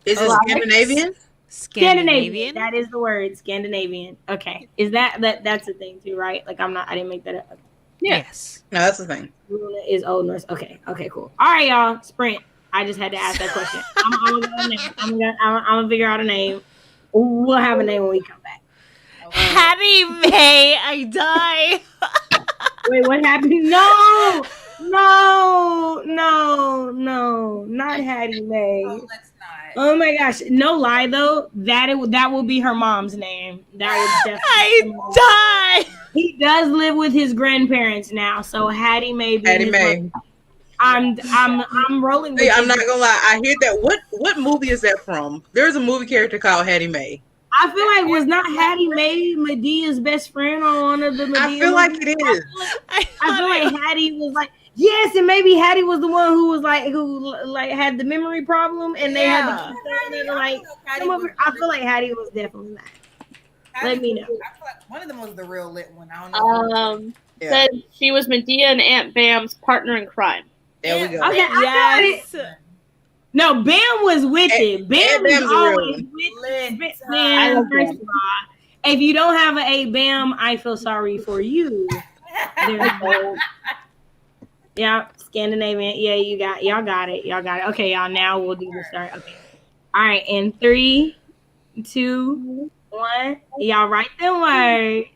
Is it Oh, Scandinavian? Scandinavian. Scandinavian? That is the word. Scandinavian. Okay. Is that's a thing too, right? Like I didn't make that up. Okay. Yeah. Yes. No, that's the thing. Luna is Old Norse. Okay. Okay. Cool. All right, y'all. Sprint. I just had to ask that question. I'm gonna figure out a name. We'll have a name when we come back. Hattie May, I die. Wait, what happened? No, no, no, no, not Hattie May. Oh, let's not. Oh my gosh! No lie though, that will be her mom's name. That would definitely. I die. He does live with his grandparents now, so Hattie May be Hattie his May. mom. I'm rolling with Hey, I'm you. not gonna lie. I hear that. What movie is that from? There's a movie character called Hattie May. I feel like was not Hattie May Medea's best friend on one of the Medea I feel like movies? it is. I feel like Hattie was like yes, and maybe Hattie was the one who was like had the memory problem, and they had to Yeah. keep her, like some of her, I feel like Hattie was definitely that. Let me know. I feel like one of them was the real lit one. I don't know. Yeah. Said she was Medea and Aunt Bam's partner in crime. There we go. Okay, Yes. No, Bam was with it. Bam Aunt is Bam's a real always one. with Lit. I Man, love first Bam. of all, if you don't have a Bam, I feel sorry for you. Yeah, Scandinavian. Yeah, y'all got it. Y'all got it. Okay, y'all. Now we'll do the start. Okay. All right. In 3, 2, 1. Y'all write them words.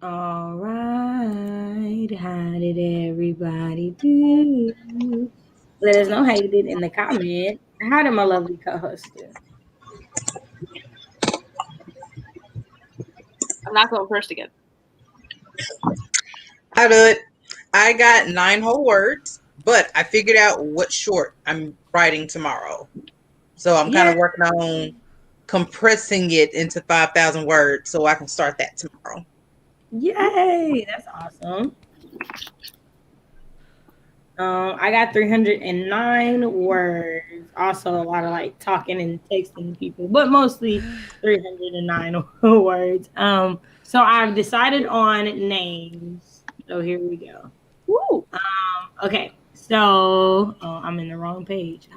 All right. How did everybody do? Let us know how you did in the comment. How did my lovely co-host do? I'm not going first again. I did. I got 9 whole words, but I figured out what short I'm writing tomorrow. So I'm kind Yeah. of working on compressing it into 5,000 words so I can start that tomorrow. Yay. That's awesome. I got 309 words. Also, a lot of like talking and texting people, but mostly 309 words. So I've decided on names. So here we go. Woo! Okay, so I'm in the wrong page.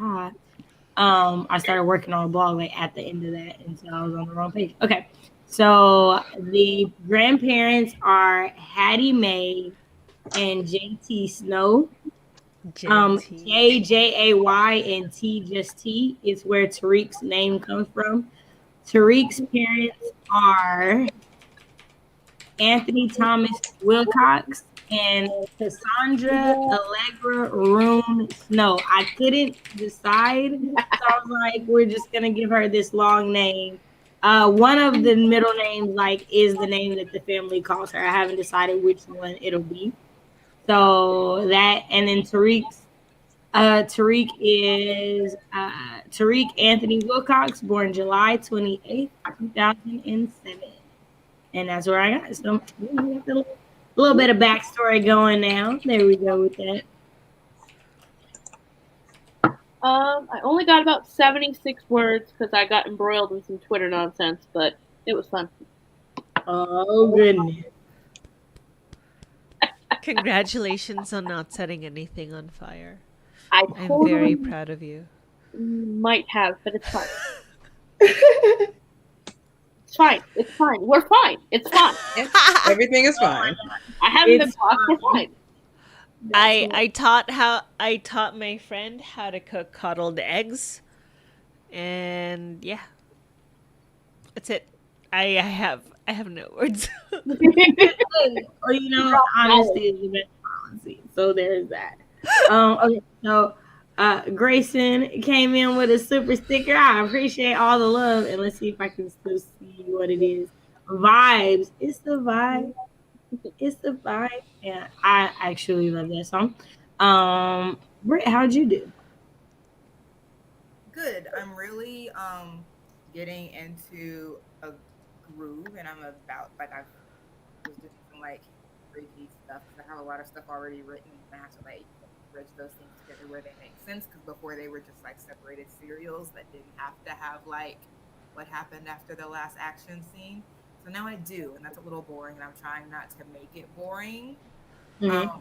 I started working on a blog like at the end of that, and so I was on the wrong page. Okay, so the grandparents are Hattie Mae and JT Snow. JT. JJAY and T just T is where Tariq's name comes from. Tariq's parents are Anthony Thomas Wilcox and Cassandra Allegra Rune Snow. I couldn't decide, so I was like, we're just gonna give her this long name. One of the middle names like is the name that the family calls her. I haven't decided which one it'll be. So that, and then Tariq is Tariq Anthony Wilcox, born July 28th, 2007. And that's where I got. So we got a little bit of backstory going now. There we go with that. I only got about 76 words because I got embroiled in some Twitter nonsense, but it was fun. Oh, goodness. Congratulations on not setting anything on fire. I I'm totally very proud of you. might have, but it's fine. It's fine. It's fine. We're fine. It's fine. Everything is fine. I haven't been It's blocked. We're fine. I taught my friend how to cook coddled eggs, and yeah, that's it. I have no words. Or honesty is the best policy. So there's that. Okay, so Grayson came in with a super sticker. I appreciate all the love, and let's see if I can still see what it is. Vibes. It's the vibe. It's the vibe. Yeah, I actually love that song. Britt, how'd you do? Good. I'm really getting into a groove, and I'm about like I was doing some like crazy stuff because I have a lot of stuff already written, and I have to like bridge those things together where they make sense. Because before they were just like separated serials that didn't have to have like what happened after the last action scene. So now I do, and that's a little boring, and I'm trying not to make it boring. Mm-hmm.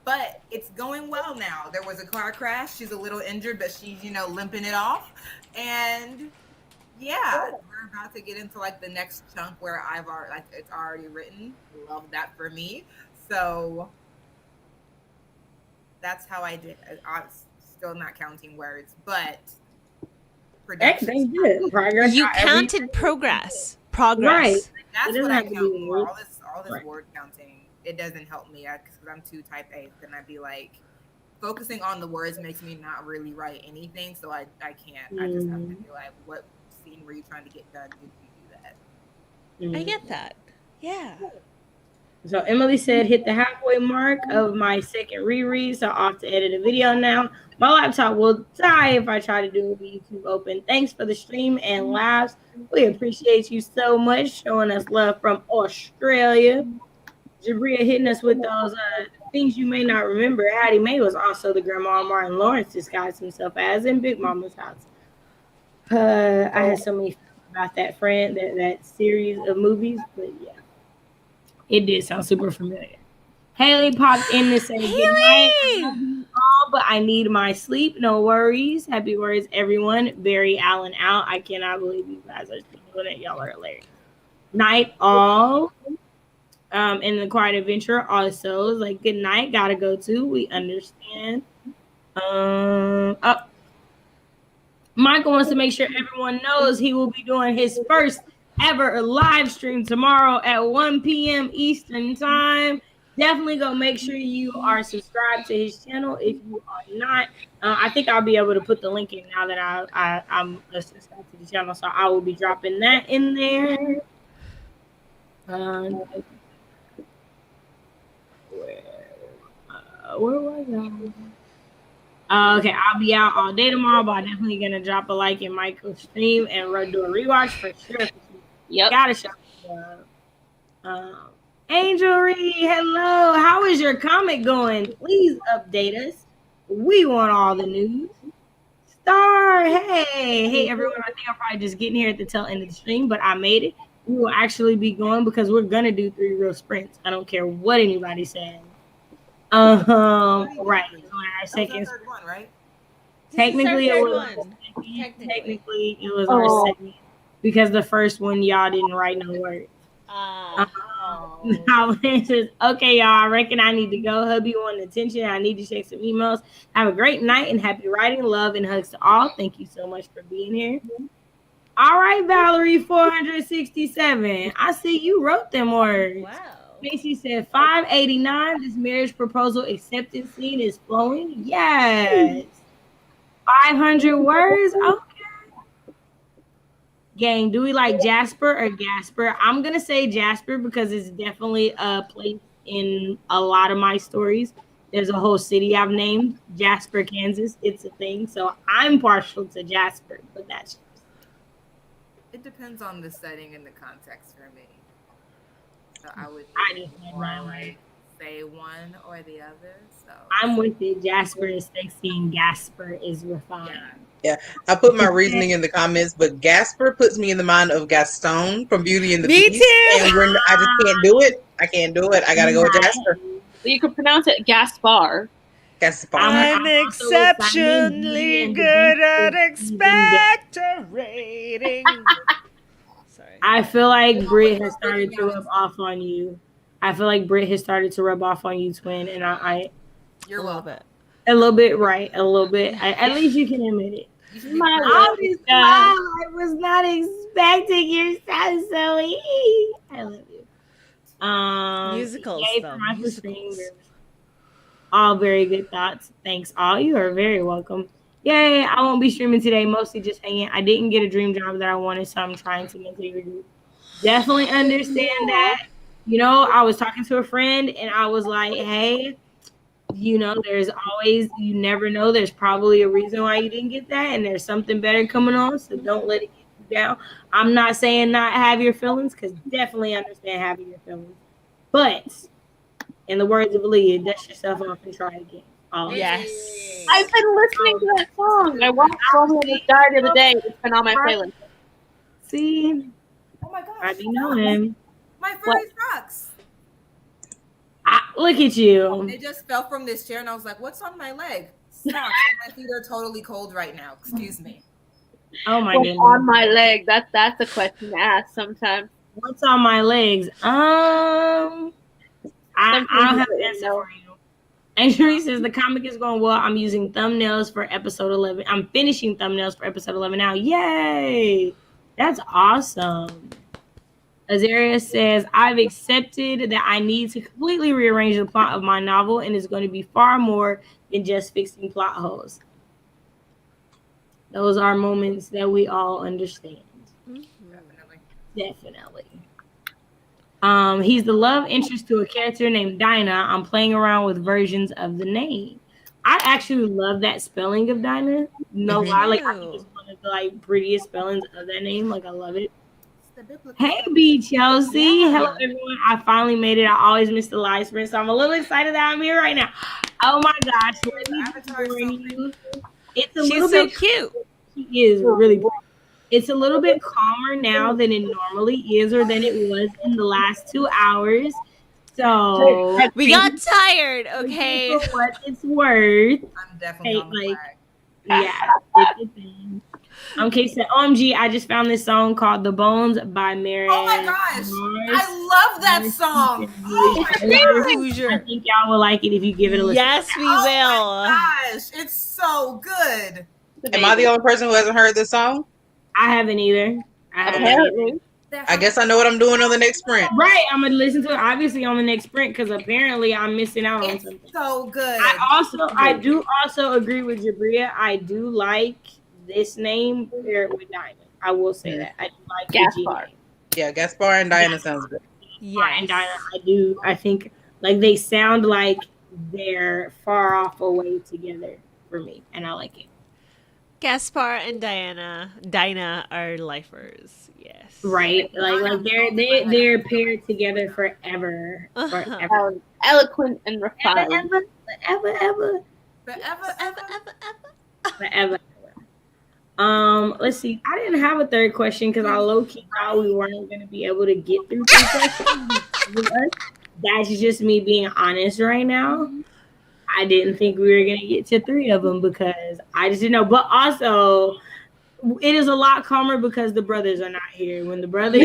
But it's going well now. There was a car crash. She's a little injured, but she's, limping it off. And yeah, we're about to get into like the next chunk where I've already like it's already written. Love that for me. So that's how I did. I'm still not counting words, but Excellent. Good. Progress. You not counted everything. progress. Right. Progress. that's It what doesn't I have to count be for. words. All this Right. word counting, it doesn't help me because I'm too type A. Then I'd be like, focusing on the words makes me not really write anything, so I can't. I just have to be like, what scene were you trying to get done? Did you do that? I get that. Yeah. So Emily said, hit the halfway mark of my second reread, so off to edit a video now. My laptop will die if I try to do it with YouTube open. Thanks for the stream and laughs. We appreciate you so much showing us love from Australia. Jabria hitting us with those things you may not remember. Hattie Mae was also the grandma Martin Lawrence disguised himself as in Big Mama's house. I had so many feelings about that that series of movies, but yeah, it did sound super familiar. Haley popped in to say good night. I love you all, but I need my sleep. No worries. Happy words, everyone. Barry Allen out. I cannot believe you guys are still doing it. Y'all are hilarious. Night all. In the Quiet Adventure also like good night, gotta go too. We understand. Michael wants to make sure everyone knows he will be doing his first ever live stream tomorrow at 1 p.m. Eastern time. Definitely go make sure you are subscribed to his channel. If you are not, I think I'll be able to put the link in now that I'm subscribed to the channel. So I will be dropping that in there. Where was I? Okay, I'll be out all day tomorrow, but I'm definitely gonna drop a like in Michael's stream and do a rewatch for sure. Yep. Gotta show Angel Reed, hello. How is your comic going? Please update us. We want all the news. Star, hey everyone. I think I'm probably just getting here at the tail end of the stream, but I made it. We will actually be going because we're gonna do 3 real sprints. I don't care what anybody says. Right. Our second third one, right? Technically, it was technically it was our second because the first one y'all didn't write no words. Okay, y'all. I reckon I need to go. Hubby wanting attention. I need to check some emails. Have a great night and happy writing. Love and hugs to all. Thank you so much for being here. All right, Valerie, 467. I see you wrote them words. Wow. Macy said 589. This marriage proposal acceptance scene is flowing. Yes. 500 words. Okay. Gang, do we like Jasper or Gasper? I'm gonna say Jasper because it's definitely a place in a lot of my stories. There's a whole city I've named Jasper, Kansas. It's a thing, so I'm partial to Jasper, but that's. It depends on the setting and the context for me. So I would say one or the other. So I'm with it. Jasper is sexy and Gasper is refined. Yeah, I put my reasoning in the comments, but Gasper puts me in the mind of Gaston from Beauty and the Beast. Me too. And I just can't do it. I can't do it. I gotta go with Jasper. You could pronounce it Gaspar. Gaspar. I'm exceptionally good at expectorating. Sorry. I feel like Britt has started to rub off on you. I feel like Britt has started to rub off on you, twin, and you're welcome. A little bit, right? A little bit. At least you can admit it. I was not expecting your sound so easy. I love you. Musicals, though. Musicals. All very good thoughts. Thanks, all. You are very welcome. Yay! I won't be streaming today. Mostly just hanging. I didn't get a dream job that I wanted, so I'm trying to mentally regroup. Definitely understand that. You know, I was talking to a friend, and I was like, "Hey." You know, there's always, you never know. There's probably a reason why you didn't get that, and there's something better coming on. So don't let it get you down. I'm not saying not have your feelings, because definitely understand having your feelings. But in the words of Aaliyah, dust yourself off and try again. Yes. I've been listening to that song. I watched Romeo and Die the other day. It's been on my playlist. See? Oh my gosh. I be knowing. My furry socks. Look at you. They just fell from this chair, and I was like, "What's on my leg?" Socks. My feet are totally cold right now. Excuse me. Oh my goodness. On my leg. That's a question to ask sometimes. What's on my legs? I don't have an answer for you. And Sheree says the comic is going well. I'm using thumbnails for episode 11. I'm finishing thumbnails for episode 11 now. Yay! That's awesome. Azaria says, I've accepted that I need to completely rearrange the plot of my novel, and it's going to be far more than just fixing plot holes. Those are moments that we all understand. Definitely. He's the love interest to a character named Dinah. I'm playing around with versions of the name. I actually love that spelling of Dinah. No lie, like I think it's one of the prettiest spellings of that name. Like I love it. Hey, B Chelsea. Yeah. Hello, everyone. I finally made it. I always miss the live sprint, so I'm a little excited that I'm here right now. Oh my gosh. It's a little bit cute. She is really pretty. It's a little bit calmer now than it normally is or than it was in the last 2 hours. So we got tired, okay? For what it's worth. I'm definitely on the flag. Yeah, it's a thing. Okay, so OMG, I just found this song called The Bones by Mary. Oh my gosh. I love that song. Oh my gosh. I think y'all will like it if you give it a listen. Yes, we will. Oh my gosh, it's so good. Am I the only person who hasn't heard this song? I haven't either. I guess I know what I'm doing on the next sprint. Right, I'm gonna listen to it obviously on the next sprint because apparently I'm missing out on something. So good. I do also agree with Jabria. I do like this name paired with Diamond. I will say that. I do like the G Gaspar. name. Yeah, Gaspar and Diana sounds good. And Diana, I do. I think like they sound like they're far off away together for me, and I like it. Gaspar and Dinah are lifers. Yes. Right, like they're paired together forever, forever, Eloquent and refined. ever. Let's see. I didn't have a third question because I low-key thought we weren't going to be able to get through 3 questions. That's just me being honest right now. I didn't think we were going to get to 3 of them because I just didn't know. But also, it is a lot calmer because the brothers are not here. When the brothers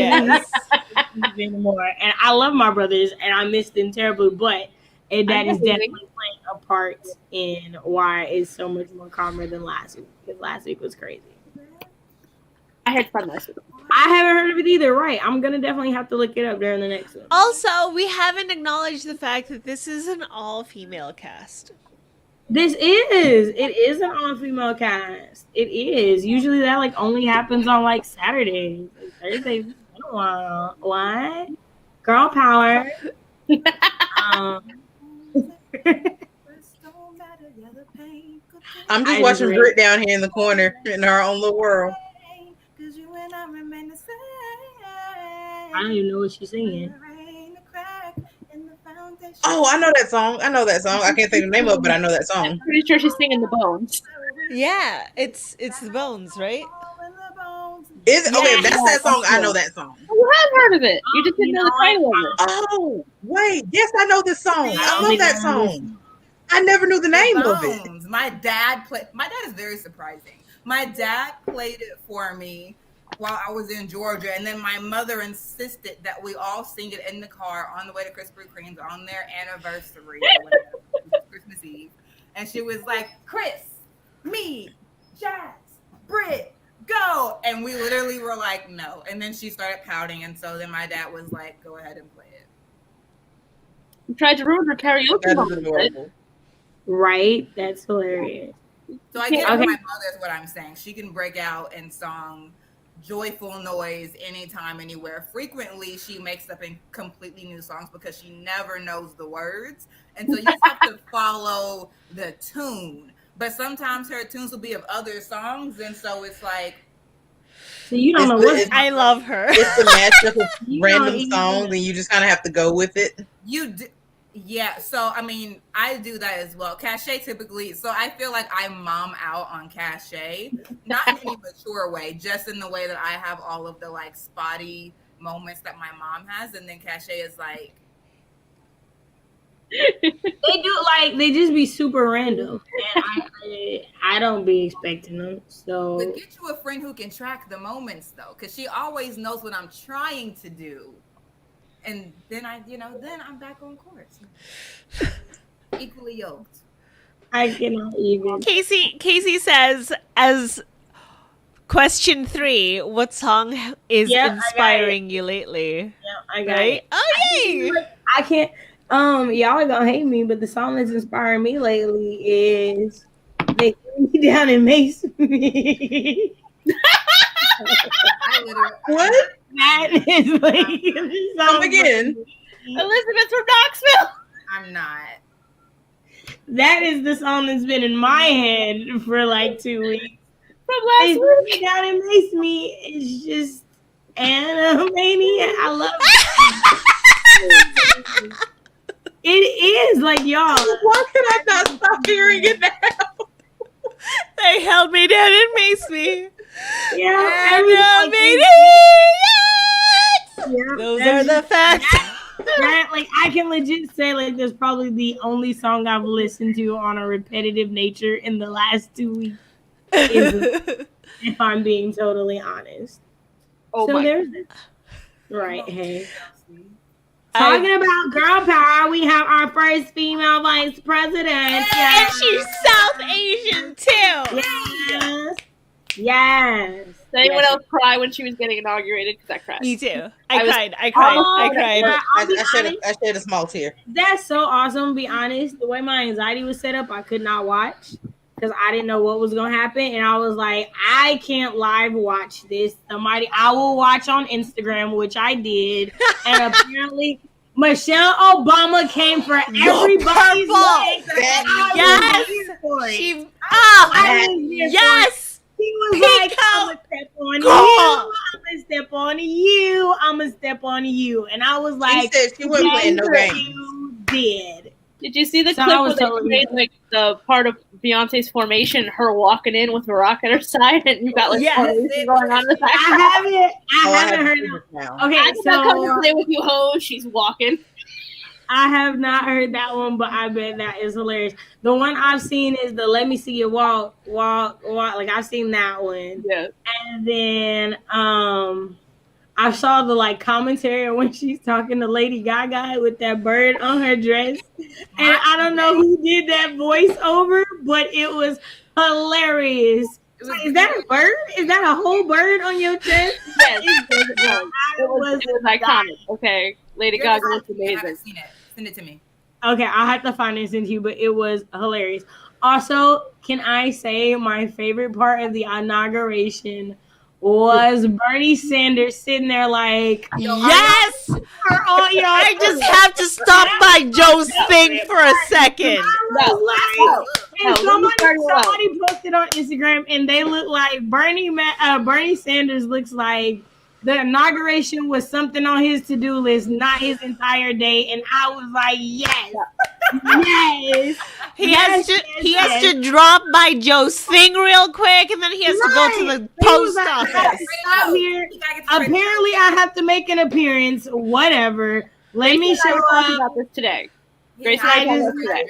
anymore, and I love my brothers and I miss them terribly, but that is definitely playing a part in why it's so much more calmer than last week. Because last week was crazy. I had fun last week. I haven't heard of it either. Right, I'm gonna definitely have to look it up during the next one. Also, we haven't acknowledged the fact that this is an all-female cast. It is an all-female cast. It is. Usually that like only happens on like Saturdays. Like, Thursdays been a while. What? Girl power. I'm just watching Brit down here in the corner in her own little world. I don't even know what she's singing. Oh, I know that song. I can't think of the name of it, but I know that song. I'm pretty sure she's singing The Bones. Yeah, it's the Bones, right? Is it? Okay, that's that song. I know that song. You have heard of it. You just didn't know the title of it. Oh, wait. Yes, I know this song. I love that song. I never knew the name of it. My dad is very surprising. My dad played it for me while I was in Georgia, and then my mother insisted that we all sing it in the car on the way to Krispy Kreme's on their anniversary, Christmas Eve. And she was like, Chris, me, Jazz, Britt, go. And we literally were like, no. And then she started pouting, and so then my dad was like, go ahead and play it. You tried to ruin her karaoke moment. Right? That's hilarious. So I guess my mother is what I'm saying. She can break out in song joyful noise anytime, anywhere. Frequently, she makes up in completely new songs because she never knows the words. And so you have to follow the tune. But sometimes her tunes will be of other songs. And so it's like... So you don't know what... I love her. It's the mashup of random songs and you just kind of have to go with it. Yeah, so I mean, I do that as well. Cachet typically, so I feel like I mom out on Cachet, not in any mature way, just in the way that I have all of the like spotty moments that my mom has, and then Cachet is like they just be super random, and I don't be expecting them. So but get you a friend who can track the moments though, because she always knows what I'm trying to do. And then I'm back on course. Equally yoked. I cannot even. Casey says, as question 3, what song is inspiring you lately? Yeah, I got it. Oh, yay! I can't. Y'all are gonna hate me, but the song that's inspiring me lately is "They Threw Me Down and Mace Me." What? That is like come again. Elizabeth from Knoxville. I'm not. That is the song that's been in my head for like 2 weeks. From last week. Down and Mace Me is just Animania. I love it. It is like y'all. Why can I not stop hearing it now? They held me down and maced me. Yeah, those are the facts. That, like, I can legit say, like, there's probably the only song I've listened to on a repetitive nature in the last 2 weeks. If I'm being totally honest. Oh so my there's this. Right, hey. Talking about girl power, we have our first female vice president. And she's South Asian, too. Yes. Did anyone else cry when she was getting inaugurated? Because I cried. Me too. I cried. I cried. I cried. I shed a small tear. That's so awesome. To be honest, the way my anxiety was set up, I could not watch because I didn't know what was gonna happen, and I was like, I can't live watch this. I will watch on Instagram, which I did, and apparently Michelle Obama came for everybody's legs. Yes, she. Yes. He was like, I'm gonna step on you. I'm gonna step on you. I'm gonna step on you. And I was like, she said she wasn't playing no games. You did. Did you see the clip where they made like the part of Beyonce's formation, her walking in with Barack at her side, and you got like going on in the background? I haven't heard that. Okay, I'm not coming to play with you, ho. She's walking. I have not heard that one, but I bet that is hilarious. The one I've seen is the "Let Me See You Walk." Like I've seen that one. Yeah. And then I saw the like commentary when she's talking to Lady Gaga with that bird on her dress, and I don't know who did that voiceover, but it was hilarious. Is that a bird? Is that a whole bird on your chest? Yes, it was iconic. Okay, Lady Gaga was amazing. I haven't seen it. Send it to me. Okay, I'll have to find it and send to you, but it was hilarious. Also, can I say my favorite part of the inauguration was Bernie Sanders sitting there like, yes! I just have to stop my Joe's thing for a second. And somebody posted on Instagram, and they look like Bernie Sanders looks like the inauguration was something on his to-do list, not his entire day. And I was like, yes, yes. He has to drop by Joe's thing real quick, and then he has to go to the post office. Out here. Apparently, I have to make an appearance. Whatever. Let me show up about this today. Grace and I talked about today.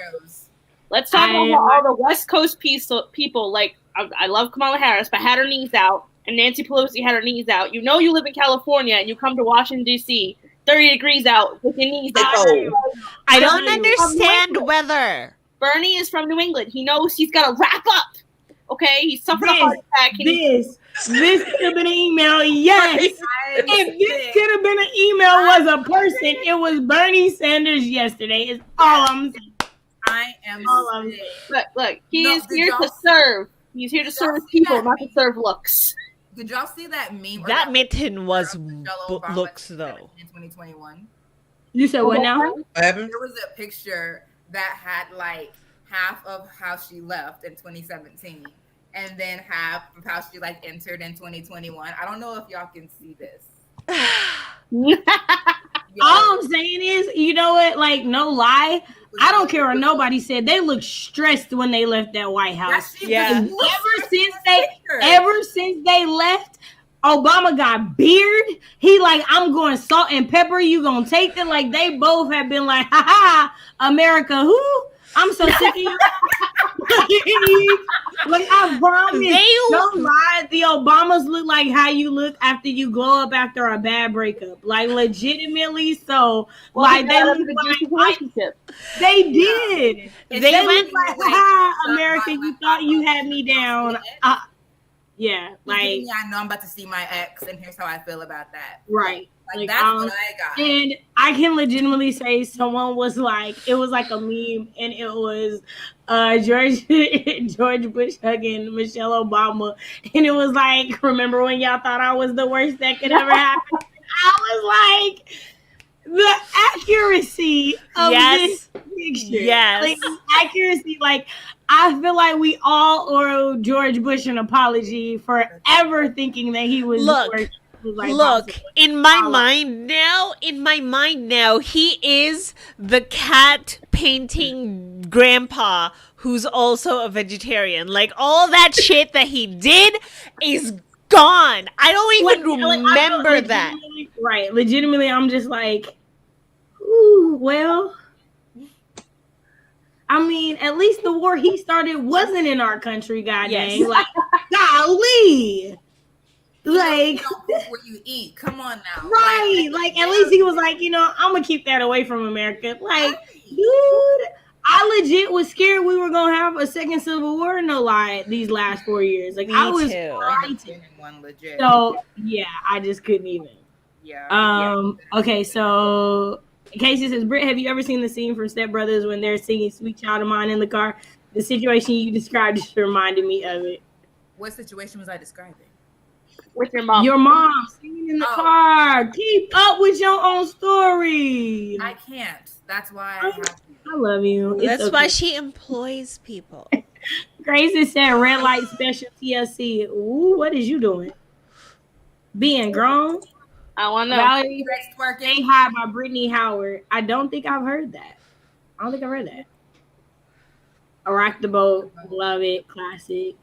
Let's talk about all the West Coast people. Like I love Kamala Harris, but had her knees out. And Nancy Pelosi had her knees out. You know you live in California and you come to Washington, D.C., 30 degrees out with your knees out. I don't understand weather. Bernie is from New England. He knows he's got to wrap up. Okay? He suffered a heart attack. This could have been an email. Yes. If this could have been an email was a person, it was Bernie Sanders yesterday. Is all I'm saying. I am all I'm saying. Look, he is here to serve. He's here to serve people, not to serve looks. Did y'all see that meme? That mitten was looks though. In 2021. You said what now? There was a picture that had like half of how she left in 2017, and then half of how she like entered in 2021. I don't know if y'all can see this. All I'm saying is, you know what? Like, no lie. I don't care what nobody said. They look stressed when they left that White House. Yeah. Ever since they left, Obama got beard. He like, I'm going salt and pepper. You gonna take them? Like they both have been like, ha ha, America. Who? I'm so sick of you. Like I promise, don't lie. The Obamas look like how you look after you glow up after a bad breakup. Like legitimately, so like they look like they did. They went like, "Ha, America, you thought you had me down." Yeah, like I know I'm about to see my ex, and here's how I feel about that. Right. Like that's what I got. And I can legitimately say someone was like, it was like a meme, and it was George Bush hugging Michelle Obama, and it was like, remember when y'all thought I was the worst that could ever happen? I was like, the accuracy of this picture. Yes. Like the accuracy, like I feel like we all owe George Bush an apology for ever thinking that he was the worst. Look, in my mind now, he is the cat painting grandpa who's also a vegetarian. Like, all that shit that he did is gone. I don't even remember that. Right. Legitimately, I'm just like, ooh, well, I mean, at least the war he started wasn't in our country, goddamn. Yes. Like, golly. Like, you don't cook what you eat. Come on now. Right. Like at least he was like, I'm gonna keep that away from America. Like, dude, I legit was scared we were gonna have a second civil war. No lie, these last 4 years, like Me I was too. frightened. One legit. So yeah, I just couldn't even. Yeah. Okay, so Casey says, Britt, have you ever seen the scene from Step Brothers when they're singing "Sweet Child of Mine" in the car? The situation you described just reminded me of it. What situation was I describing? With your mom. Your mom singing in the car. Keep up with your own story. I can't. That's why I have to. I love you. It's That's okay. why she employs people. Gracie said red light special TLC. Ooh, what is you doing? Being grown? I want to know. Valerie, Stay High by Brittany Howard. I don't think I've heard that. I don't think I've heard that. Rock the Boat. Love it. Classic.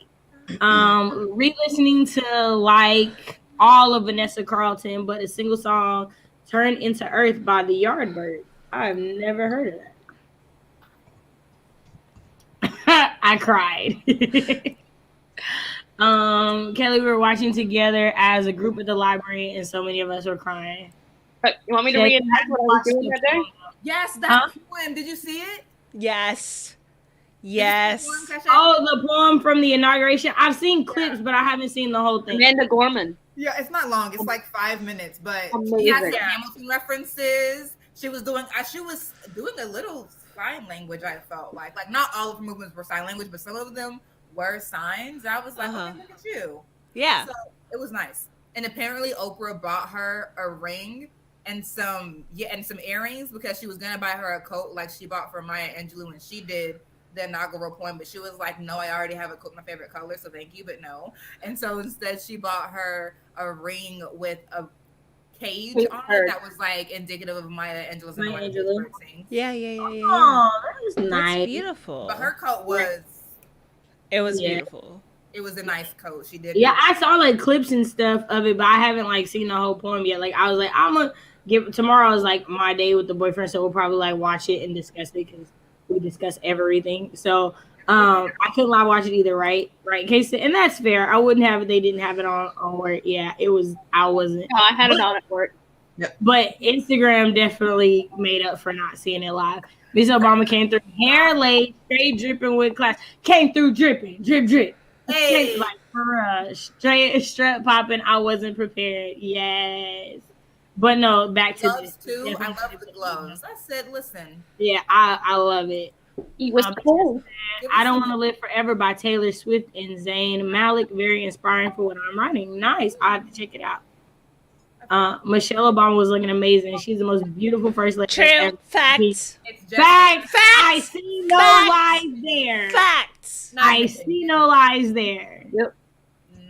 Re-listening to like all of Vanessa Carlton, but a single song, Turned into Earth by the Yardbirds. I've never heard of that. I cried. Kelly, we were watching together as a group at the library, and so many of us were crying. You want me to reenact what I was doing that day? Yes, that poem. Did you see it? Yes. Yes. Oh, the poem from the inauguration. I've seen clips, but I haven't seen the whole thing. Amanda Gorman. Yeah, it's not long. It's like 5 minutes, but Amazing. she has some Hamilton references. She was doing a little sign language. I felt like not all of her movements were sign language, but some of them were signs. I was like, okay, look at you. Yeah. So it was nice. And apparently, Oprah bought her a ring and some earrings because she was gonna buy her a coat like she bought for Maya Angelou when she did the inaugural poem, but she was like, no, I already have a coat, my favorite color, so thank you, but no. And so instead she bought her a ring with a cage on it that was like indicative of Maya Angelou's sings. Yeah. Oh, that was nice. That's beautiful. But her coat was beautiful. It was a nice coat. She did. Yeah, I saw like clips and stuff of it, but I haven't like seen the whole poem yet. Like I was like, I'm gonna give tomorrow is like my day with the boyfriend, so we'll probably like watch it and discuss it because we discuss everything. So I couldn't lie watch it either, right? Casey, and that's fair. I wouldn't have it. They didn't have it on work. Yeah, it was. I wasn't. No, I had it on at work. But Instagram definitely made up for not seeing it live. Miss Obama came through hair laid, straight dripping with class. Came through dripping, drip. Hey. Like for straight strut popping. I wasn't prepared. Yes. But no, back to gloves too. I love the gloves. I said, listen. Yeah, I love it. It was cool. I Don't Want to Live Forever by Taylor Swift and Zayn Malik. Very inspiring for what I'm writing. Nice. I have to check it out. Michelle Obama was looking amazing. She's the most beautiful first lady. True. Facts. Facts. I see no lies there. Facts. I see no lies there. Yep.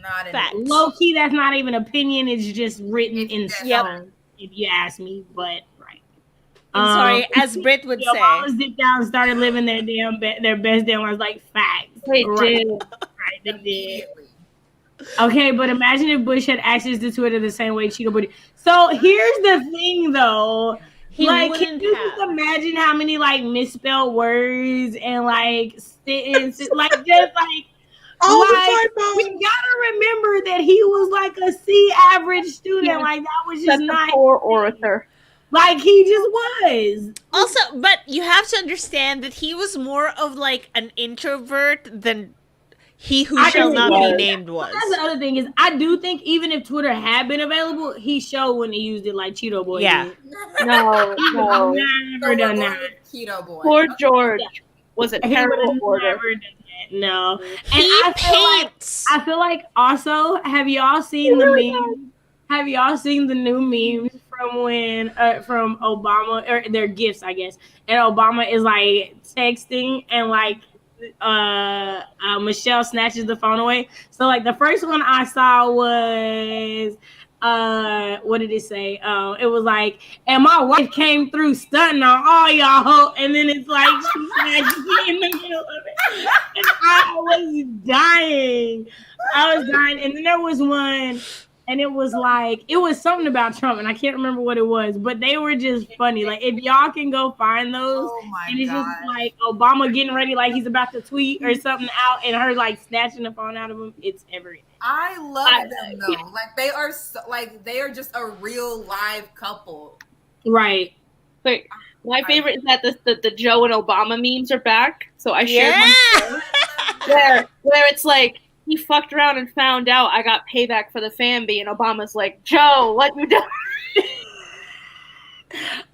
Not facts. Low key, that's not even opinion. It's just written in stone. If you ask me, but right. I'm sorry, as Britt would say. Obamas dipped down and started living their their best damn lives. Like facts. They did. Right, they did. Okay, but imagine if Bush had access to Twitter the same way Cheeto Booty. So here's the thing, though. Can you just imagine how many like misspelled words and like sentences, like just like. We gotta remember that he was like a C average student. Like that was just not poor orator. Like he just was. Also, but you have to understand that he was more of like an introvert than he who shall not be named was. That's the other thing is I do think even if Twitter had been available, he showed when he used it like Cheeto Boy. Yeah. No. Never done that. Cheeto Boy. Poor George was a terrible orator. No, and I feel like also have y'all seen the memes? Have y'all seen the new memes from when from Obama or their gifts, I guess, and Obama is like texting and like Michelle snatches the phone away. So like the first one I saw was what did it say? It was like, and my wife came through stunting on all y'all, and then it's like she snatched in the middle of it, and I was dying, and then there was one, and it was like it was something about Trump, and I can't remember what it was, but they were just funny. Like if y'all can go find those, and it's just like Obama getting ready, like he's about to tweet or something out, and her like snatching the phone out of him. It's everything. I love them though. Like they are they are just a real live couple. Right. But My favorite is that the Joe and Obama memes are back. So I shared Yeah. one where it's like he fucked around and found out I got payback for the Famby, and Obama's like, Joe, what you done?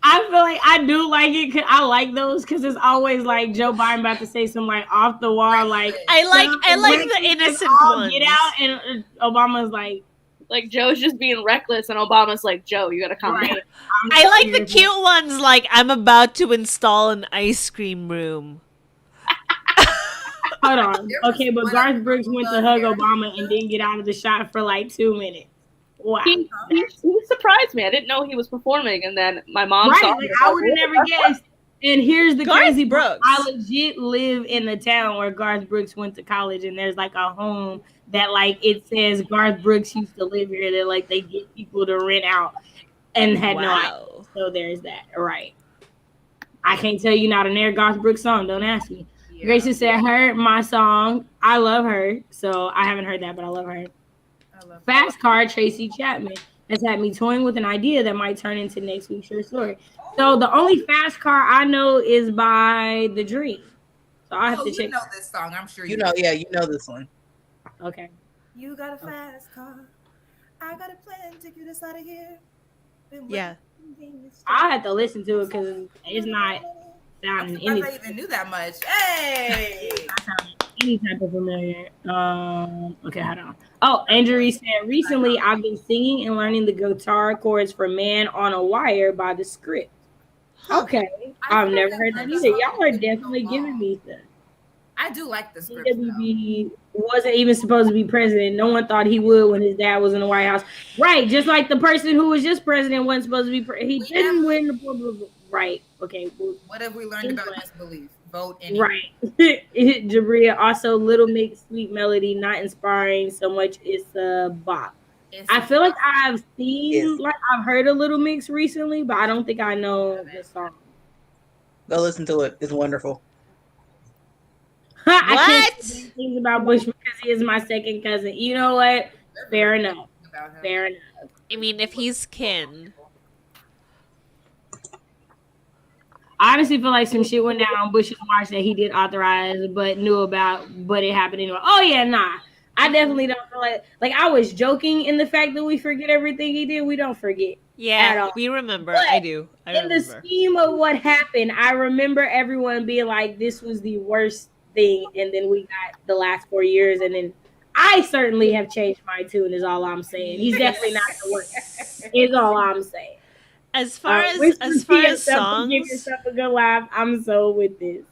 I feel like I do like it. Cause I like those because it's always like Joe Biden about to say some like off the wall like I like the innocent ones. Get out, and Obama's like Joe's just being reckless, and Obama's like, Joe, you gotta calm down. I like the cute ones like I'm about to install an ice cream room. Hold on. Okay, but Garth Brooks went to hug Obama and didn't get out of the shot for like 2 minutes. Wow. He surprised me. I didn't know he was performing, and then my mom saw him. Like, I would have never guessed. And here's the Garth crazy Brooks. I legit live in the town where Garth Brooks went to college, and there's like a home that like it says Garth Brooks used to live here. That like they get people to rent out and had no idea. So there's that. Right. I can't tell you not an Air Garth Brooks song. Don't ask me. Yeah. Gracie said, "Heard my song. I love her." So I haven't heard that, but I love her. Fast Car Tracy Chapman has had me toying with an idea that might turn into next week's short story. So the only Fast Car I know is by The Dream. So I have to check. You know this song, I'm sure you know. Yeah, you know this one. Okay. You got a fast car. I got a plan to get us out of here. Yeah. I have to listen to it because it's not sounding anything. I even knew that much. Hey. Any type of familiar. Okay, hold on. Oh, Andrew said, recently I've been singing and learning the guitar chords for Man on a Wire by The Script. Okay. I've never heard that either. Y'all are definitely giving me stuff. I do like The Script. CWB wasn't even supposed to be president. No one thought he would when his dad was in the White House. Right, just like the person who was just president wasn't supposed to be he didn't win the right. Okay. Well, what have we learned about disbelief? Vote anyway. Right. Jabria also Little Mix, sweet melody, not inspiring so much. It's a bop. I feel like I've seen like I've heard a Little Mix recently, but I don't think I know the song. Go listen to it. It's wonderful. I can't say things about Bush because he is my second cousin. You know what? Fair enough. Fair enough. I mean, if he's kin. I honestly feel like some shit went down on Bush's watch that he did authorize, but knew about, but it happened anyway. Oh yeah, nah. I definitely don't feel like I was joking in the fact that we forget everything he did. We don't forget. Yeah, we remember. But I do. In the scheme of what happened, I remember everyone being like, "This was the worst thing," and then we got the last 4 years, and then I certainly have changed my tune. Is all I'm saying. He's definitely not the worst. Is all I'm saying. As far as songs, give yourself a good laugh. I'm so with this.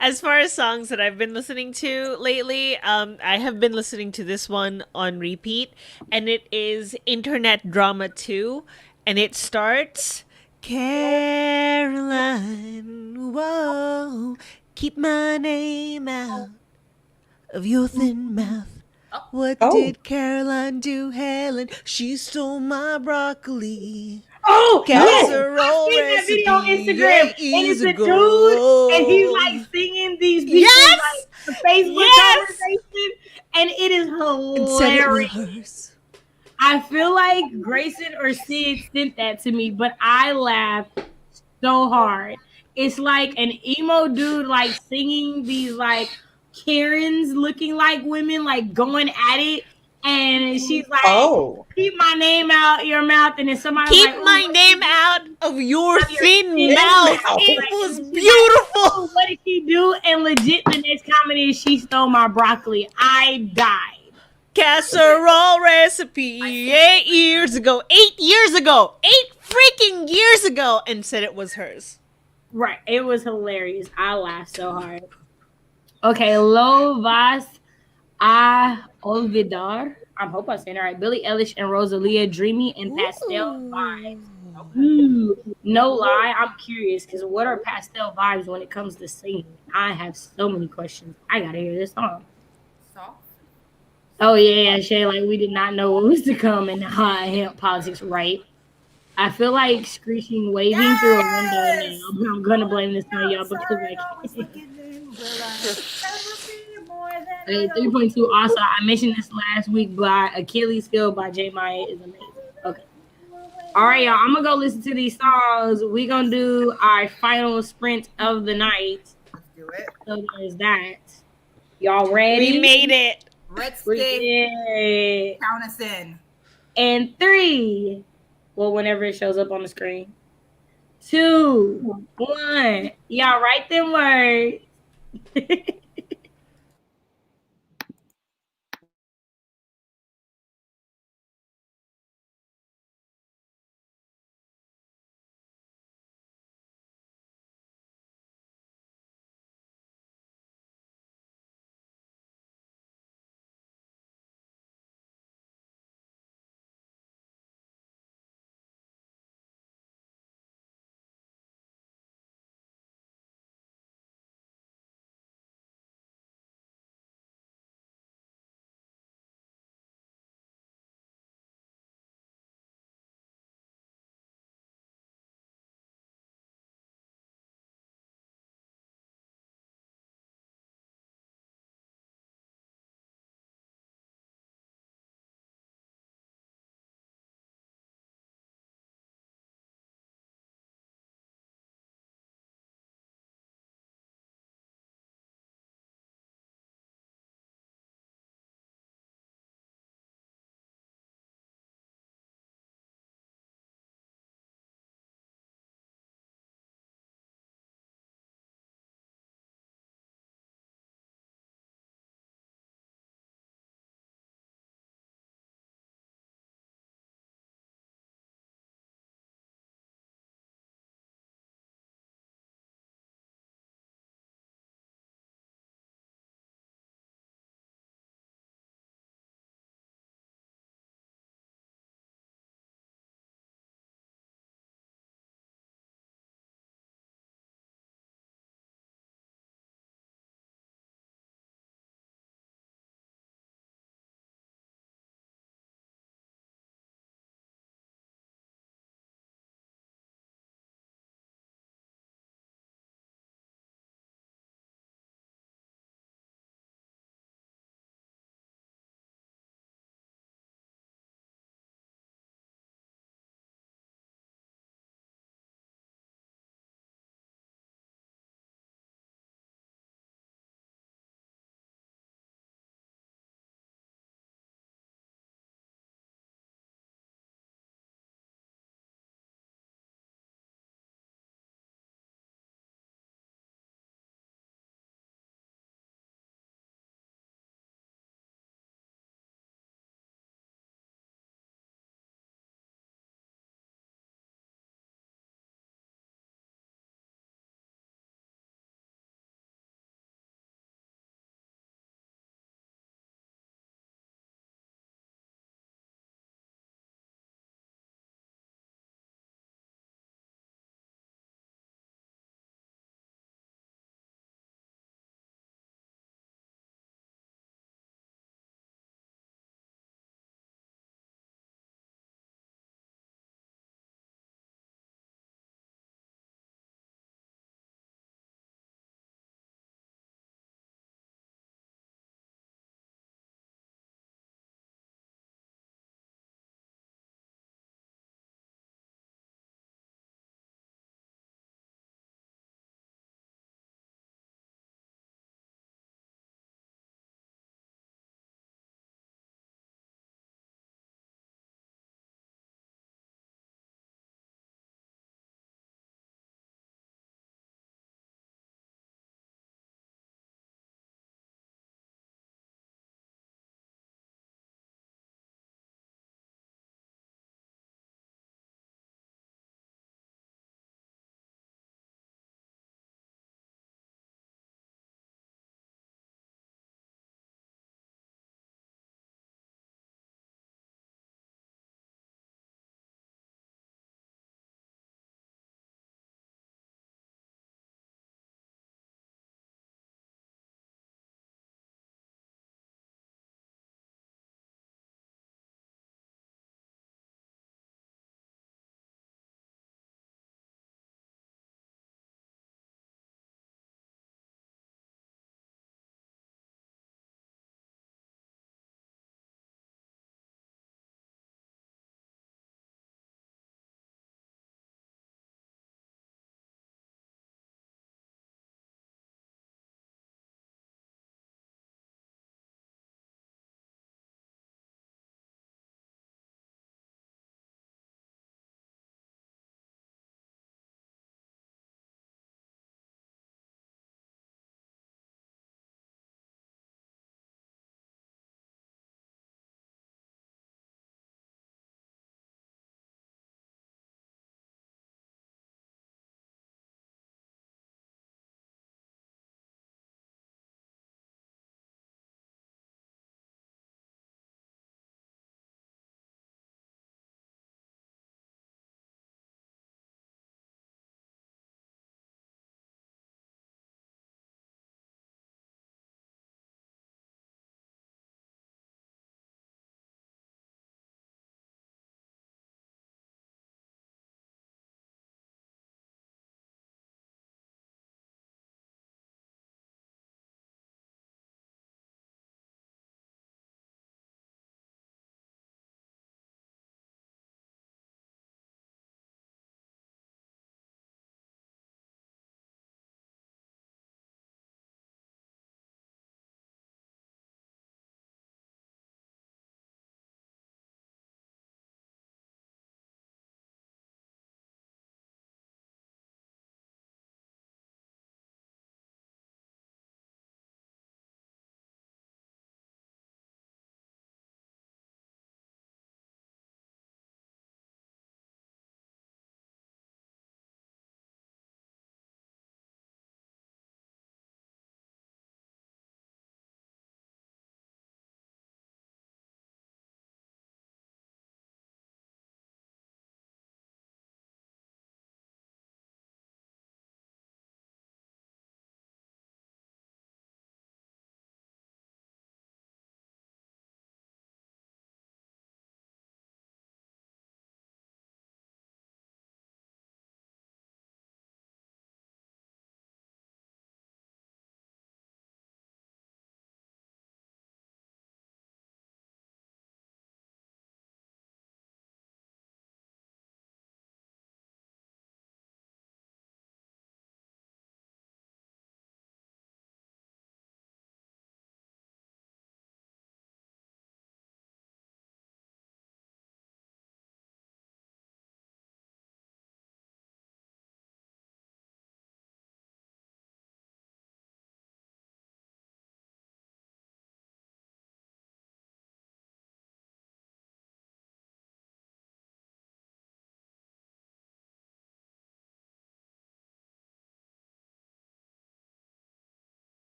As far as songs that I've been listening to lately, I have been listening to this one on repeat, and it is Internet Drama 2, and it starts, Caroline, whoa, keep my name out of your thin mouth. What did Caroline do, Helen? She stole my broccoli. Casserole yes! I've seen that video on Instagram. And it's a ago. Dude, and he's like singing these people like the Facebook conversation, and it is hilarious. I feel like Grayson or Sid sent that to me, but I laughed so hard. It's like an emo dude like singing these like Karens looking like women like going at it, and she's like, keep my name out your mouth, and then somebody keep like, my name out of your thin mouth. It was beautiful. Like, what did she do? And legit the next comment is she stole my broccoli. I died. Casserole recipe 8 years ago, 8 freaking years ago, and said it was hers. Right, it was hilarious. I laughed so hard. Okay, Lo Vas a Olvidar. I hope I'm saying it right. Billie Eilish and Rosalia, Dreamy and Pastel Vibes. Ooh, no lie, I'm curious because what are pastel vibes when it comes to singing? I have so many questions. I gotta hear this song. Soft. Oh yeah, Shay, like we did not know what was to come in hemp politics, right? I feel like screeching, waving through a window now. But I'm gonna blame this on y'all because I can't. 3.2. Also, I mentioned this last week, but Achilles Heel by J. Maya is amazing. Okay. All right, y'all. I'm gonna go listen to these songs. We gonna do our final sprint of the night. Let's do it. So there's that. Y'all We ready? made it. Red We stick, did. count us in. And 3. Well, whenever it shows up on the screen. 2, 1. Y'all write them words.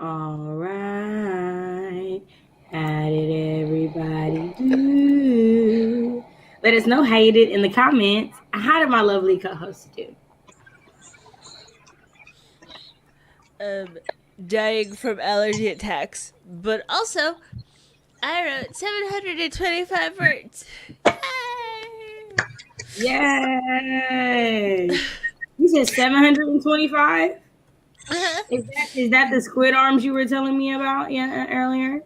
All right. How did everybody do? Let us know how you did in the comments. How did my lovely co-host do? Dying from allergy attacks. But also, I wrote 725 words. Yay! You said 725? Is that the squid arms you were telling me about earlier?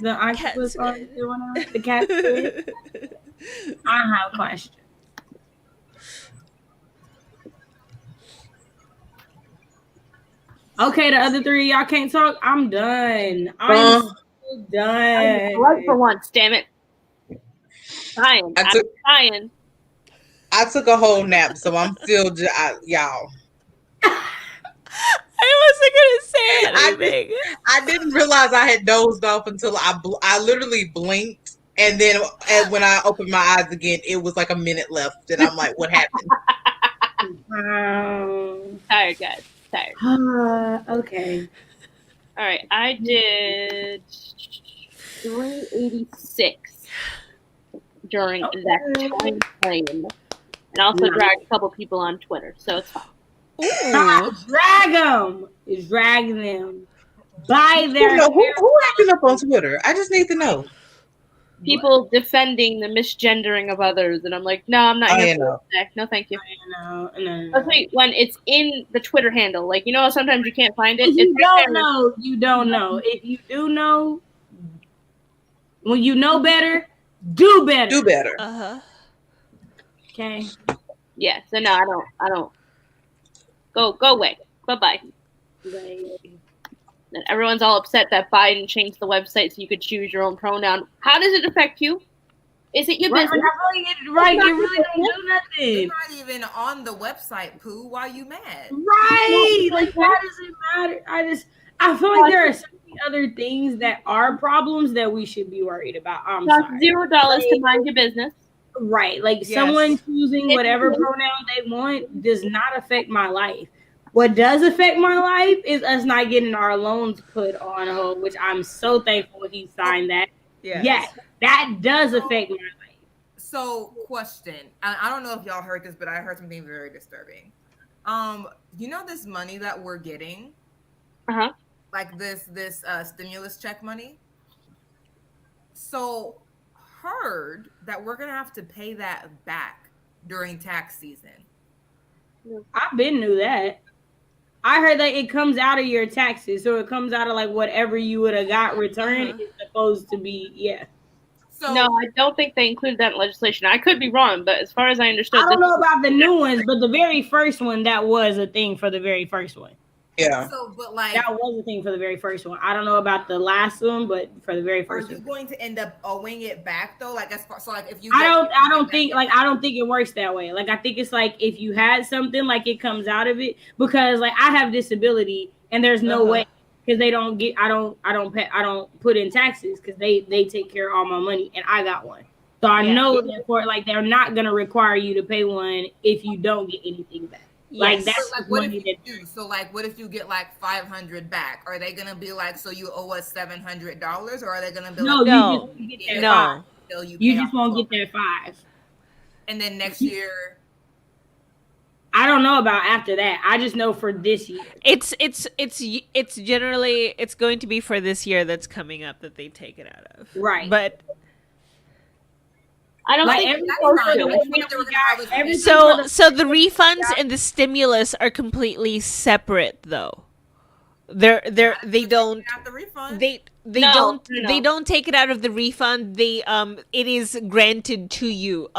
The Cat octopus arms squid. or whatever? The cat squid? I have a question. Okay, the other three y'all can't talk. I'm done. I'm so done. Right for once, damn it. Trying. I took trying. I took a whole nap, so I'm still y'all. I wasn't gonna say anything. I didn't realize I had dozed off until I literally blinked, and then when I opened my eyes again, it was like a minute left, and I'm like, "What happened?" Wow. Tired, guys. Tired. Okay. All right, I did 386 during that time frame, and also dragged a couple people on Twitter, so it's fine. Drag them. Drag them. By their who acting up on Twitter? I just need to know. People defending the misgendering of others, and I'm like, no, I'm not here for that. No, thank you. No. Especially when it's in the Twitter handle. Like, you know, sometimes you can't find it. If you don't know, you don't know. If you do know, when you know better, do better. Do better. Okay. Yeah, so no, I don't. Go away. Bye-bye. And everyone's all upset that Biden changed the website so you could choose your own pronoun. How does it affect you? Is it your business? It really don't do nothing. You're not even on the website, Pooh. Why are you mad? Right. Like, why does it matter? I feel like there are so many other things that are problems that we should be worried about. I'm sorry. $0 to mind your business. Right. Like, someone choosing whatever pronoun they want does not affect my life. What does affect my life is us not getting our loans put on hold, which I'm so thankful he signed that. Yes, that does affect my life. So, question. I don't know if y'all heard this, but I heard something very disturbing. You know this money that we're getting? Like this stimulus check money? So, heard that we're going to have to pay that back during tax season. I've been knew that. I heard that it comes out of your taxes, so it comes out of like whatever you would have got returned. It's supposed to be, So, no, I don't think they included that in legislation. I could be wrong, but as far as I understood, I don't know about the new ones, but the very first one, that was a thing for the very first one. Yeah. So, but like that was a thing for the very first one. I don't know about the last one, but for the very first one. Are you going to end up owing it back though? Like as far, so like if you I don't think it works that way. Like I think it's like if you had something, like it comes out of it, because like I have disability and there's no way, because they don't get I don't put in taxes because they take care of all my money and I got one. So I know that for like they're not gonna require you to pay one if you don't get anything back. Like that's like what if you do? So like what if you get like $500 back? Are they gonna be like, so you owe us $700, or are they gonna be like, no, you just get that $5. You just won't get that $5. And then next year, I don't know about after that. I just know for this year. It's generally it's going to be for this year that's coming up that they take it out of. Right. But I don't like think so the refunds and the stimulus are completely separate though. They don't take it out of the refund. It is granted to you.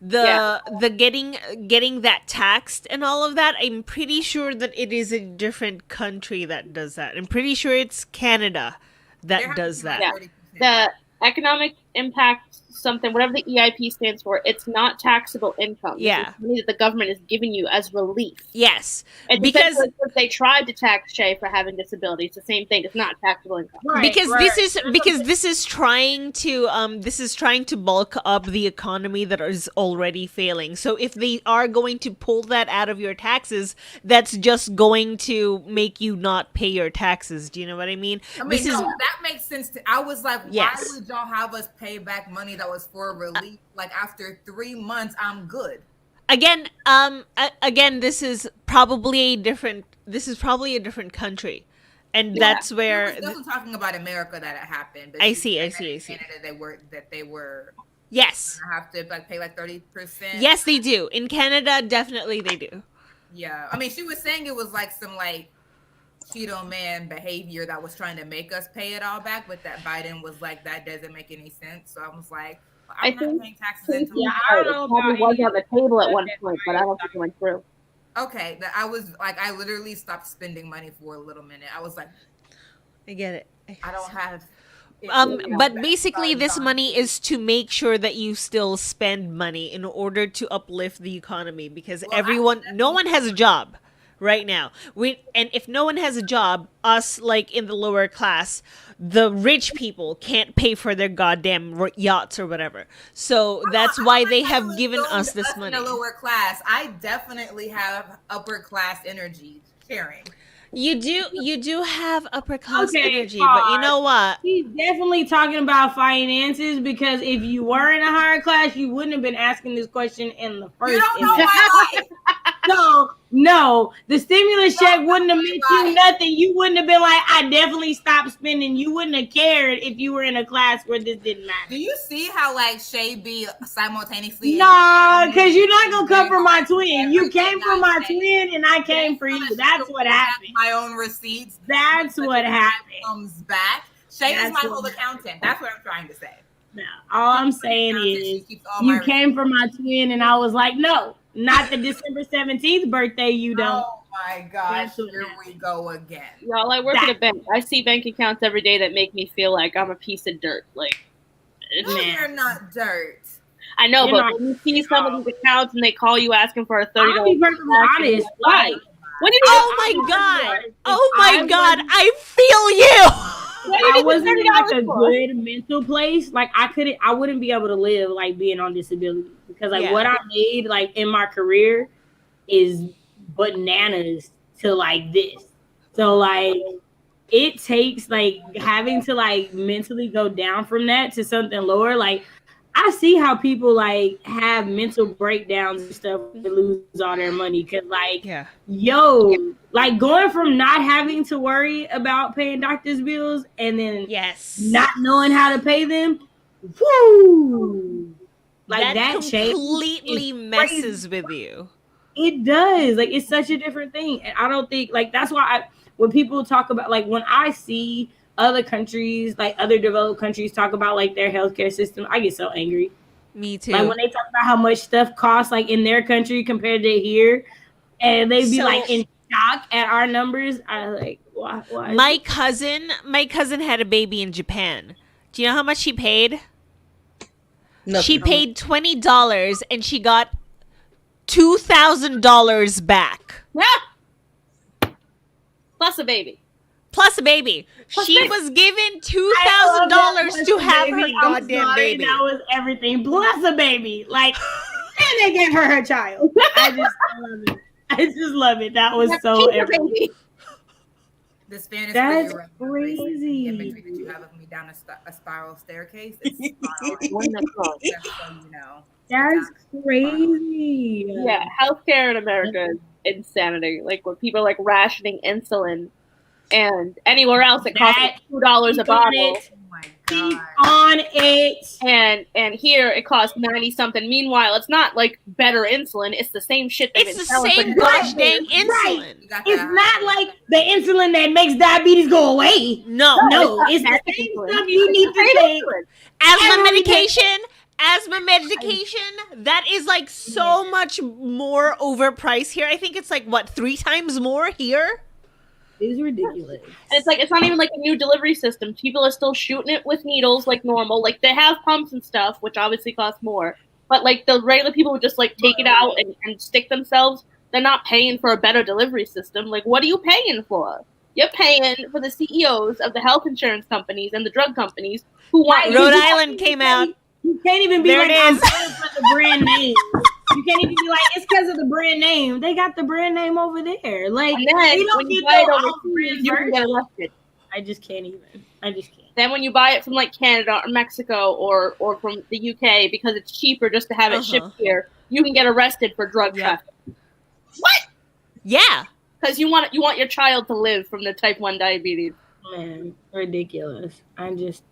The getting that taxed and all of that, I'm pretty sure that it is a different country that does that. I'm pretty sure it's Canada that does that. Yeah. The economic impact something, whatever the EIP stands for, it's not taxable income. Yeah. It's money that the government is giving you as relief. Yes. It's Because if they tried to tax Shay for having disability, it's the same thing. It's not taxable income. This is trying to bulk up the economy that is already failing. So if they are going to pull that out of your taxes, that's just going to make you not pay your taxes. Do you know what I mean? I mean, that makes sense. I was like, why would y'all have us pay back money that was for relief? Like after 3 months, I'm good. Again, this is probably a different country, and that's where. It was definitely talking about America that it happened. But I see. Canada, they were. Yes. Have to pay 30%. Yes, they do. In Canada, definitely they do. Yeah, I mean, she was saying it was like some Cheeto man behavior that was trying to make us pay it all back, but that Biden was like, that doesn't make any sense. So I was like, I'm not paying taxes until I don't know about was on the table at one point, but I don't think it went through. Okay, I was like, I literally stopped spending money for a little minute. I was like, I get it. I don't have. But basically, this money is to make sure that you still spend money in order to uplift the economy, because no one has a job right now. And if no one has a job, us in the lower class, the rich people can't pay for their goddamn yachts or whatever. So that's why they have given us this money. In the lower class, I definitely have upper class energy sharing. You do have upper class energy, but you know what? He's definitely talking about finances, because if you were in a higher class, you wouldn't have been asking this question in the first. You don't know my life. No, the stimulus check wouldn't have meant you nothing. You wouldn't have been like, I definitely stopped spending. You wouldn't have cared if you were in a class where this didn't matter. Do you see how Shay be simultaneously? Nah, because you're not gonna come from my twin. You came from my twin, and I came for you. That's what happened. My own receipts. That's what happened. Comes back. Shay is my whole accountant. That's what I'm trying to say. No, all I'm saying is you came from my twin, and I was like, no. Not the December 17th birthday, you don't. Oh my gosh, here we go again. Y'all, I work at a bank. I see bank accounts every day that make me feel like I'm a piece of dirt. You're not dirt. I know, but when you see some of these accounts and they call you asking for a $30, I'll be perfectly honest. Why? Oh my god! I feel you. I wasn't in a good mental place. I wouldn't be able to live being on disability, because what I made in my career is bananas to this. So it takes having to mentally go down from that to something lower. I see how people have mental breakdowns and stuff and lose all their money, because going from not having to worry about paying doctor's bills and then not knowing how to pay them, woo! That completely messes with you. It does. It's such a different thing, and I don't think that's why when people talk about when I see other countries, other developed countries, talk about their healthcare system, I get so angry. Me too. When they talk about how much stuff costs in their country compared to here, and they be in shock at our numbers. I why? My cousin had a baby in Japan. Do you know how much she paid? Nothing. She paid $20 and she got $2,000 back. Plus a baby. She was given $2,000 to have her goddamn baby. That was everything. Plus a baby. And they gave her child. I just love it. I just love it. That was so everything. The Spanish That's crazy. Imagery that you have of me down a spiral staircase. It's That's crazy. Yeah, healthcare in America is insanity. When people are rationing insulin, and anywhere else it costs $2 a bottle. Oh my God. On it. And here it costs 90 something. Meanwhile, it's not better insulin. It's the same shit they've been selling. It's the same gosh dang insulin. It's not the insulin that makes diabetes go away. No, it's the same stuff you need to take. Asthma medication, that is so much more overpriced here. I think it's 3 times more here. It's ridiculous. And it's like, it's not even like a new delivery system. People are still shooting it with needles like normal. Like, they have pumps and stuff, which obviously cost more. But like the regular people would just like take it out and stick themselves. They're not paying for a better delivery system. Like, what are you paying for? You're paying for the CEOs of the health insurance companies and the drug companies who want Rhode Island came out. You can't even be There like, it I'm is. paying for the brand name. You can't even be like, it's because of the brand name. They got the brand name over there. Like, And then they don't when you get buy it no overseas, you can get arrested. I just can't even. I just can't. Then when you buy it from like Canada or Mexico or from the UK because it's cheaper just to have it shipped here, you can get arrested for drug trafficking. What? Yeah. Because you want your child to live from the type 1 diabetes. Man, ridiculous. I just.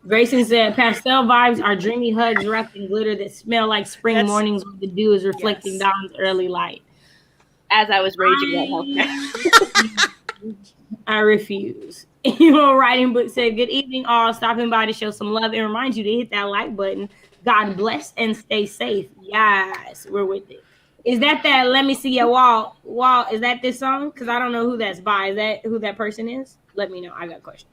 Grayson said, pastel vibes are dreamy hugs wrapped in glitter that smell like spring mornings when the dew is reflecting dawn's early light. As I was raging at healthcare. I refuse. Emo Writing Book said, good evening, all. Stopping by to show some love and remind you to hit that like button. God bless and stay safe. Yes, we're with it. Is that Let Me See Your Wall? Is that this song? Because I don't know who that's by. Is that who that person is? Let me know. I got a question.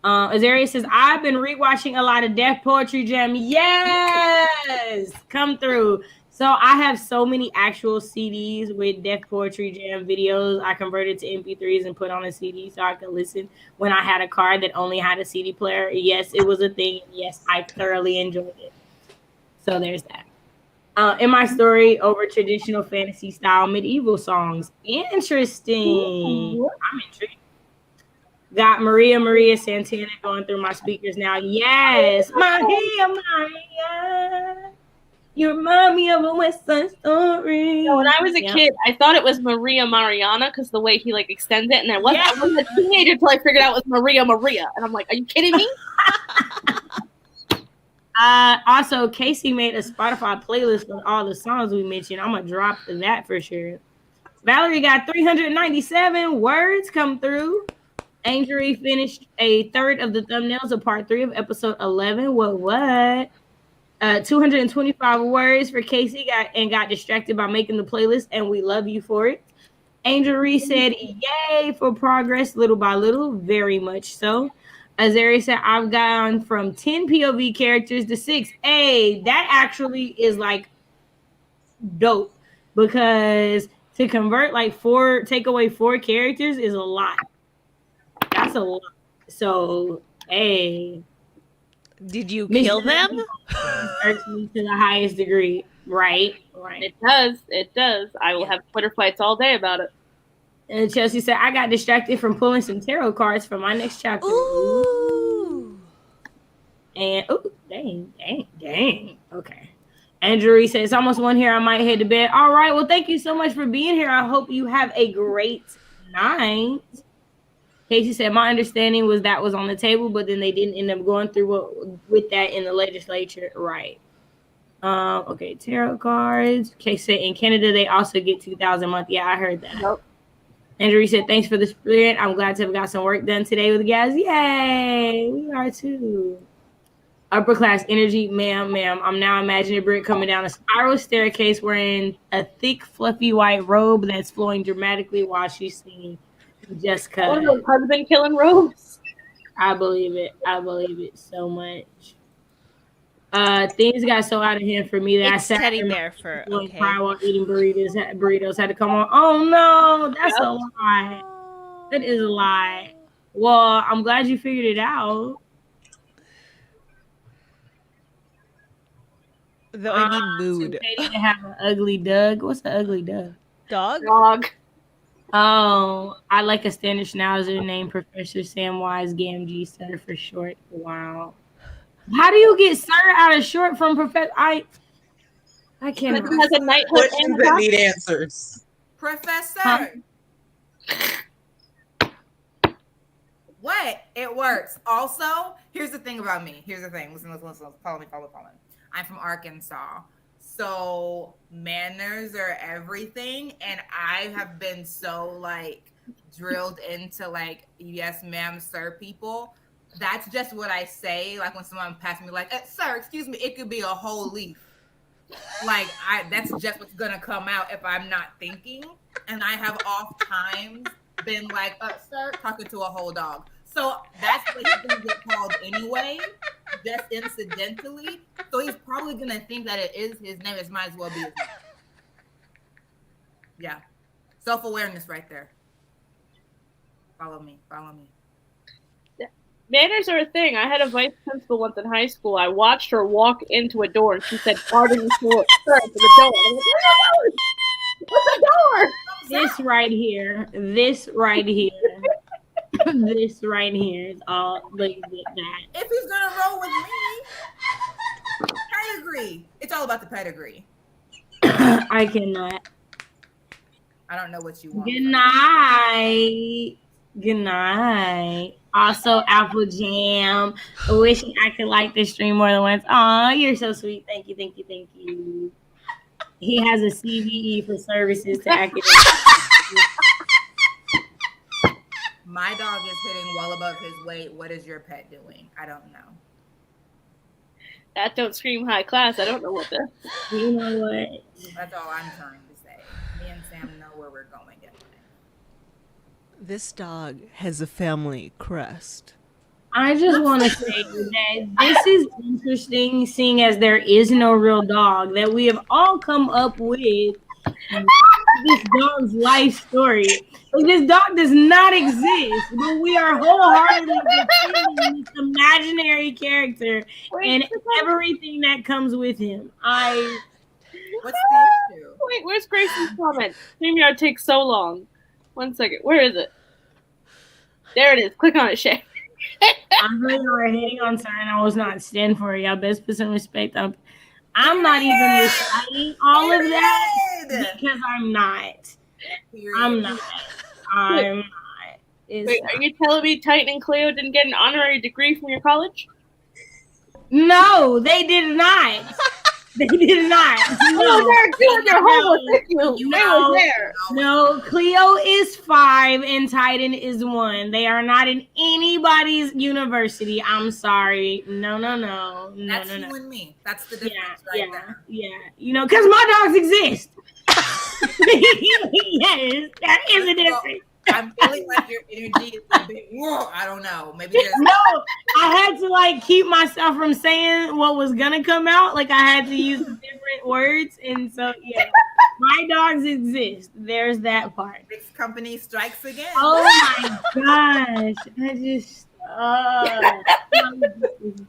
Azaria says, I've been rewatching a lot of Deaf Poetry Jam. Yes! Come through. So I have so many actual CDs with Deaf Poetry Jam videos. I converted to MP3s and put on a CD so I could listen when I had a car that only had a CD player. Yes, it was a thing. Yes, I thoroughly enjoyed it. So there's that. In my story, over traditional fantasy style medieval songs. Interesting. Ooh. I'm intrigued. Got Maria Santana going through my speakers now. Yes. Maria. You remind me of a West Side Story. So when I was a kid, I thought it was Maria Mariana because the way he like extends it, and I wasn't a teenager until I figured out it was Maria, and I'm like, are you kidding me? Also, Casey made a Spotify playlist with all the songs we mentioned. I'm gonna drop that for sure. Valerie got 397 words come through. Angel finished a third of the thumbnails of part 3 of episode 11. What? 225 words for Casey got distracted by making the playlist, and we love you for it. Angel Reese said, yay for progress little by little, very much so. Azaria said, I've gone from 10 POV characters to 6. Hey, that actually is like dope because to convert like 4, take away 4 characters is a lot. That's a lot. So, hey. Did you kill them? Hurts me to the highest degree. Right. It does. I will have Twitter fights all day about it. And Chelsea said, I got distracted from pulling some tarot cards for my next chapter. Ooh. And, dang. Okay. Andrew said, it's almost 1 here. I might head to bed. All right. Well, thank you so much for being here. I hope you have a great night. Casey said, my understanding was that was on the table, but then they didn't end up going through with that in the legislature. Right. Okay, tarot cards. Casey said, in Canada, they also get $2,000 a month. Yeah, I heard that. Nope. Andrew said, thanks for the spirit. I'm glad to have got some work done today with the guys. Yay! We are too. Upper class energy, ma'am. I'm now imagining Britt coming down a spiral staircase wearing a thick, fluffy white robe that's flowing dramatically while she's singing. Just cause. One of those husband killing robes. I believe it so much. Things got so out of hand for me that it's I sat teddy bear fur. Okay. While eating burritos had to come on. Oh no, that's a lie. That is a lie. Well, I'm glad you figured it out. Though I need mood. Katie to have an ugly Doug. What's the ugly Doug? Dog. Oh, I like a standard schnauzer named Professor Samwise Gamgee, sir, for short. Wow. How do you get sir out of short from Professor? I can't. Has a knighthood. Questions that need answers. Professor. Huh? What? It works. Also, here's the thing about me. Here's the thing. Listen. Follow me. I'm from Arkansas. So manners are everything. And I have been so like drilled into like, yes, ma'am, sir people. That's just what I say. Like when someone passes me like, sir, excuse me, it could be a whole leaf. Like that's just what's gonna come out if I'm not thinking. And I have oft times been like, sir, talking to a whole dog. So that's what he's gonna get called anyway, just incidentally. So he's probably gonna think that it is his name. It might as well be his name. Yeah. Self-awareness right there. Follow me. Follow me. Manners are a thing. I had a vice principal once in high school. I watched her walk into a door and she said, "Pardon me, sir," to the door. I'm like, what's the door? This right here. This right here. This right here is all. Look at that. If he's gonna roll with me, pedigree. It's all about the pedigree. I cannot. I don't know what you want. Good night. Good night. Also, Apple Jam. Wishing I could like this stream more than once. Aw, you're so sweet. Thank you, thank you, thank you. He has a CVE for services to academics. My dog is hitting well above his weight. What is your pet doing? I don't know. That don't scream high class. I don't know what the. You know what? That's all I'm trying to say. Me and Sam know where we're going. This dog has a family crest. I just want to say that this is interesting, seeing as there is no real dog, that we have all come up with this dog's life story. Like, this dog does not exist, but we are wholeheartedly defending this imaginary character and everything that comes with him. What's the issue? Wait, where's Grayson's comment? StreamYard takes so long. 1 second. Where is it? There it is. Click on it, Shay. I'm really hitting on something I was not stand for. Y'all best put some respect up. I'm not even reciting all of that because I'm not. I'm not. Wait, are you telling me Titan and Cleo didn't get an honorary degree from your college? No, they did not. They did not. No, they're doing their homework with you. They were there. No, Cleo is 5 and Titan is 1. They are not in anybody's university. I'm sorry. No. That's you and me. That's the difference there. Yeah. You know, because my dogs exist. Yes, that is a difference. I'm feeling like your energy is a bit. I don't know. Maybe there's no. I had to keep myself from saying what was gonna come out. Like I had to use different words, and so yeah, my dogs exist. There's that part. This company strikes again. Oh my gosh! I just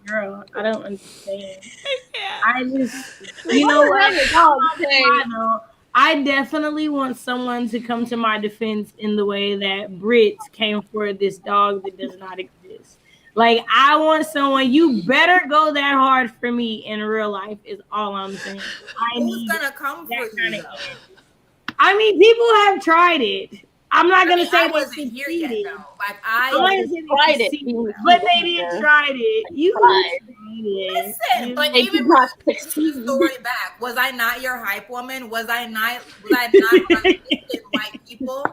girl, I don't understand. I just, you know what? I definitely want someone to come to my defense in the way that Brit came for this dog that does not exist. Like, I want someone, you better go that hard for me in real life is all I'm saying. Who's gonna come for you, though? I mean, people have tried it. I'm not gonna say I wasn't here yet, though. Like I tried it, but they didn't try it. You tried it. Listen, but even when the story back, was I not your hype woman? Was I not white people?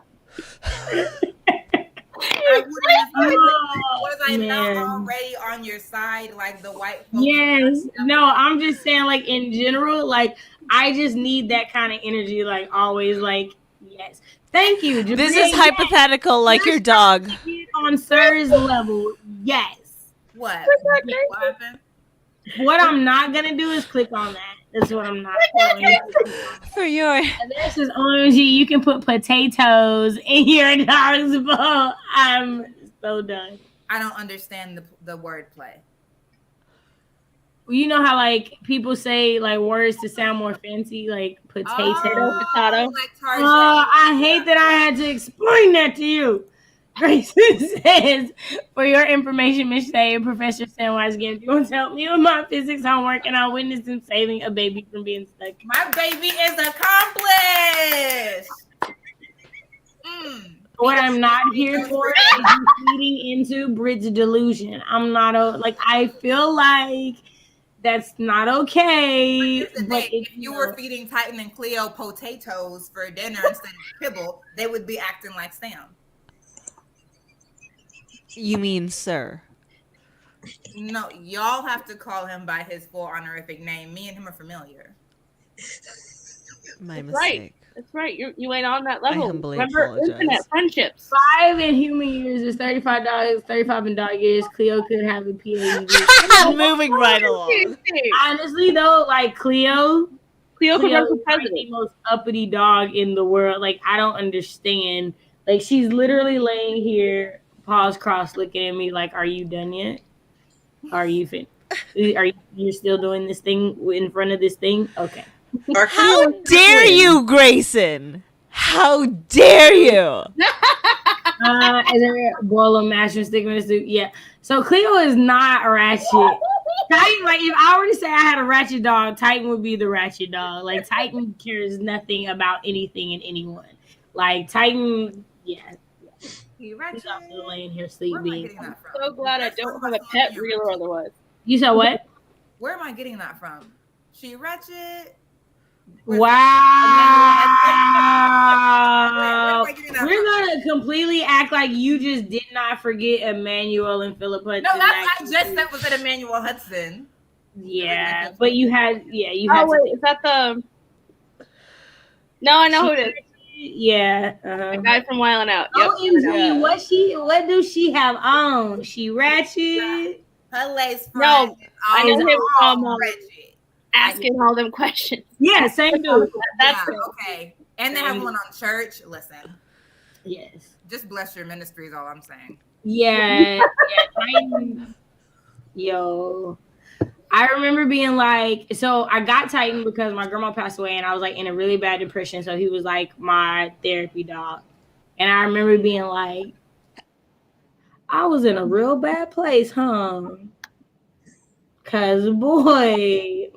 Was I not already on your side, like the white folks? Yes. No, I'm just saying, like, in general, like, I just need that kind of energy, like, always, like, yes. Thank you. This is hypothetical, like your dog. On Sir's level, yes. What happened? What I'm not going to do is click on that. That's what I'm not doing. For your... And this is OMG. You can put potatoes in your dog's bowl. I'm so done. I don't understand the wordplay. You know how, like, people say, like, words to sound more fancy, like potato, potato. I hate that I had to explain that to you. Grayson says, for your information, Miss Shay, Professor Samwise Gibbs, you want to help me with my physics homework, and I witnessed him saving a baby from being stuck. My baby is accomplished. What I'm not here for is feeding into Brit's delusion. I'm not, I feel like that's not okay. But if you were feeding Titan and Cleo potatoes for dinner instead of kibble, they would be acting like Sam. You mean sir? No, y'all have to call him by his full honorific name. Me and him are familiar. My mistake. That's right. You ain't on that level. humbly Remember, apologize. infinite friendships. 5 in human years is $35. 35 in dog years. Cleo could have a PhD. Moving right along. Honestly, though, like Cleo Cleo could run for is like the president. most uppity dog in the world. Like, I don't understand. Like, she's literally laying here, paws crossed, looking at me like, "Are you done yet? Are you fin? You're still doing this thing in front of this thing? Okay." How dare you, Grayson? How dare you? Is there a boil of mashed and stick with soup? Yeah. So Cleo is not a ratchet. Titan, like if I were to say I had a ratchet dog, Titan would be the ratchet dog. Like Titan cares nothing about anything and anyone. Like Titan, yeah. You ratchet. He's also laying here Where am I sleeping. getting that from? So glad I don't have a pet, real or otherwise. You said what? Where am I getting that from? She ratchet. Wow. Where am I getting that We're from? gonna completely act like you just did not forget Emmanuel and Philip Hudson. No, that's I just said was it Emmanuel Hudson. Yeah, but you had Oh wait, is that the? No, I know who it is. Yeah, The guy from Wild 'N Out. Yep. OMG, what do she have on? She ratchet. Her lace No, I know him from ratchet. asking all them questions. Yeah, same dude. That's Yeah, okay. And they have one on church. Listen, Yes. just bless your ministry is all I'm saying. Yeah. Titan. Yo. I remember being like, so I got Titan because my grandma passed away and I was like in a really bad depression. So he was like my therapy dog. And I remember being like, I was in a real bad place, huh? Cause boy,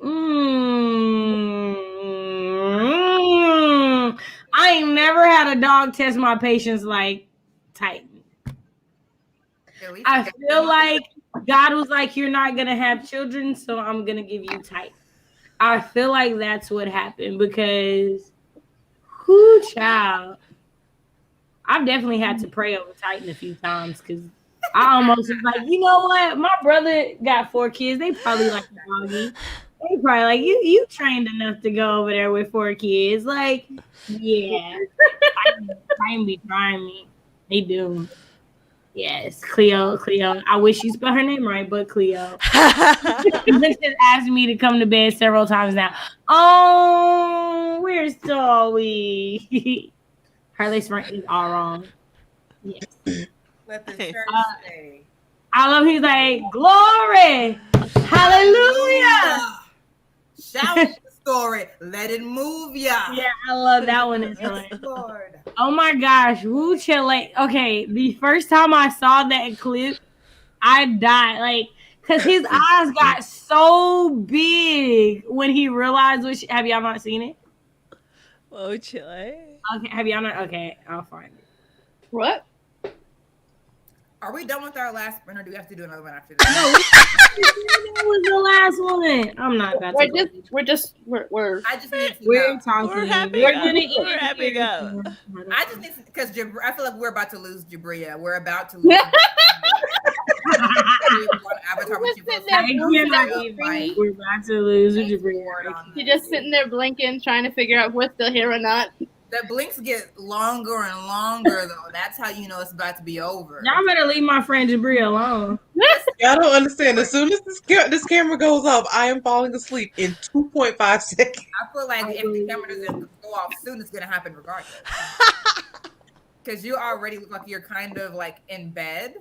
I ain't never had a dog test my patience like Titan. I feel like God was like, you're not gonna have children, so I'm gonna give you Titan. I feel like that's what happened because who child. I've definitely had to pray over Titan a few times because I almost was like, you know what? My brother got 4 kids. They probably like the doggy. They probably like you trained enough to go over there with 4 kids. Like, yeah. Titan be trying me. They do. Yes, Cleo. I wish you spelled her name right, but Cleo. This has asked me to come to bed several times now. Oh, where's Dolly? Her lace front is all wrong. Yes. Let the church say. I love he's like, glory, hallelujah. Shout the story. Let it move ya. Yeah, I love that one. Is Lord. Oh my gosh, Woo Chile. Okay, the first time I saw that clip, I died. Like, cause his eyes got so big when he realized what. Have y'all not seen it? Oh, Chile. Okay, have y'all not? Okay, I'll find it. What? Are we done with our last one, or do we have to do another one after this? No, that was the last one. I'm not about to. We're just. I just need to We're know. talking. We're happy. We're happy go. I just need to, because I feel like we're about to lose Jabria. We're about to lose. Avatar, what you supposed to do? We're about to lose Jabria. You're just sitting there blinking, trying to figure out if we're still here or not. The blinks get longer and longer, though. That's how you know it's about to be over. Y'all better leave my friend Jabria alone. Y'all don't understand. As soon as this camera goes off, I am falling asleep in 2.5 seconds. I feel like if the camera doesn't go off soon, it's gonna happen regardless. Because you already look like you're kind of like in bed.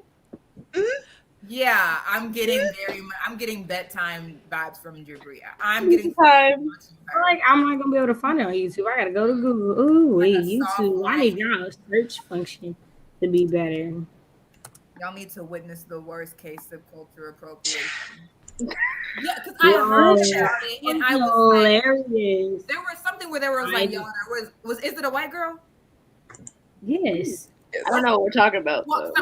Mm-hmm. Yeah, I'm getting bedtime vibes from Jabria. I'm getting time. Like I'm not gonna be able to find it on YouTube. I gotta go to Google. Ooh, wait, YouTube. I need y'all search function to be better. Y'all need to witness the worst case of culture appropriation. Yeah, because I heard about it and I was hilarious. Like, there was something where there was like, yo, is it a white girl? Yes. I don't know what we're talking about. What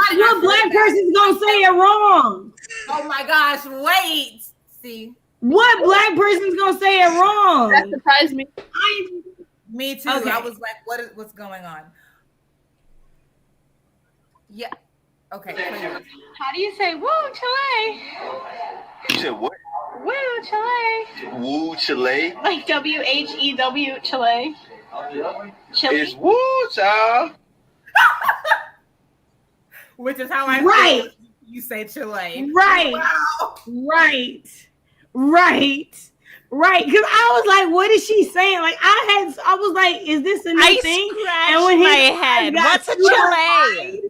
black person's gonna say it wrong? Oh my gosh, wait. See? What black person's gonna say it wrong? That surprised me. Me too. Okay. I was like, what's going on? Yeah. Okay. How do you say woo Chile? You said what? Woo Chile. Woo Chile? Like WHEW Chile. It's woo, child. Which is how I Right. feel. You say Chile. Right. Wow. Right. Because I was like, what is she saying? Like, I was like, is this a new thing? Scratched my head. What's a Chile?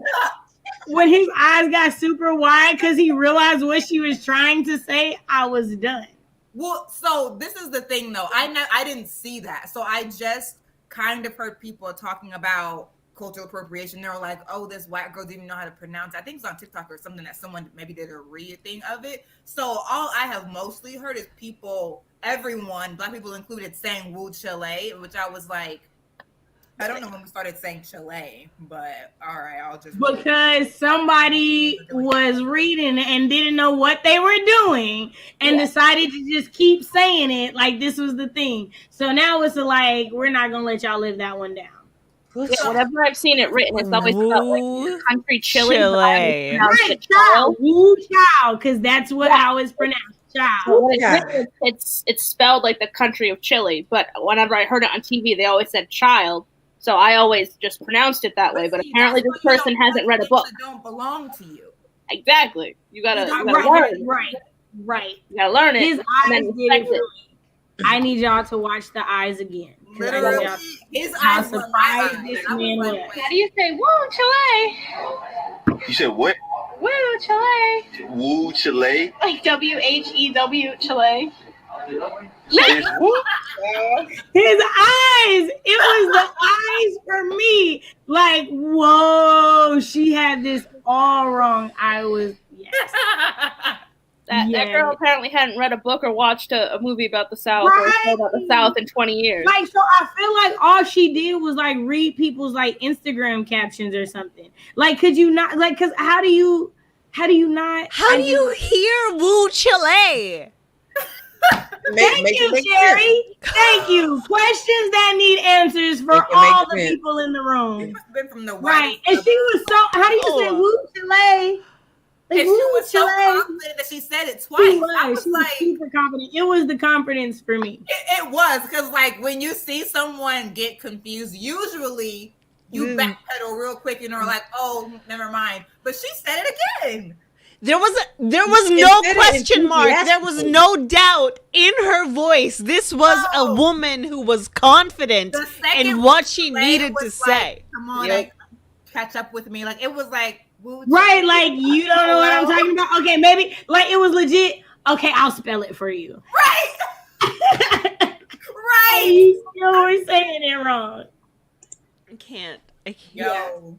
When his eyes got super wide because he realized what she was trying to say, I was done. Well, so this is the thing, though. I didn't see that. So I just kind of heard people talking about cultural appropriation. They were like, oh, this white girl didn't even know how to pronounce it. I think it's on TikTok or something that someone maybe did a read thing of it. So all I have mostly heard is people, everyone, Black people included, saying woo Chile, which I was like, I don't know when we started saying Chile, but all right, I'll just... Because somebody was reading and didn't know what they were doing and decided to just keep saying it like this was the thing. So now it's like, we're not going to let y'all live that one down. Yeah, whenever I've seen it written, it's always about like country Chile. Right, child. Woo child, because that's how it's pronounced. Child. So when it's written, it's spelled like the country of Chile, but whenever I heard it on TV, they always said child. So I always just pronounced it that way, but apparently this person hasn't read a book. That don't belong to you. Exactly. You gotta learn. Right. You gotta learn it. His eyes did it for me. I need y'all to watch the eyes again. Literally, his eyes were surprised this man was. How do you say woo Chile? You said what? Woo Chile. Woo Chile. Like WHEW Chile. It's woo. His eyes. It was the eyes for me. Like, whoa, she had this all wrong. I was That girl apparently hadn't read a book or watched a movie about the South or about the South in 20 years. Like, so I feel like all she did was like read people's like Instagram captions or something. Like, could you not like? Because how do you not? How do you hear woo Chile? Thank you, Sherry. Thank you. Questions that need answers for all the people in the room. Right. And she was so, how do you say woo Chile? Like, and she was so confident that she said it twice. She was like, super confident. It was the confidence for me. It was, because like when you see someone get confused, usually you backpedal real quick and are like, oh, never mind. But she said it again. There was no question mark. There was no doubt in her voice. This was a woman who was confident in what she needed to say. Come on, like, catch up with me. Like, it was like, right, like, you don't know what I'm talking about? Okay, maybe, like, it was legit. Okay, I'll spell it for you. Right. Right. You still were saying it wrong. I can't. Yo.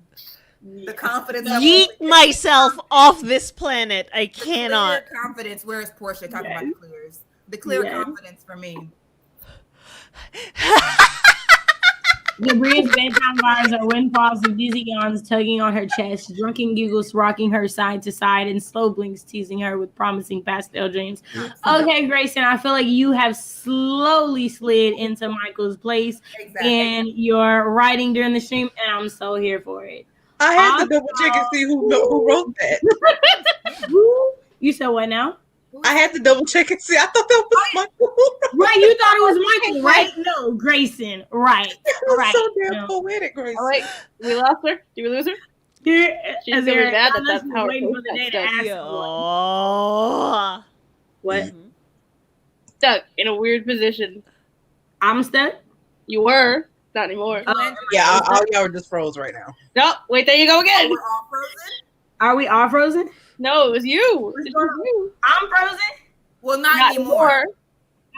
The confidence. Yeet myself off this planet. I cannot. Clear confidence. Where is Portia talking about the clears? The clear confidence for me. The Bria's bedtime vibes are windfalls of dizzy yawns tugging on her chest, drunken giggles rocking her side to side, and slow blinks teasing her with promising pastel dreams. Okay, Grayson, I feel like you have slowly slid into Michael's place in your writing during the stream, and I'm so here for it. I had to double check and see who wrote that. You said what now? I had to double check and see. I thought that was Michael. Right, you thought it was Michael, right? No, Grayson. Right. Right. So damn poetic, Grayson. Oh, wait, we lost her? Did we lose her? She's very mad that that's how it goes. What? Stuck in a weird position. I'm stuck? You were. Not anymore. Yeah, all y'all are just froze right now. No, wait, there you go again. We're all frozen? Are we all frozen? No, it was you. I'm frozen? Well, not anymore.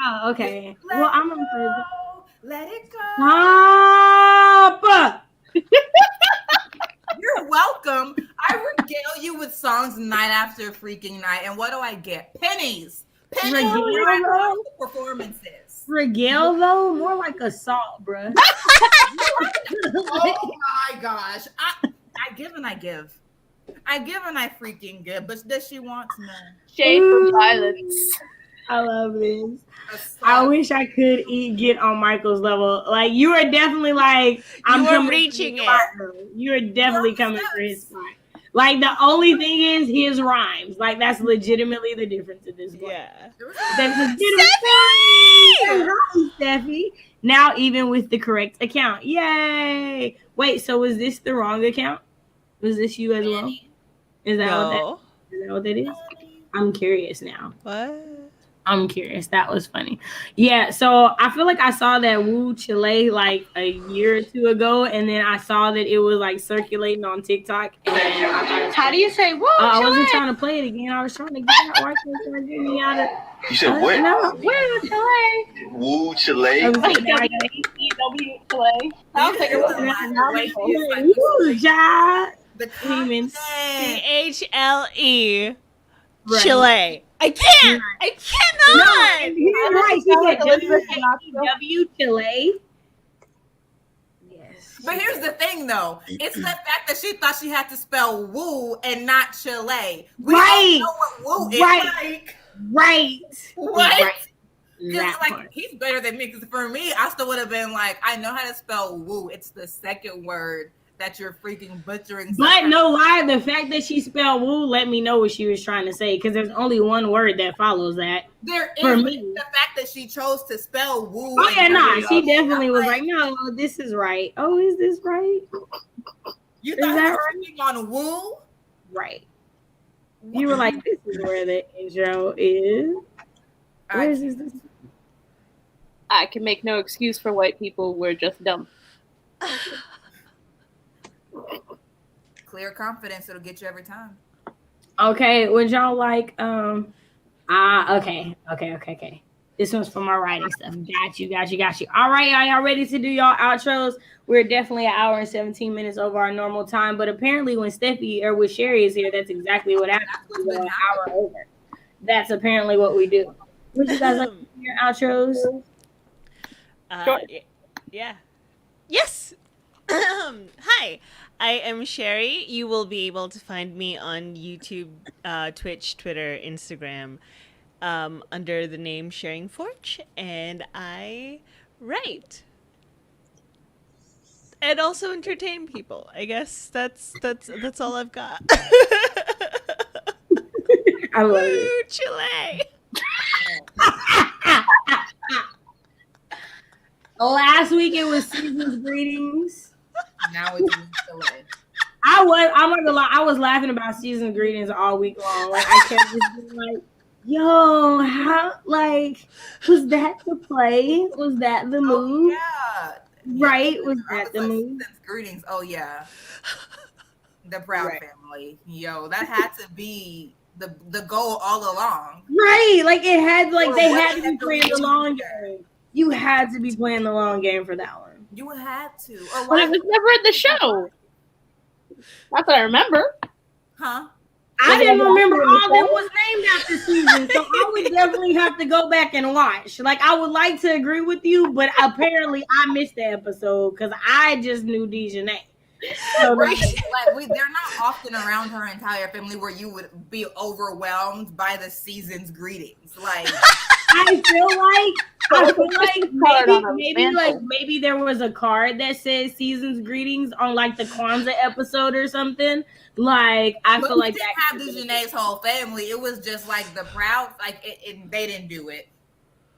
Oh, okay. Well, I'm unfrozen. Let it go. Stop! You're welcome. I regale you with songs night after freaking night, and what do I get? Pennies. Pennies for performances. Regale though, more like assault, bruh. Oh my gosh! I give and I give. I give and I freaking give. But does she want to know? Shade for violence. I love this. I wish I could get on Michael's level. Like, you are definitely like, I'm coming reaching it. You are definitely coming for his spot. Like the only thing is his rhymes. Like that's legitimately the difference in this one. Yeah. That's legitimate. Hi, Steffi. Now even with the correct account. Yay! Wait, so was this the wrong account? Was this you as well? Is that No. what that is? I'm curious now. What? I'm curious. That was funny. Yeah, so I feel like I saw that Woo Chile like a year or two ago, and then I saw that it was like circulating on TikTok. And How do you say Woo I Chile? wasn't trying to play it again. I was trying to get out. Why can't you get me out of? You said what? No. Woo Chile. Woo Chile. Like W Chile. I'll take it. Woo, ja. The Demons. content. CHLE. Right. Chile. I can't. I No, cannot. you're right. She said W Chile. Yes. But here's the thing, though. It's the fact that she thought she had to spell woo and not Chile. We Right. don't know what woo is. Right. Like, Right. what? Right. Because That like part. he's better than me. Because for me, I still would have been like, I know how to spell woo. It's the second word that you're freaking butchering. But no lie, the fact that she spelled woo let me know what she was trying to say because there's only one word that follows that. There For is me. the fact that she chose to spell woo. Oh yeah, and nah, W. she definitely was like, like, no, this is right. Oh, is this right? you is thought that you were right? speaking on woo? Right. You were like, this is where the intro is. Where is this? I can make no excuse for white people. We're just dumb. Clear confidence, it'll get you every time. Okay, would y'all like okay. This one's for my writing stuff. Got you. All right, y'all ready to do y'all outros? We're definitely an hour and 17 minutes over our normal time, but apparently when Steffi or when Sherry is here, that's exactly what happens. We go an hour over. That's apparently what we do. Would you guys like to do your outros? Sure. Yeah. Yes. Hi, I am Sherry. You will be able to find me on YouTube, Twitch, Twitter, Instagram, under the name Sharing Forge, and I write and also entertain people. I guess that's all I've got. I love Woo, it. Chile. Last week it was season's greetings. Now it's Chile. I'm not gonna lie, I was laughing about season's greetings all week long. Like I kept just being like, yo, how like was that the play? Was that the move? Yeah. Right? Yeah. Was I that the like, move? season's greetings. Oh yeah. The Proud Right. family. Yo, that had to be the goal all along. Right. Like it had like Or they what had to they be had to playing the do long there. game. You had to be playing the long game for that one. You had to. Or But it why? was never in the show. Not that I remember. Huh? I didn't remember all that was named after season, so I would definitely have to go back and watch. Like, I would like to agree with you, but apparently I missed the episode because I just knew Dejanay. So, Right. Like they're not often around her entire family where you would be overwhelmed by the season's greetings. Like I feel like Mantle. maybe there was a card that said season's greetings on like the Kwanzaa episode or something. Like I but feel we like didn't that have Dejanay's whole family. It was just like the Proud. Like they didn't do it.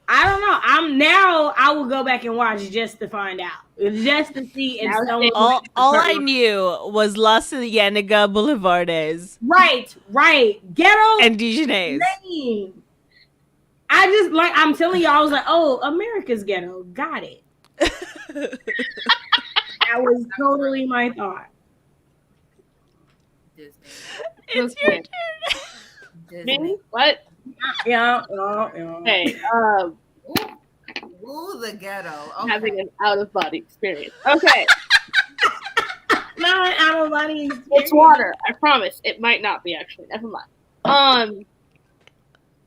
I don't know. I will go back and watch just to find out. Just to see if someone All I knew was Las Cienega Boulevardes Right. Ghetto and Dijonais. name. I just like I'm telling you, I was like, oh, America's ghetto. Got it. That was totally my thought. Disney. It's your turn. Disney. Me? What? Yeah. Hey, Ooh, the ghetto. Okay. having an out of body experience. Okay, Not out of body. it's water. I promise. It might not be actually. Never mind.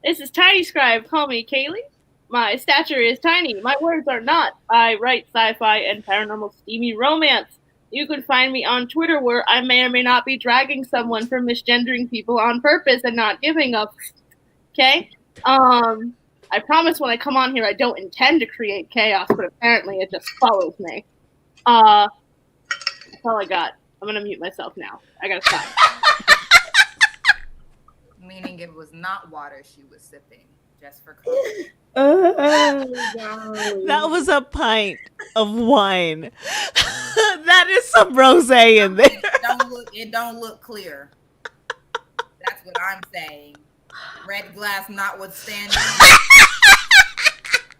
This is Tiny Scribe. Call me Kaylee. My stature is tiny. My words are not. I write sci-fi and paranormal steamy romance. You can find me on Twitter where I may or may not be dragging someone for misgendering people on purpose and not giving up. Okay? I promise when I come on here I don't intend to create chaos, but apparently it just follows me. That's all I got. I'm gonna mute myself now. I gotta stop. meaning it was not water she was sipping, just for context. Golly. That was a pint of wine. That is some rosé in there. It don't look clear. That's what I'm saying. Red glass notwithstanding.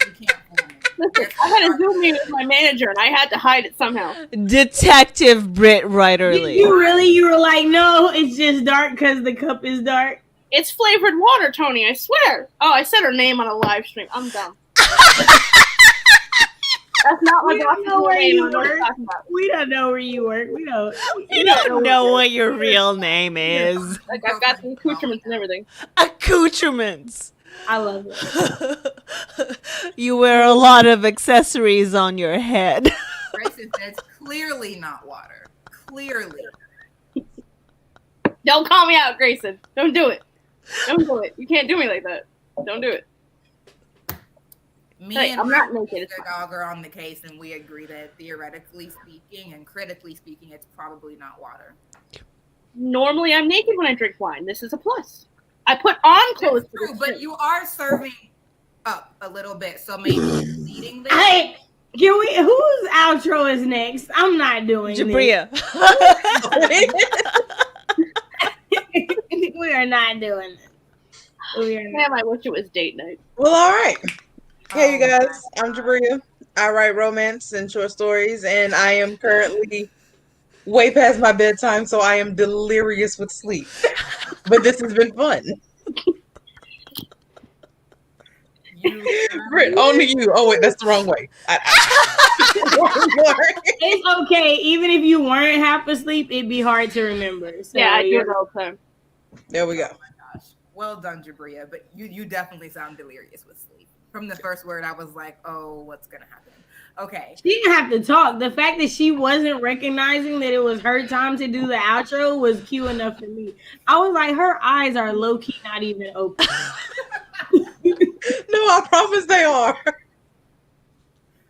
You can't fool me. Listen, I had a Zoom meeting with my manager and I had to hide it somehow. Detective Britt Reiterly. You were like, no, it's just dark because the cup is dark. It's flavored water, Tony, I swear. Oh, I said her name on a live stream. I'm dumb. That's not my We don't boss's know where name. you I know what work. you're talking about. We don't know where you work. We don't. You don't know what your real name is. Like, I've got the accoutrements and everything. Accoutrements. I love it. You wear a lot of accessories on your head. Grayson says clearly not water. Clearly. Don't call me out, Grayson. Don't do it. Don't do it. You can't do me like that. Don't do it. Me Hey, and I'm not naked. It's the dog are on the case, and we agree that theoretically speaking and critically speaking, it's probably not water. Normally, I'm naked when I drink wine. This is a plus. I put on clothes. That's true, but you are serving up a little bit, so maybe leading this. Hey, can we? Whose outro is next? I'm not doing Jabria. this. We are not doing this. We are not. Damn, I wish it was date night. Well, all right. Hey, you guys. I'm Jabria. I write romance and short stories, and I am currently way past my bedtime, so I am delirious with sleep. But this has been fun. Britt, only you. Oh, wait, that's the wrong way. It's okay. Even if you weren't half asleep, it'd be hard to remember. So Yeah, I do it all the time. There we go. Oh my gosh. Well done, Jabria, but you definitely sound delirious with sleep. From the first word, I was like, oh, what's going to happen? Okay. She didn't have to talk. The fact that she wasn't recognizing that it was her time to do the outro was cue enough for me. I was like, her eyes are low-key not even open. No, I promise they are.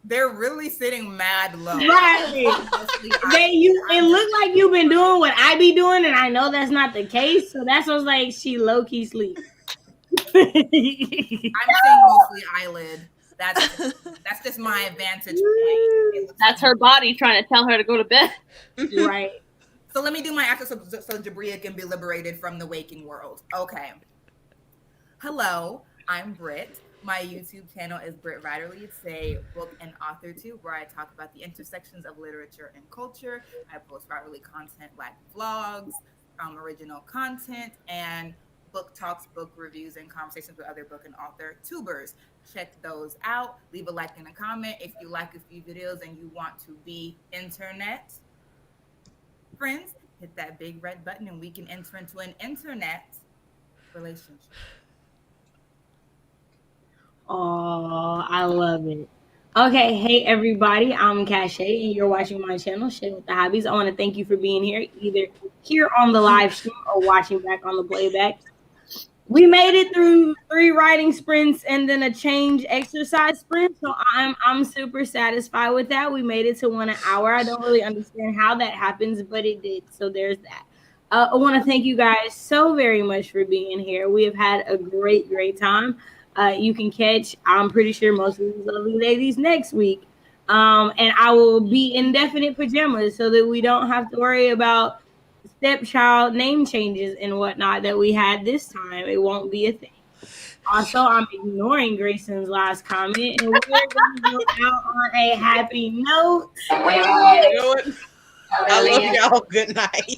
They're really sitting mad low. Right. It looked like you've been doing what I be doing, and I know that's not the case. So that's what I was like, she low-key sleep. I'm saying mostly eyelid. That's just my vantage point. That's her body trying to tell her to go to bed. Right. So let me do my actor so Jabria can be liberated from the waking world. Okay. Hello, I'm Britt. My YouTube channel is Britt Reiterly. It's a book and author tube where I talk about the intersections of literature and culture. I post Reiterly content like vlogs, original content, and book talks, book reviews, and conversations with other book and author tubers. Check those out. Leave a like and a comment if you like a few videos and you want to be internet friends. Hit that big red button and we can enter into an internet relationship. Oh, I love it. Okay, hey everybody, I'm Kashay and you're watching my channel, Shay with the Hobbies. I want to thank you for being here, either here on the live stream or watching back on the playback. We made it through 3 writing sprints and then a change exercise sprint, so I'm super satisfied with that. We made it to 1 hour. I don't really understand how that happens, but it did. So there's that. I want to thank you guys so very much for being here. We have had a great time. You can catch, I'm pretty sure, most of these lovely ladies next week. And I will be in definite pajamas so that we don't have to worry about stepchild name changes and whatnot that we had this time. It won't be a thing. Also, I'm ignoring Grayson's last comment, and we're going to go out on a happy note. You know what? I love y'all. Good night.